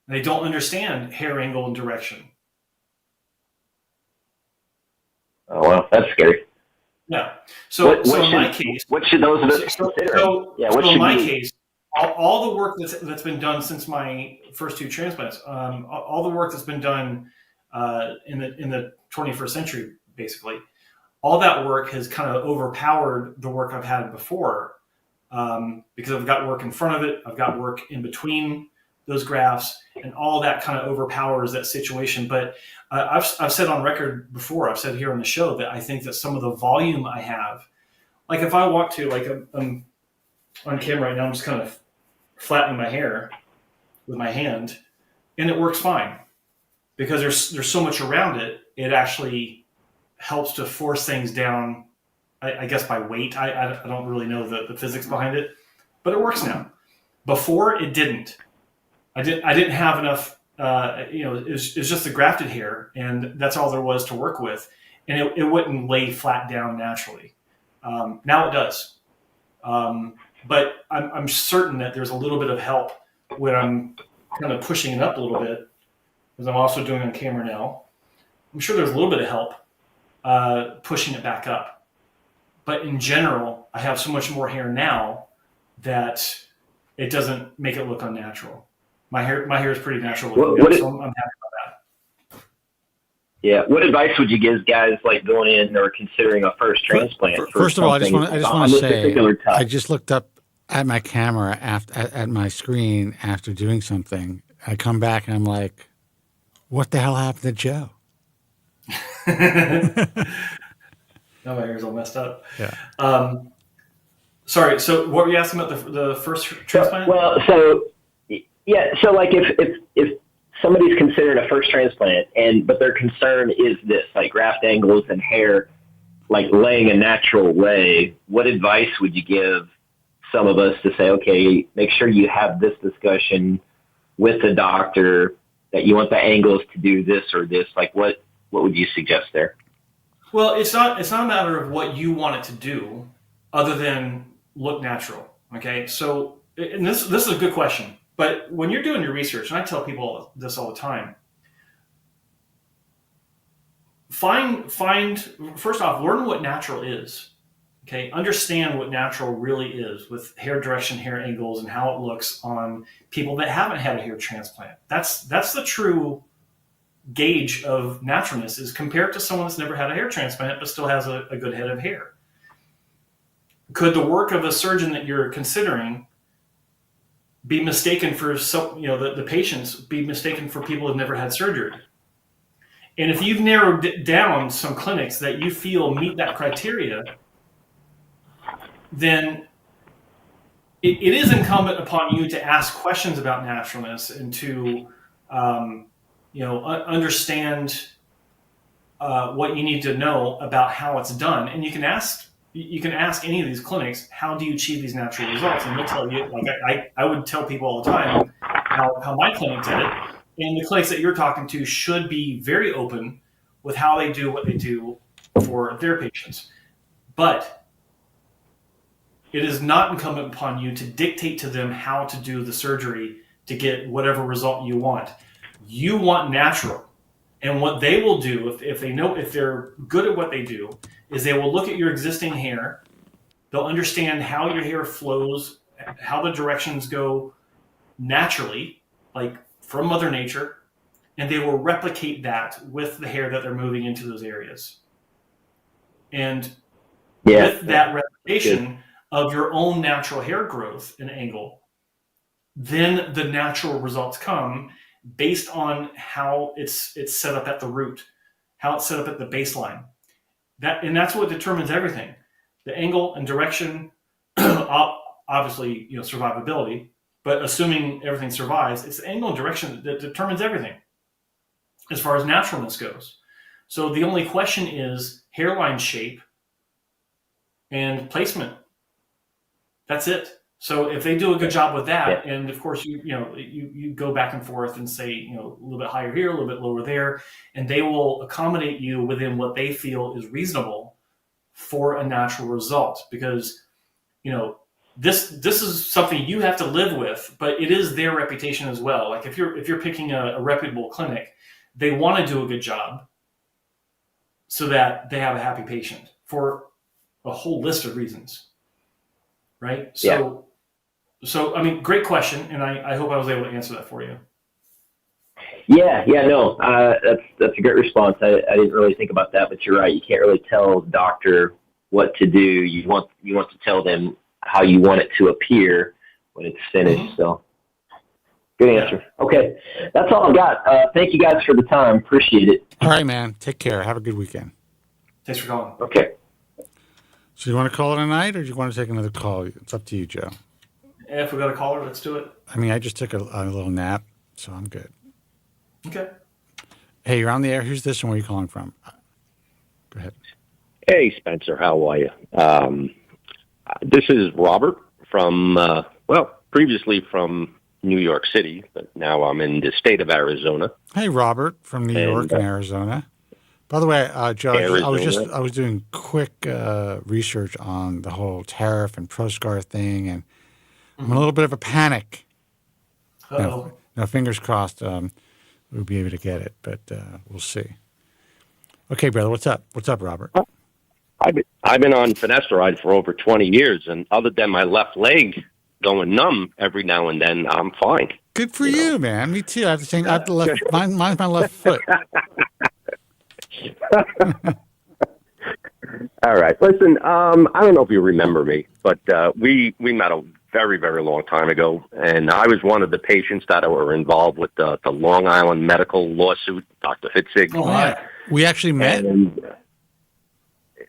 They don't understand hair angle and direction. Oh, well, that's scary. Yeah. So in my case, what should those of us consider? In my case, all the work that's been done since my first 2 transplants, all the work that's been done in the 21st century, basically, all that work has kind of overpowered the work I've had before because I've got work in front of it, I've got work in between those grafts, and all that kind of overpowers that situation. But I've said on record before, I've said here on the show that I think that some of the volume I have, like if I walk to, like I'm on camera right now, I'm just kind of flattening my hair with my hand, and it works fine because there's so much around it. It actually helps to force things down, I guess by weight. I don't really know the physics behind it, but it works now. Before it didn't. I didn't have enough, it was just the grafted hair, and that's all there was to work with. And it wouldn't lay flat down naturally. Now it does. But I'm certain that there's a little bit of help when I'm kind of pushing it up a little bit, as I'm also doing on camera now. I'm sure there's a little bit of help pushing it back up. But in general, I have so much more hair now that it doesn't make it look unnatural. My hair is pretty natural looking, so I'm happy about that. Yeah. What advice would you give guys like going in or considering a first transplant? First of all, I just want to say I just looked up at my camera at my screen after doing something. I come back and I'm like, what the hell happened to Joe? Now my hair's all messed up. Yeah. Sorry. So what were you asking about the first transplant? So like if somebody's considered a first transplant but their concern is this, like graft angles and hair, like laying a natural way, what advice would you give some of us to say, okay, make sure you have this discussion with the doctor that you want the angles to do this or this? Like what would you suggest there? Well, it's not a matter of what you want it to do other than look natural. Okay. So, and this is a good question. But when you're doing your research, and I tell people this all the time, find first off, learn what natural is. Okay, understand what natural really is with hair direction, hair angles, and how it looks on people that haven't had a hair transplant. That's the true gauge of naturalness is compare it to someone that's never had a hair transplant but still has a good head of hair. Could the work of a surgeon that you're considering be mistaken for the patients be mistaken for people who've never had surgery? And if you've narrowed down some clinics that you feel meet that criteria, then it is incumbent upon you to ask questions about naturalness and to understand what you need to know about how it's done. And you can ask any of these clinics, how do you achieve these natural results? And they'll tell you, like I would tell people all the time how my clinic did it. And the clinics that you're talking to should be very open with how they do what they do for their patients. But it is not incumbent upon you to dictate to them how to do the surgery to get whatever result you want. You want natural. And what they will do, if they're good at what they do, is they will look at your existing hair. They'll understand how your hair flows, how the directions go naturally, like from Mother Nature, and they will replicate that with the hair that they're moving into those areas. And with that replication of your own natural hair growth and angle, then the natural results come based on how it's set up at the root, how it's set up at the baseline. That's what determines everything. The angle and direction, obviously, survivability, but assuming everything survives, it's the angle and direction that determines everything as far as naturalness goes. So the only question is hairline shape and placement. That's it. So if they do a good job with that, and of course you go back and forth and say a little bit higher here, a little bit lower there, and they will accommodate you within what they feel is reasonable for a natural result. Because this is something you have to live with, but it is their reputation as well. Like if you're picking a reputable clinic, they want to do a good job so that they have a happy patient for a whole list of reasons, right? So, I mean, great question, and I hope I was able to answer that for you. That's a great response. I didn't really think about that, but you're right. You can't really tell the doctor what to do. You want to tell them how you want it to appear when it's finished. Mm-hmm. So, good answer. Okay, that's all I've got. Thank you guys for the time. Appreciate it. All right, man. Take care. Have a good weekend. Thanks for calling. Okay. So you want to call it a night, or do you want to take another call? It's up to you, Joe. If we got a caller, let's do it. I mean, I just took a little nap, so I'm good. Okay. Hey, you're on the air. Who's this and where are you calling from? Go ahead. Hey, Spencer. How are you? This is Robert from, previously from New York City, but now I'm in the state of Arizona. Hey, Robert from New York and Arizona. By the way, Joe, I was doing quick research on the whole tariff and ProScar thing, and I'm in a little bit of a panic. Uh-oh. No, fingers crossed we'll be able to get it, but we'll see. Okay, brother, what's up? What's up, Robert? I've been on Finasteride for over 20 years, and other than my left leg going numb every now and then, I'm fine. Good for you, man. Me too. I have the same. I have the left. Mine's my left foot. All right. Listen, I don't know if you remember me, but we met a very, very long time ago, and I was one of the patients that were involved with the Long Island medical lawsuit, Dr. Fitzig. Oh, yeah. We actually met? And,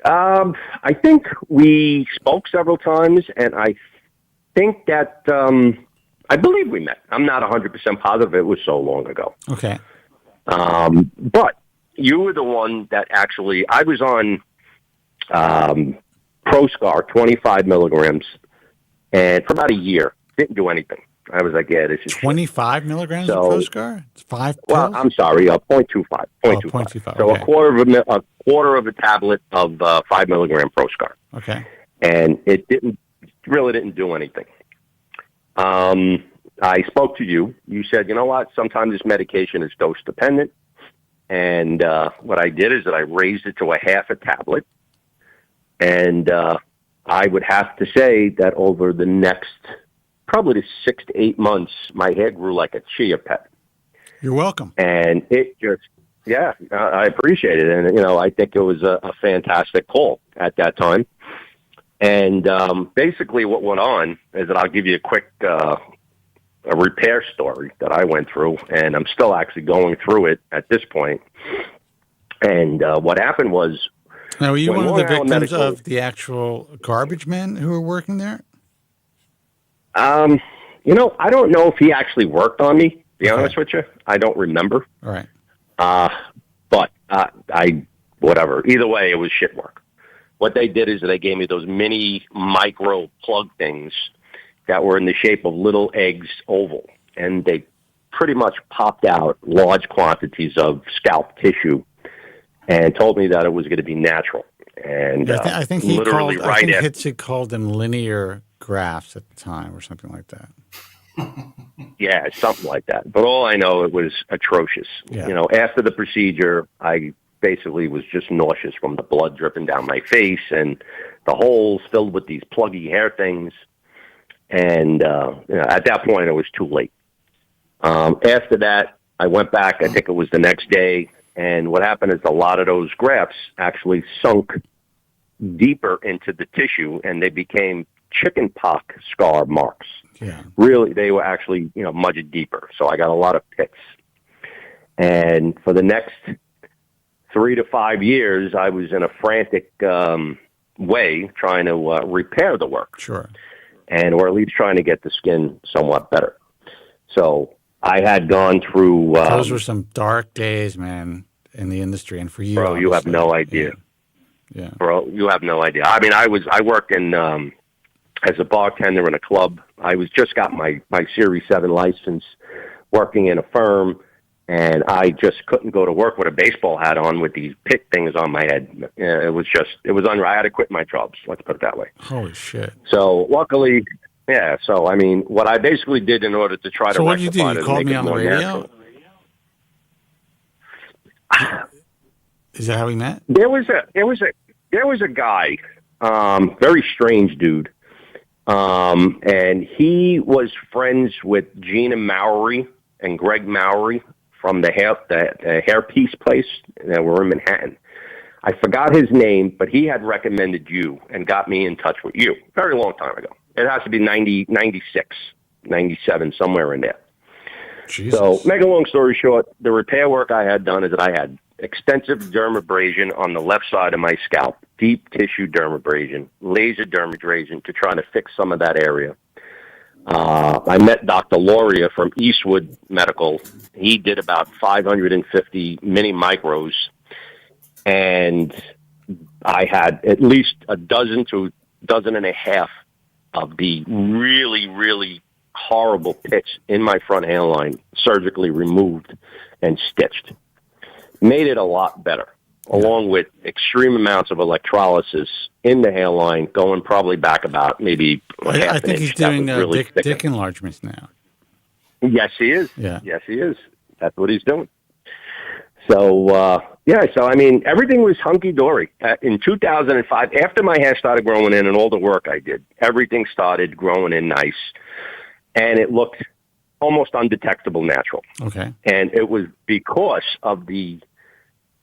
I think we spoke several times, and I think that, I believe we met. I'm not 100% positive. It was so long ago. Okay. But you were the one that actually, I was on ProScar, 25 milligrams, and for about a year, didn't do anything. I was like, this is 25 milligrams of ProScar? It's 5 pills? Well, I'm sorry, 0.25. 0.25. So okay. a quarter of a tablet of 5 milligram ProScar. Okay. And it really didn't do anything. I spoke to you. You said, you know what? Sometimes this medication is dose dependent. And what I did is that I raised it to a half a tablet. And I would have to say that over the next probably 6 to 8 months, my hair grew like a chia pet. You're welcome. And it Yeah, I appreciate it. And, I think it was a fantastic call at that time. And basically what went on is that I'll give you a quick a repair story that I went through, and I'm still actually going through it at this point. And what happened was... Now, were you one of the victims Medical, of the actual garbage men who were working there? I don't know if he actually worked on me, to be honest with you. I don't remember. All right. But whatever. Either way, it was shit work. What they did is they gave me those mini micro plug things that were in the shape of little eggs oval. And they pretty much popped out large quantities of scalp tissue and told me that it was going to be natural. And I think Hitzig called them linear grafts at the time or something like that. Yeah, something like that. But all I know, it was atrocious. Yeah. After the procedure, I basically was just nauseous from the blood dripping down my face and the holes filled with these pluggy hair things. And at that point, it was too late. After that, I went back. I think it was the next day. And what happened is a lot of those grafts actually sunk deeper into the tissue, and they became chicken pox scar marks. Yeah. Really, they were actually, much deeper. So I got a lot of pits. And for the next 3 to 5 years, I was in a frantic way trying to repair the work. Sure. Or at least trying to get the skin somewhat better. So I had gone through... those were some dark days, man, in the industry. And for you, bro, you have no idea. Yeah. Bro, you have no idea. I mean, I worked in... as a bartender in a club. I just got my Series 7 license, working in a firm, and I just couldn't go to work with a baseball hat on with these pit things on my head. It was unreal. I had to quit my jobs, let's put it that way. Holy shit. So luckily, yeah, so I mean, what I basically did in order to try to what did you do? rectify You it called and me make on it the more radio? natural. Is that how we met? There was a guy, very strange dude. And he was friends with Gina Mowry and Greg Mowry from the hairpiece place that were in Manhattan. I forgot his name, but he had recommended you and got me in touch with you a very long time ago. It has to be 96, 97, somewhere in there. Jesus. So, make a long story short, the repair work I had done is that I had extensive dermabrasion on the left side of my scalp, deep tissue dermabrasion, laser dermabrasion to try to fix some of that area. I met Dr. Loria from Eastwood Medical. He did about 550 mini micros, and I had at least a dozen to a dozen and a half of the really, really horrible pits in my front hairline surgically removed and stitched. Made it a lot better, along with extreme amounts of electrolysis in the hairline, going probably back about maybe I think he's doing dick enlargements now. Yes, he is. Yeah. Yes, he is. That's what he's doing. So, so I mean, everything was hunky-dory. In 2005, after my hair started growing in and all the work I did, everything started growing in nice, and it looked almost undetectable natural. Okay. And it was because of the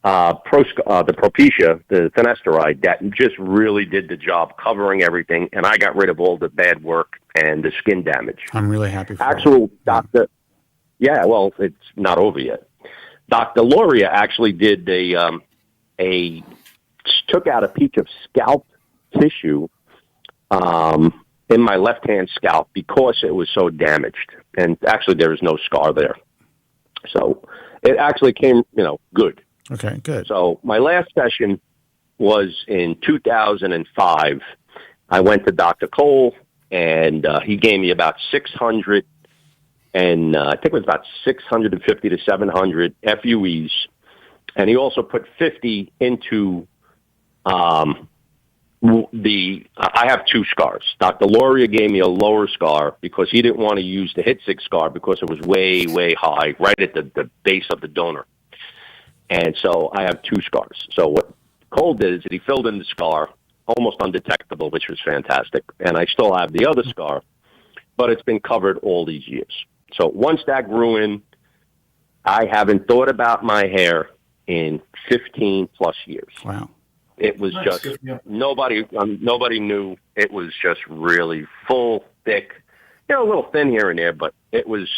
Propecia, the Finasteride, that just really did the job covering everything, and I got rid of all the bad work and the skin damage. I'm really happy for Actual doctor, yeah, well, it's not over yet. Dr. Loria actually did took out a piece of scalp tissue in my left-hand scalp because it was so damaged. And actually, there is no scar there. So it actually came, good. Okay, good. So my last session was in 2005. I went to Dr. Cole, and he gave me about 600, and I think it was about 650 to 700 FUEs. And he also put 50 into I have two scars. Dr. Loria gave me a lower scar because he didn't want to use the Hitzig scar because it was way, way high, right at the base of the donor. And so I have two scars. So what Cole did is that he filled in the scar, almost undetectable, which was fantastic. And I still have the other scar, but it's been covered all these years. So once that grew in, I haven't thought about my hair in 15 plus years. Wow. It was Nice, just good for you. nobody knew. It was just really full, thick, a little thin here and there, but it was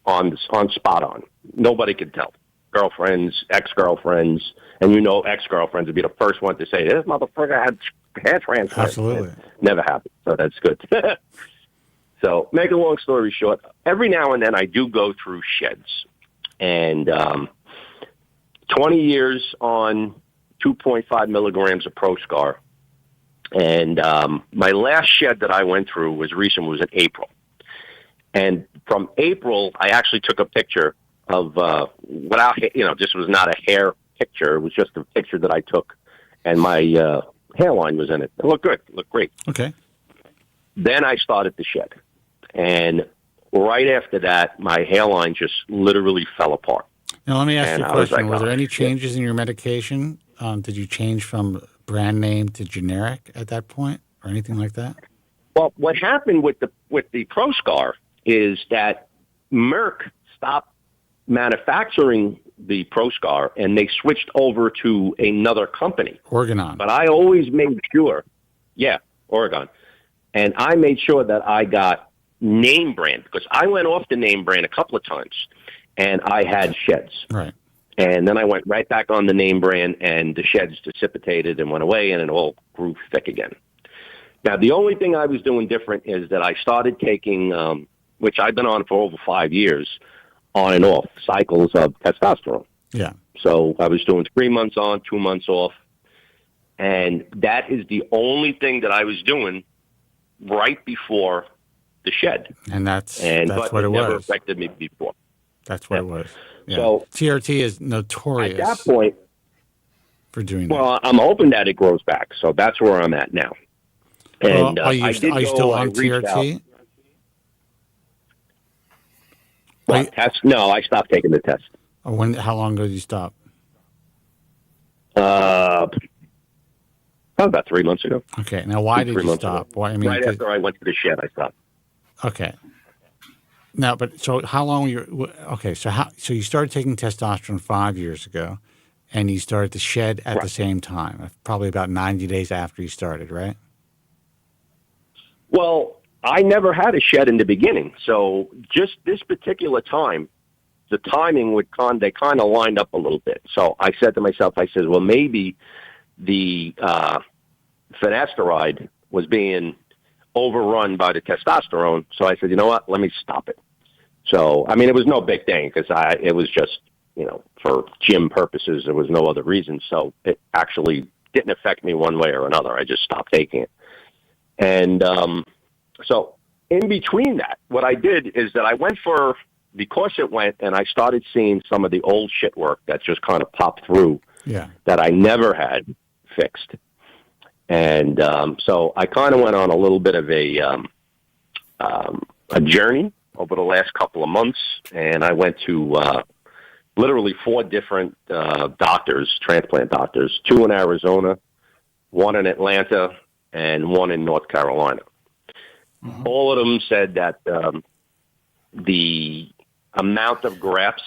on spot on. Nobody could tell. Girlfriends, ex-girlfriends, and ex-girlfriends would be the first one to say, "This motherfucker had hair transplant." Absolutely. It never happened, so that's good. So, make a long story short, every now and then I do go through sheds, and 20 years on 2.5 milligrams of ProScar. And my last shed that I went through was in April. And from April, I actually took a picture of this was not a hair picture. It was just a picture that I took, and my hairline was in it. It looked good. It looked great. Okay. Then I started the shed. And right after that, my hairline just literally fell apart. Now, let me ask you a I was question. like, Were there oh, any shit. changes in your medication? Did you change from brand name to generic at that point or anything like that? Well, what happened with the ProScar is that Merck stopped manufacturing the ProScar and they switched over to another company. Organon. But I always made sure, Oregon. And I made sure that I got name brand because I went off the name brand a couple of times and I had sheds. Right. And then I went right back on the name brand and the sheds dissipated and went away and it all grew thick again. Now, the only thing I was doing different is that I started taking, which I've been on for over 5 years, on and off cycles of testosterone. Yeah. So I was doing 3 months on, 2 months off. And that is the only thing that I was doing right before the shed. And that's but what it never was. affected me before. That's what it was. Yeah. So TRT is notorious at that point, for doing that. well, I'm hoping that it grows back. So that's where I'm at now. And are you still on TRT? Test? No, I stopped taking the test. How long ago did you stop? About 3 months ago. Okay. Now, why did you stop? Why? Right after I went to the shed, I stopped. Okay. Now, but so how long were you? Okay, so you started taking testosterone 5 years ago, and you started the shed at the same time, probably about 90 days after you started, right? Well, I never had a shed in the beginning, so just this particular time, the timing they kind of lined up a little bit. So I said to myself, well, maybe the Finasteride was being overrun by the testosterone. So I said, you know what, let me stop it. So, I mean, it was no big thing because it was just, for gym purposes, there was no other reason. So it actually didn't affect me one way or another. I just stopped taking it. And so in between that, what I did is that I went because it went and I started seeing some of the old shit work that just kind of popped through that I never had fixed. And so I kind of went on a little bit of a journey over the last couple of months, and I went to literally 4 different doctors, transplant doctors, 2 in Arizona, 1 in Atlanta, and 1 in North Carolina. Mm-hmm. All of them said that the amount of grafts,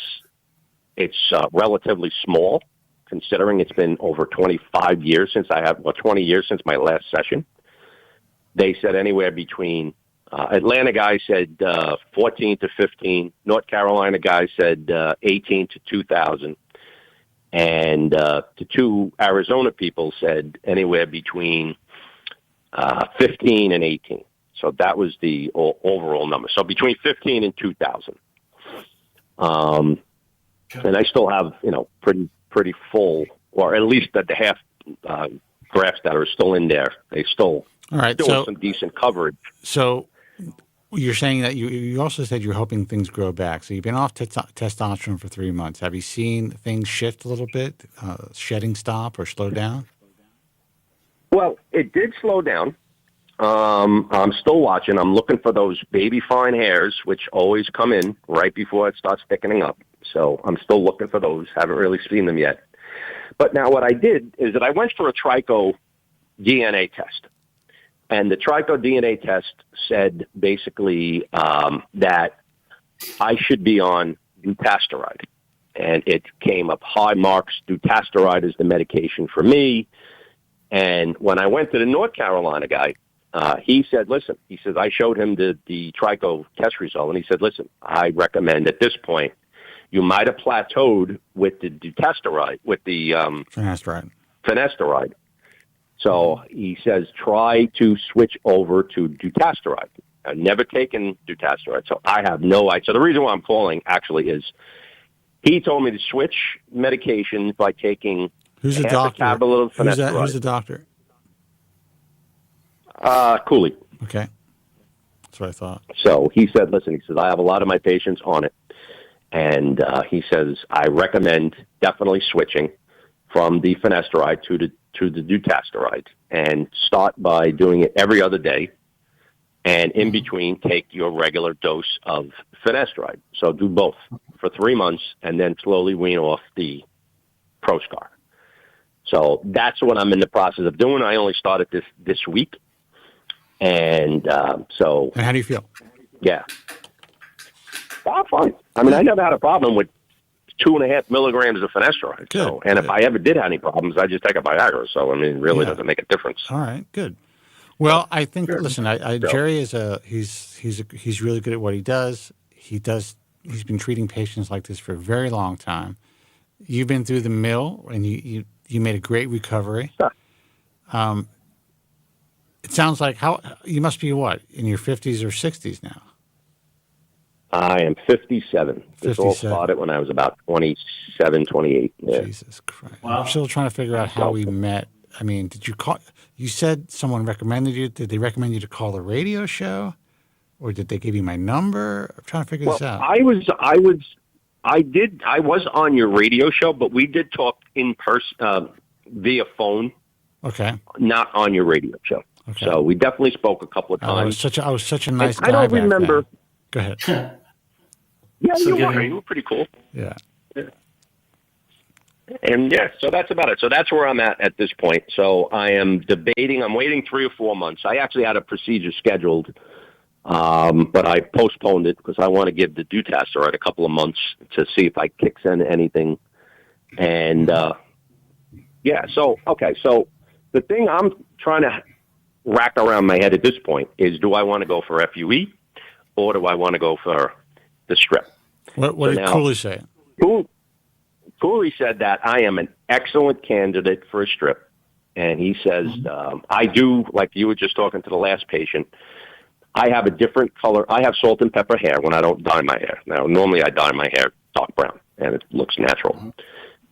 it's relatively small, considering it's been over 25 years since 20 years since my last session. They said anywhere between, Atlanta guy said 14 to 15, North Carolina guy said 18 to 2,000, and the 2 Arizona people said anywhere between 15 and 18. So that was the overall number. So between 15 and 2,000. And I still have, pretty full, or at least the half grafts that are still in there. They still some decent coverage. So you're saying that you also said you're hoping things grow back. So you've been off testosterone for 3 months. Have you seen things shift a little bit, shedding stop or slow down? Well, it did slow down. I'm still watching. I'm looking for those baby fine hairs, which always come in right before it starts thickening up. So I'm still looking for those. Haven't really seen them yet. But now what I did is that I went for a tricho DNA test. And the tricho DNA test said basically that I should be on Finasteride. and it came up high marks. Dutasteride is the medication for me. And when I went to the North Carolina guy, he said, listen, he says, I showed him the Trico test result, and he said, listen, I recommend at this point, you might have plateaued with the dutasteride, with the finasteride. So he says, try to switch over to dutasteride. I've never taken dutasteride, so I have no idea. So the reason why I'm calling actually is he told me to switch medications by taking Who's the half doctor? a tablet of finasteride. Who's the doctor? Cooley. Okay. That's what I thought. So he said, listen, he says, I have a lot of my patients on it. And he says, I recommend definitely switching from the finasteride to the dutasteride, and start by doing it every other day. And in between, take your regular dose of finasteride. So do both for 3 months, and then slowly wean off the Proscar. So that's what I'm in the process of doing. I only started this week. And so... And how do you feel? Yeah. Fine. I mean, I never had a problem with 2.5 milligrams of finasteride. Good, so, and good. if I ever did have any problems, I just take a Viagra. So, I mean, it really Yeah. doesn't make a difference. All right, good. Well, I think. Listen, Jerry is he's really good at what he does. He's been treating patients like this for a very long time. You've been through the mill, and you made a great recovery. It sounds like you must be what, in your 50s or 60s now. I am 57. This all started when I was about 27, 28. Yeah. Jesus Christ. Wow. I'm still trying to figure out how we met. I mean, did you call? You said someone recommended you. Did they recommend you to call the radio show? Or did they give you my number? I'm trying to figure this out. I was on your radio show, but we did talk in person, via phone. Okay. Not on your radio show. Okay. So we definitely spoke a couple of times. I was such a nice guy. I don't back remember. then. Go ahead. Yeah, So you were pretty cool. Yeah. And yeah, so that's about it. So that's where I'm at this point. So I am debating. I'm waiting 3 or 4 months. I actually had a procedure scheduled, but I postponed it because I want to give the dutasteride a couple of months to see if I kicks in anything. And yeah, so okay. So the thing I'm trying to rack around my head at this point is: do I want to go for FUE, or do I want to go for the strip? What did Cooley say? Cooley said that I am an excellent candidate for a strip. And he says, I do, like you were just talking to the last patient, I have a different color. I have salt and pepper hair when I don't dye my hair. Now, normally I dye my hair dark brown, and it looks natural.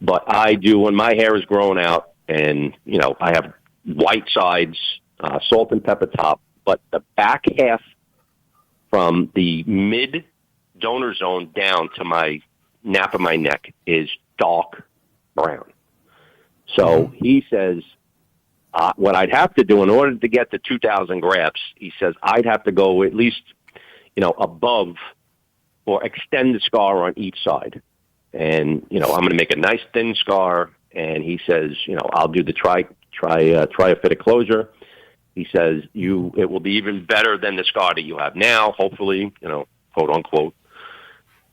But I do, when my hair is growing out, and, you know, I have white sides, salt and pepper top, but the back half from the mid-donor zone down to my nape of my neck is dark brown. So he says, what I'd have to do in order to get the 2,000 grafts, he says, I'd have to go at least, you know, above or extend the scar on each side. And, you know, I'm going to make a nice thin scar. And he says, you know, I'll do the triaphytic closure. He says, it will be even better than the scar that you have now, hopefully, you know, quote unquote.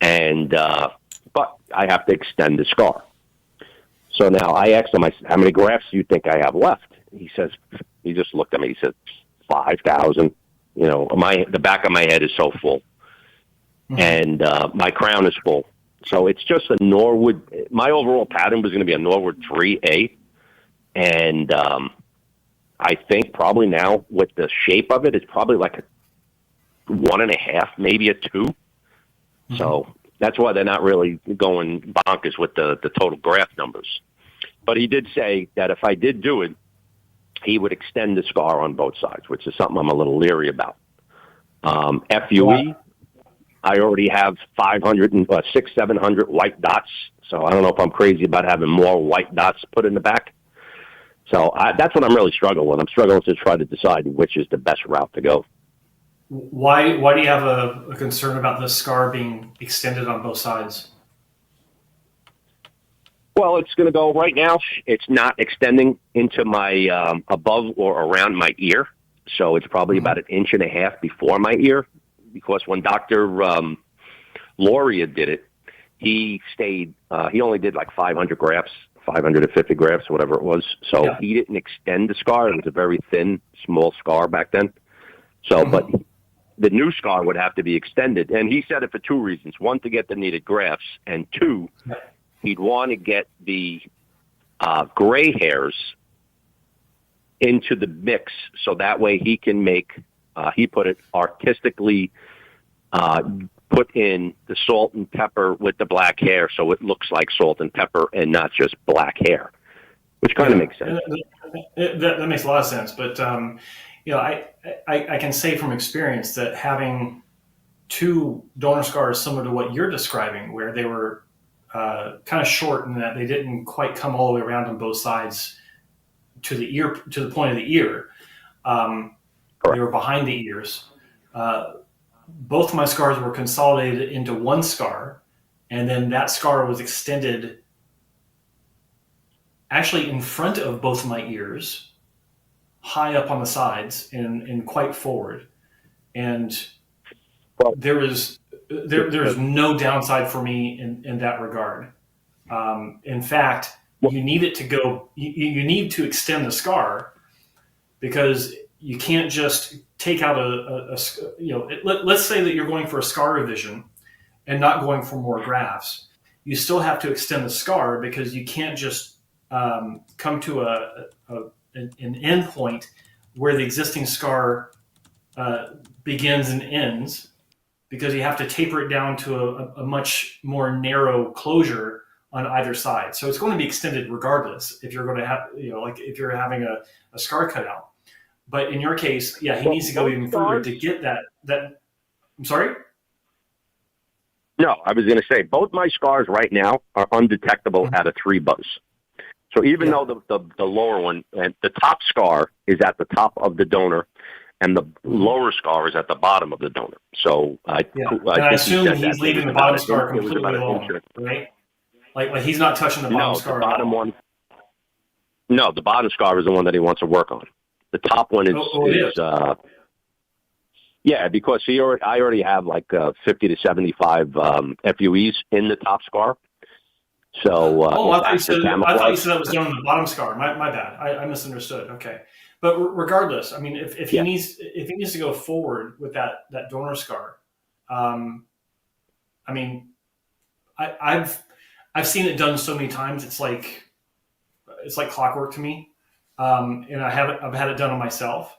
And, but I have to extend the scar. So now I asked him, I said, how many grafts do you think I have left? He says, he just looked at me, he said, 5,000. You know, the back of my head is so full. And my crown is full. So it's just a Norwood. My overall pattern was going to be a Norwood 3A. And I think probably now with the shape of it, it's probably like a 1.5, maybe a 2. So that's why they're not really going bonkers with the total graft numbers. But he did say that if I did do it, he would extend the scar on both sides, which is something I'm a little leery about. FUE, I already have 700 white dots. So I don't know if I'm crazy about having more white dots put in the back. So that's what I'm really struggling with. I'm struggling to try to decide which is the best route to go. Why do you have a concern about the scar being extended on both sides? Well, it's going to go right now. It's not extending into my above or around my ear. So it's probably about 1.5 inches before my ear. Because when Dr. Loria did it, he stayed. He only did like 500 grafts, 550 grafts, whatever it was. So he didn't extend the scar. It was a very thin, small scar back then. So, but the new scar would have to be extended. And he said it for two reasons. One, to get the needed grafts. And two, he'd want to get the gray hairs into the mix so that way he can make, he put it artistically, put in the salt and pepper with the black hair so it looks like salt and pepper and not just black hair, which kind of makes sense. That makes a lot of sense. But, you know, I can say from experience that having two donor scars similar to what you're describing, where they were kind of short and that they didn't quite come all the way around on both sides to the ear, to the point of the ear. They were behind the ears. Both of my scars were consolidated into one scar, and then that scar was extended actually in front of both of my ears, high up on the sides and quite forward. And there's no downside for me in that regard. In fact, you need it to go, you need to extend the scar, because you can't just take out let's say that you're going for a scar revision and not going for more grafts. You still have to extend the scar, because you can't just come to an end point where the existing scar begins and ends, because you have to taper it down to a much more narrow closure on either side. So it's going to be extended regardless if you're going to have, like if you're having a scar cut out. But in your case, he needs to go even further to get that. I'm sorry? No, I was going to say, both my scars right now are undetectable at a 3 buzz. So even though the lower one, and the top scar is at the top of the donor, and the lower scar is at the bottom of the donor. So I assume he's leaving the bottom scar completely alone, right? Like he's not touching the bottom scar. The bottom one. No, the bottom scar is the one that he wants to work on. The top one is because I already have like 50 to 75 FUEs in the top scar. So I thought you said that was down on the bottom scar. My bad. I misunderstood. Okay, but regardless, I mean, if he needs to go forward with that donor scar, I mean, I've seen it done so many times. It's like clockwork to me. And I've had it done on myself.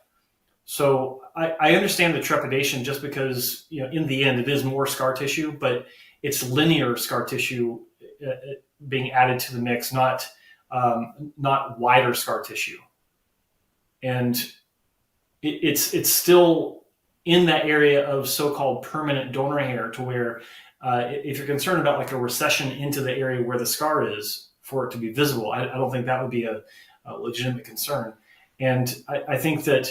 So I understand the trepidation, just because, in the end it is more scar tissue, but it's linear scar tissue being added to the mix, not wider scar tissue. And it's still in that area of so-called permanent donor hair, to where if you're concerned about like a recession into the area where the scar is for it to be visible, I don't think that would be a legitimate concern. And I think that,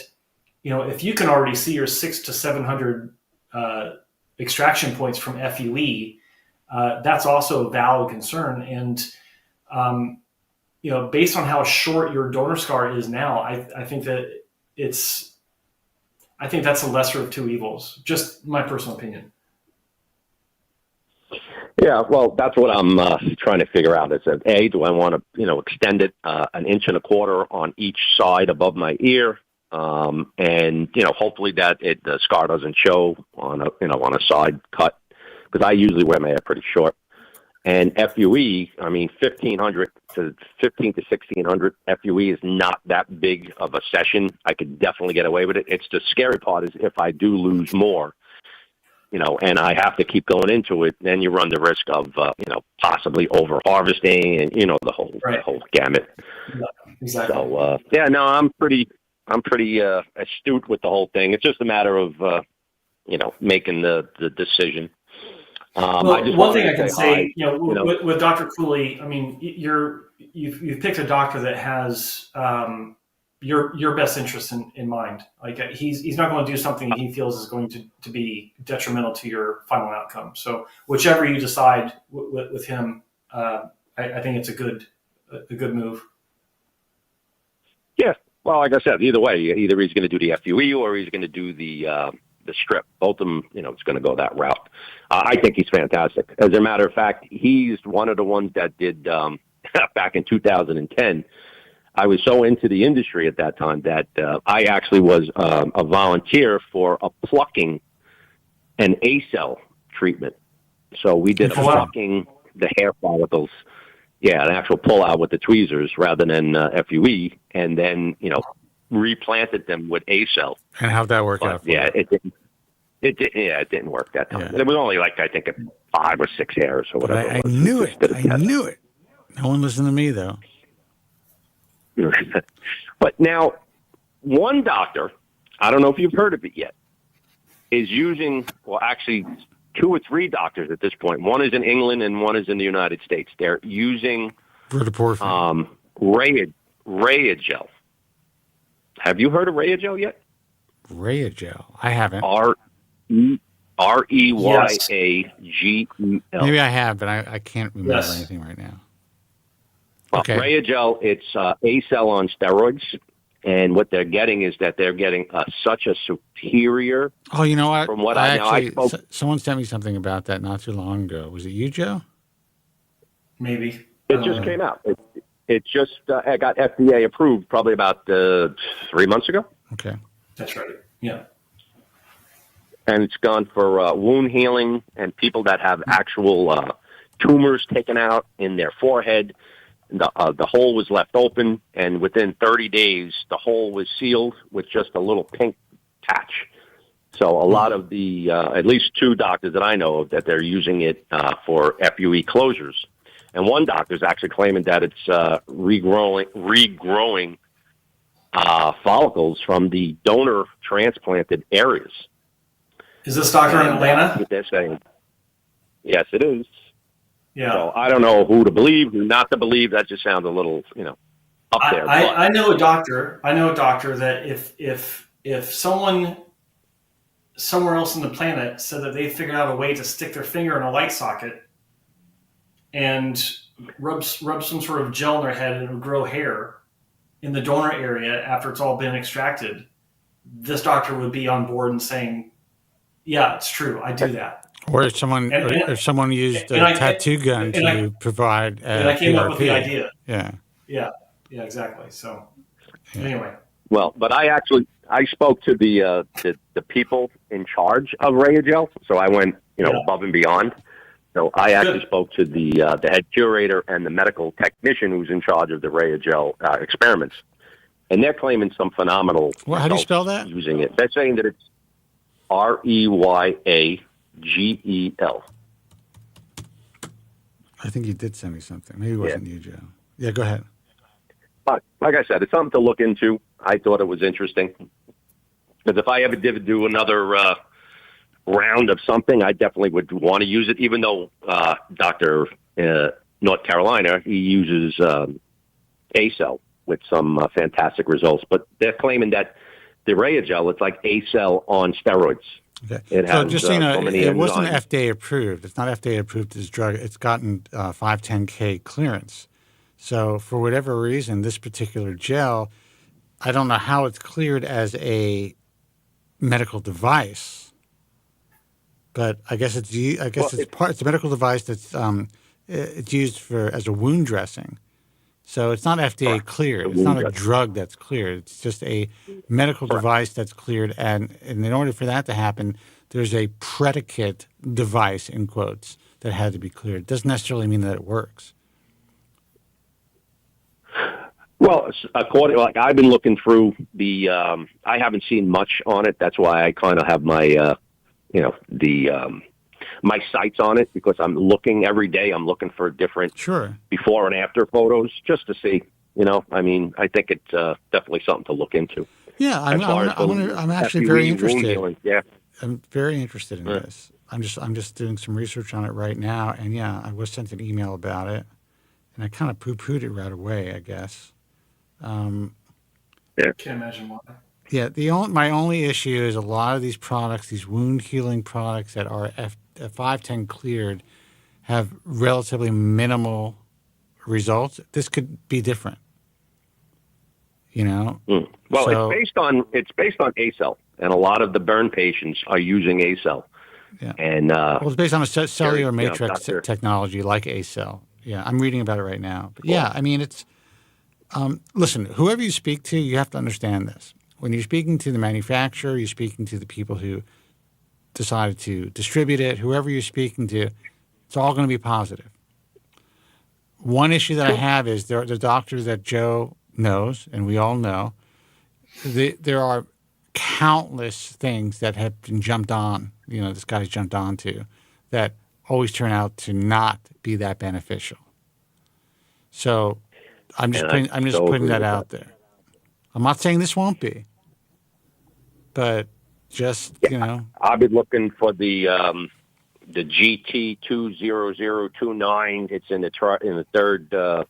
if you can already see your 600 to 700 extraction points from FUE, that's also a valid concern. And, based on how short your donor scar is now, I think that that's a lesser of two evils, just my personal opinion. Yeah, well, that's what I'm trying to figure out. Is that, A, do I want to, extend it 1.25 inches on each side above my ear, and hopefully that the scar doesn't show on a side cut, because I usually wear my hair pretty short. And FUE, I mean, 1,500 to 15 to 1,600 FUE is not that big of a session. I could definitely get away with it. It's the scary part is if I do lose more, and I have to keep going into it, then you run the risk of, possibly over harvesting and, the whole gamut. Yeah, exactly. So, I'm pretty astute with the whole thing. It's just a matter of, making the decision. One thing I can say, with Dr. Cooley, I mean, you've picked a doctor that has, your best interest in mind. Like he's not going to do something he feels is going to be detrimental to your final outcome. So whichever you decide with him, I think it's a good move. Yeah. Well, like I said, either way, either he's going to do the FUE or he's going to do the the strip. Both of them, it's going to go that route. I think he's fantastic. As a matter of fact, he's one of the ones that did back in 2010. I was so into the industry at that time that I actually was a volunteer for a plucking and A-cell treatment. So we did a plucking the hair follicles, an actual pull out with the tweezers rather than FUE, and then replanted them with A-cell. And how'd that work out? Yeah, it didn't. It didn't work that time. Yeah. It was only I think 5 or 6 hairs or whatever. I knew it. I knew it. No one listened to me though. But now, one doctor, I don't know if you've heard of it yet, is using, actually 2 or 3 doctors at this point. One is in England and one is in the United States. They're using Rayagel. Have you heard of Rayagel yet? Rayagel? I haven't. Reyagel. Maybe I have, but I can't remember anything right now. Well, okay. Rayagel, it's A-cell on steroids, and what they're getting is that they're getting such a superior. Oh, you know what? From what I spoke, someone sent me something about that not too long ago. Was it you, Joe? Maybe. It just came out. It just got FDA approved probably about 3 months ago. Okay. That's right. Yeah. And it's gone for wound healing and people that have actual tumors taken out in their forehead. The hole was left open, and within 30 days, the hole was sealed with just a little pink patch. So a lot of the, at least 2 doctors that I know of, that they're using it for FUE closures. And one doctor is actually claiming that it's regrowing follicles from the donor transplanted areas. Is this doctor in Atlanta? They're saying, yes, it is. Yeah. So I don't know who to believe, who not to believe. That just sounds a little, up there. I know a doctor. That if someone somewhere else on the planet said that they figured out a way to stick their finger in a light socket and rub some sort of gel in their head and it would grow hair in the donor area after it's all been extracted, this doctor would be on board and saying, yeah, it's true. I do that. Or if someone used a tattoo gun to provide and I came up with the idea. Yeah. Yeah, exactly. So anyway. Well, but I spoke to the people in charge of Rayagel, so I went, above and beyond. So I actually spoke to the head curator and the medical technician who's in charge of the Rayagel experiments, and they're claiming some phenomenal. Well, how do you spell that? Using it, they're saying that it's Reyagel. I think you did send me something. Maybe it wasn't you, Joe. Yeah, go ahead. But like I said, it's something to look into. I thought it was interesting because if I ever did do another round of something, I definitely would want to use it. Even though Dr. North Carolina, he uses A-cell with some fantastic results, but they're claiming that the Rayagel, it's like A-cell on steroids. Okay. It has, just so you know, it wasn't enzymes. FDA approved. It's not FDA approved as drug. It's gotten 510K clearance. So for whatever reason, this particular gel, I don't know how it's cleared as a medical device, but I guess it's a medical device that's it's used as a wound dressing. So it's not FDA cleared. It's not a drug that's cleared. It's just a medical device that's cleared. And in order for that to happen, there's a predicate device, in quotes, that had to be cleared. It doesn't necessarily mean that it works. Well, I've been looking through the. I haven't seen much on it. That's why I kind of have my, my sights on it because I'm looking every day. I'm looking for different before and after photos just to see. I think it's definitely something to look into. Yeah, I'm actually very interested. Yeah, I'm very interested in this. I'm just doing some research on it right now, and I was sent an email about it, and I kind of poo-pooed it right away, I guess. Can't imagine why. Yeah, my only issue is a lot of these products, these wound healing products that are 510 cleared, have relatively minimal results. This could be different. Well, it's based on A-cell. and a lot of the burn patients are using ACell. Yeah. And well, it's based on a cellular matrix Dr. technology like ACell. Yeah, I'm reading about it right now. But yeah, I mean, it's listen, whoever you speak to, you have to understand this. When you're speaking to the manufacturer, you're speaking to the people who decided to distribute it, whoever you're speaking to, it's all going to be positive. One issue that I have is the doctors that Joe knows, and we all know, there are countless things that have been jumped on, this guy's jumped onto, that always turn out to not be that beneficial. So I'm just putting that out there. I'm not saying this won't be, but just, I've been looking for the GT20029. It's in the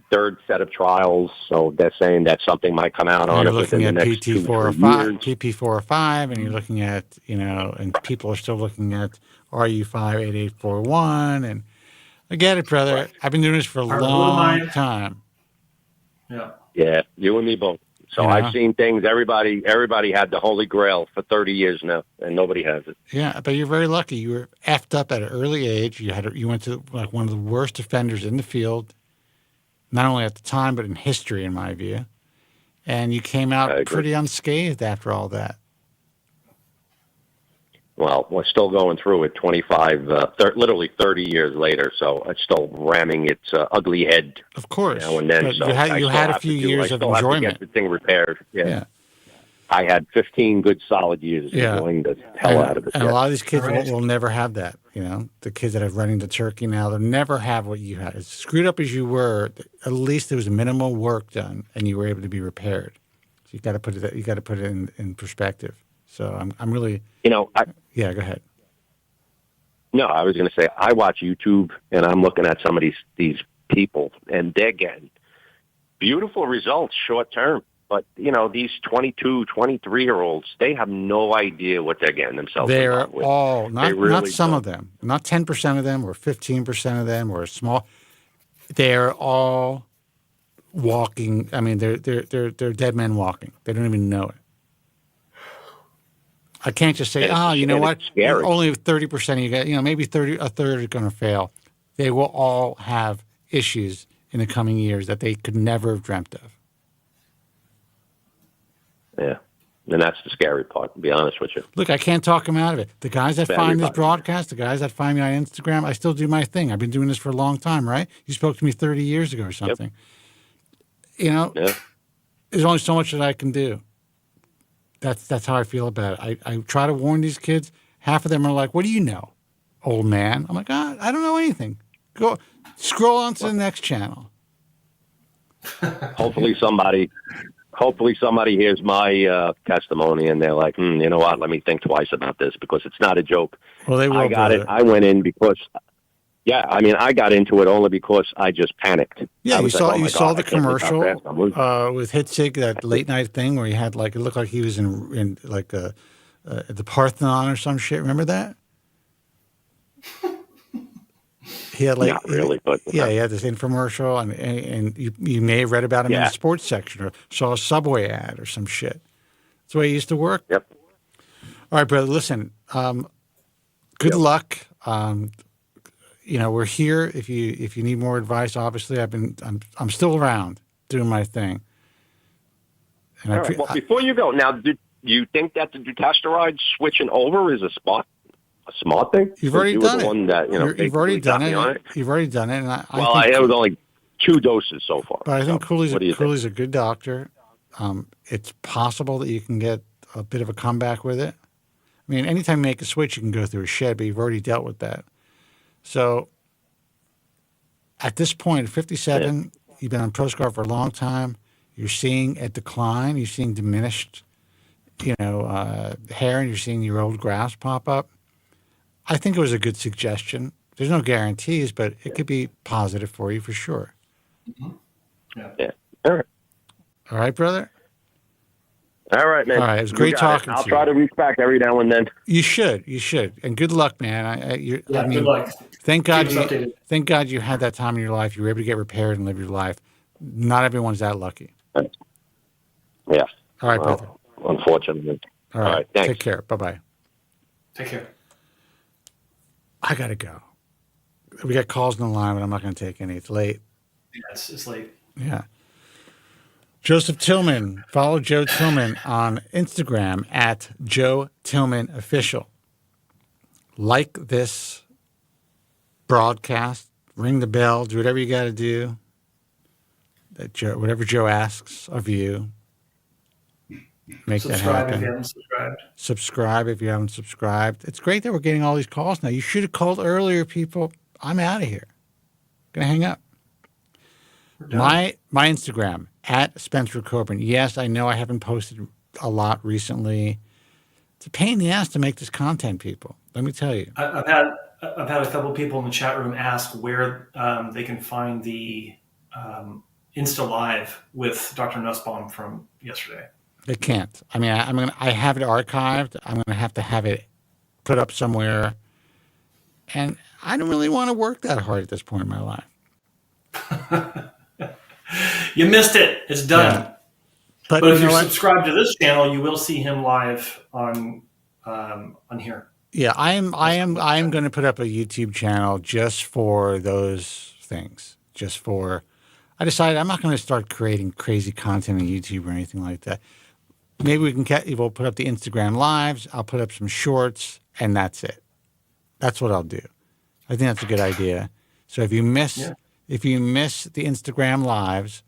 third set of trials, so they're saying that something might come out on it within the next 2 or 3 years. PP405, and you're looking at, and people are still looking at RU58841, and I get it, brother. Right. I've been doing this for a long time. Yeah, you and me both. So I've seen things. Everybody had the Holy Grail for 30 years now, and nobody has it. Yeah, but you're very lucky. You were effed up at an early age. You went to like one of the worst offenders in the field, not only at the time but in history, in my view. And you came out pretty unscathed after all that. Well, we're still going through it literally 30 years later, so it's still ramming its ugly head. Of course. Now and then. But so you had a few years of enjoyment. I still have to get the thing repaired. Yeah. I had 15 good solid years enjoying the hell out of it. And a lot of these kids will never have that. The kids that are running the turkey now, they'll never have what you had. As screwed up as you were, at least there was minimal work done, and you were able to be repaired. So you got to put it in perspective. So I'm really, yeah, go ahead. No, I was going to say, I watch YouTube and I'm looking at some of these people and they're getting beautiful results short term. But, these 22, 23-year-olds, they have no idea what they're getting themselves involved with. Not some of them, not 10% of them or 15% of them or small. They're all walking. I mean, they're dead men walking. They don't even know it. I can't just say, you know what? Only 30% of you guys, maybe a third are going to fail. They will all have issues in the coming years that they could never have dreamt of. Yeah. And that's the scary part, to be honest with you. Look, I can't talk them out of it. The guys that find this broadcast, the guys that find me on Instagram, I still do my thing. I've been doing this for a long time, right? You spoke to me 30 years ago or something. Yep. There's only so much that I can do. That's how I feel about it. I try to warn these kids. Half of them are like, "What do you know, old man?" I'm like, I don't know anything. Go scroll on to the next channel. Hopefully somebody hears my testimony and they're like, you know what? Let me think twice about this because it's not a joke. Well, they will. I got it. I went in because. Yeah, I mean, I got into it only because I just panicked. Yeah, you saw the commercial with Hitzig, that late night thing where he had it looked like he was in the Parthenon or some shit. Remember that? He had not really, but he had this infomercial, and you may have read about him in the sports section or saw a Subway ad or some shit. That's the way he used to work. Yep. All right, brother. Listen. Good luck. We're here if you need more advice. Obviously, I'm still around doing my thing. And all right. Well, before you go, now, do you think that the dutasteride switching over is a smart thing? You've already done it. One that, you've already done it. You've already done it. And I was only 2 doses so far. But I think Cooley's a good doctor. It's possible that you can get a bit of a comeback with it. I mean, anytime you make a switch, you can go through a shed, but you've already dealt with that. So at this point, 57, you've been on ProScar for a long time. You're seeing a decline. You're seeing diminished, hair, and you're seeing your old grafts pop up. I think it was a good suggestion. There's no guarantees, but it could be positive for you for sure. Mm-hmm. Yeah. All right. All right, brother? All right, man. All right, it was great talking to you. I'll try to reach back every now and then. You should, and good luck, man. Good luck. Thank God you had that time in your life. You were able to get repaired and live your life. Not everyone's that lucky. Yeah. All right, brother. unfortunately. All right. Thanks. Take care. Bye-bye. Take care. I got to go. We got calls on the line, but I'm not going to take any. It's late. Yeah, it's late. Yeah. Joseph Tillman. Follow Joe Tillman on Instagram at Joe Tillman Official. Like this broadcast. Ring the bell. Do whatever you got to do. Whatever Joe asks of you. Make that happen. Subscribe if you haven't subscribed. Subscribe if you haven't subscribed. It's great that we're getting all these calls now. You should have called earlier, people. I'm out of here. Gonna hang up. My Instagram at Spencer Kobren. Yes, I know I haven't posted a lot recently. It's a pain in the ass to make this content, people. Let me tell you. I've had a couple of people in the chat room ask where they can find the Insta Live with Dr. Nussbaum from yesterday. They can't. I mean, I have it archived. I'm gonna have to have it put up somewhere, and I don't really want to work that hard at this point in my life. You missed it. It's done. Yeah. But if you subscribe to this channel, you will see him live on here. Yeah, I am going to put up a YouTube channel just for those things. I decided I'm not going to start creating crazy content on YouTube or anything like that. Maybe we'll put up the Instagram lives. I'll put up some shorts, and that's it. That's what I'll do. I think that's a good idea. So if you miss the Instagram lives,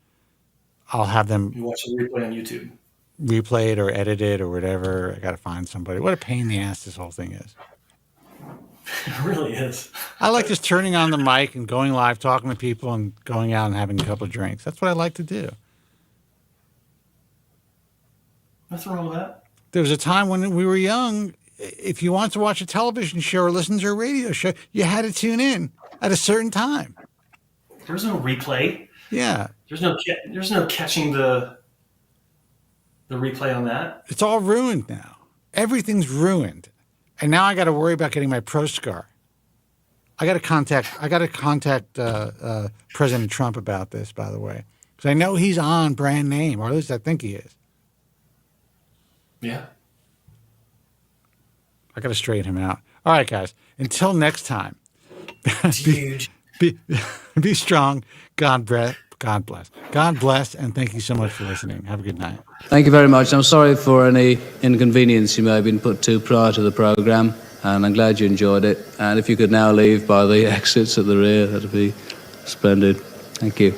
I'll have them. You watch the replay on YouTube. Replay it or edit it or whatever. I got to find somebody. What a pain in the ass this whole thing is. It really is. I like just turning on the mic and going live, talking to people, and going out and having a couple of drinks. That's what I like to do. Nothing wrong with that. There was a time when we were young, if you wanted to watch a television show or listen to a radio show, you had to tune in at a certain time. There's no replay. Yeah. There's no catching the replay on that. It's all ruined now. Everything's ruined. And now I got to worry about getting my Pro Scar. I got to contact President Trump about this, by the way, because I know he's on brand name, or at least I think he is. Yeah. I got to straighten him out. All right, guys. Until next time. Be strong. God bless. God bless, and thank you so much for listening. Have a good night. Thank you very much. I'm sorry for any inconvenience you may have been put to prior to the program, and I'm glad you enjoyed it. And if you could now leave by the exits at the rear, that'd be splendid. Thank you.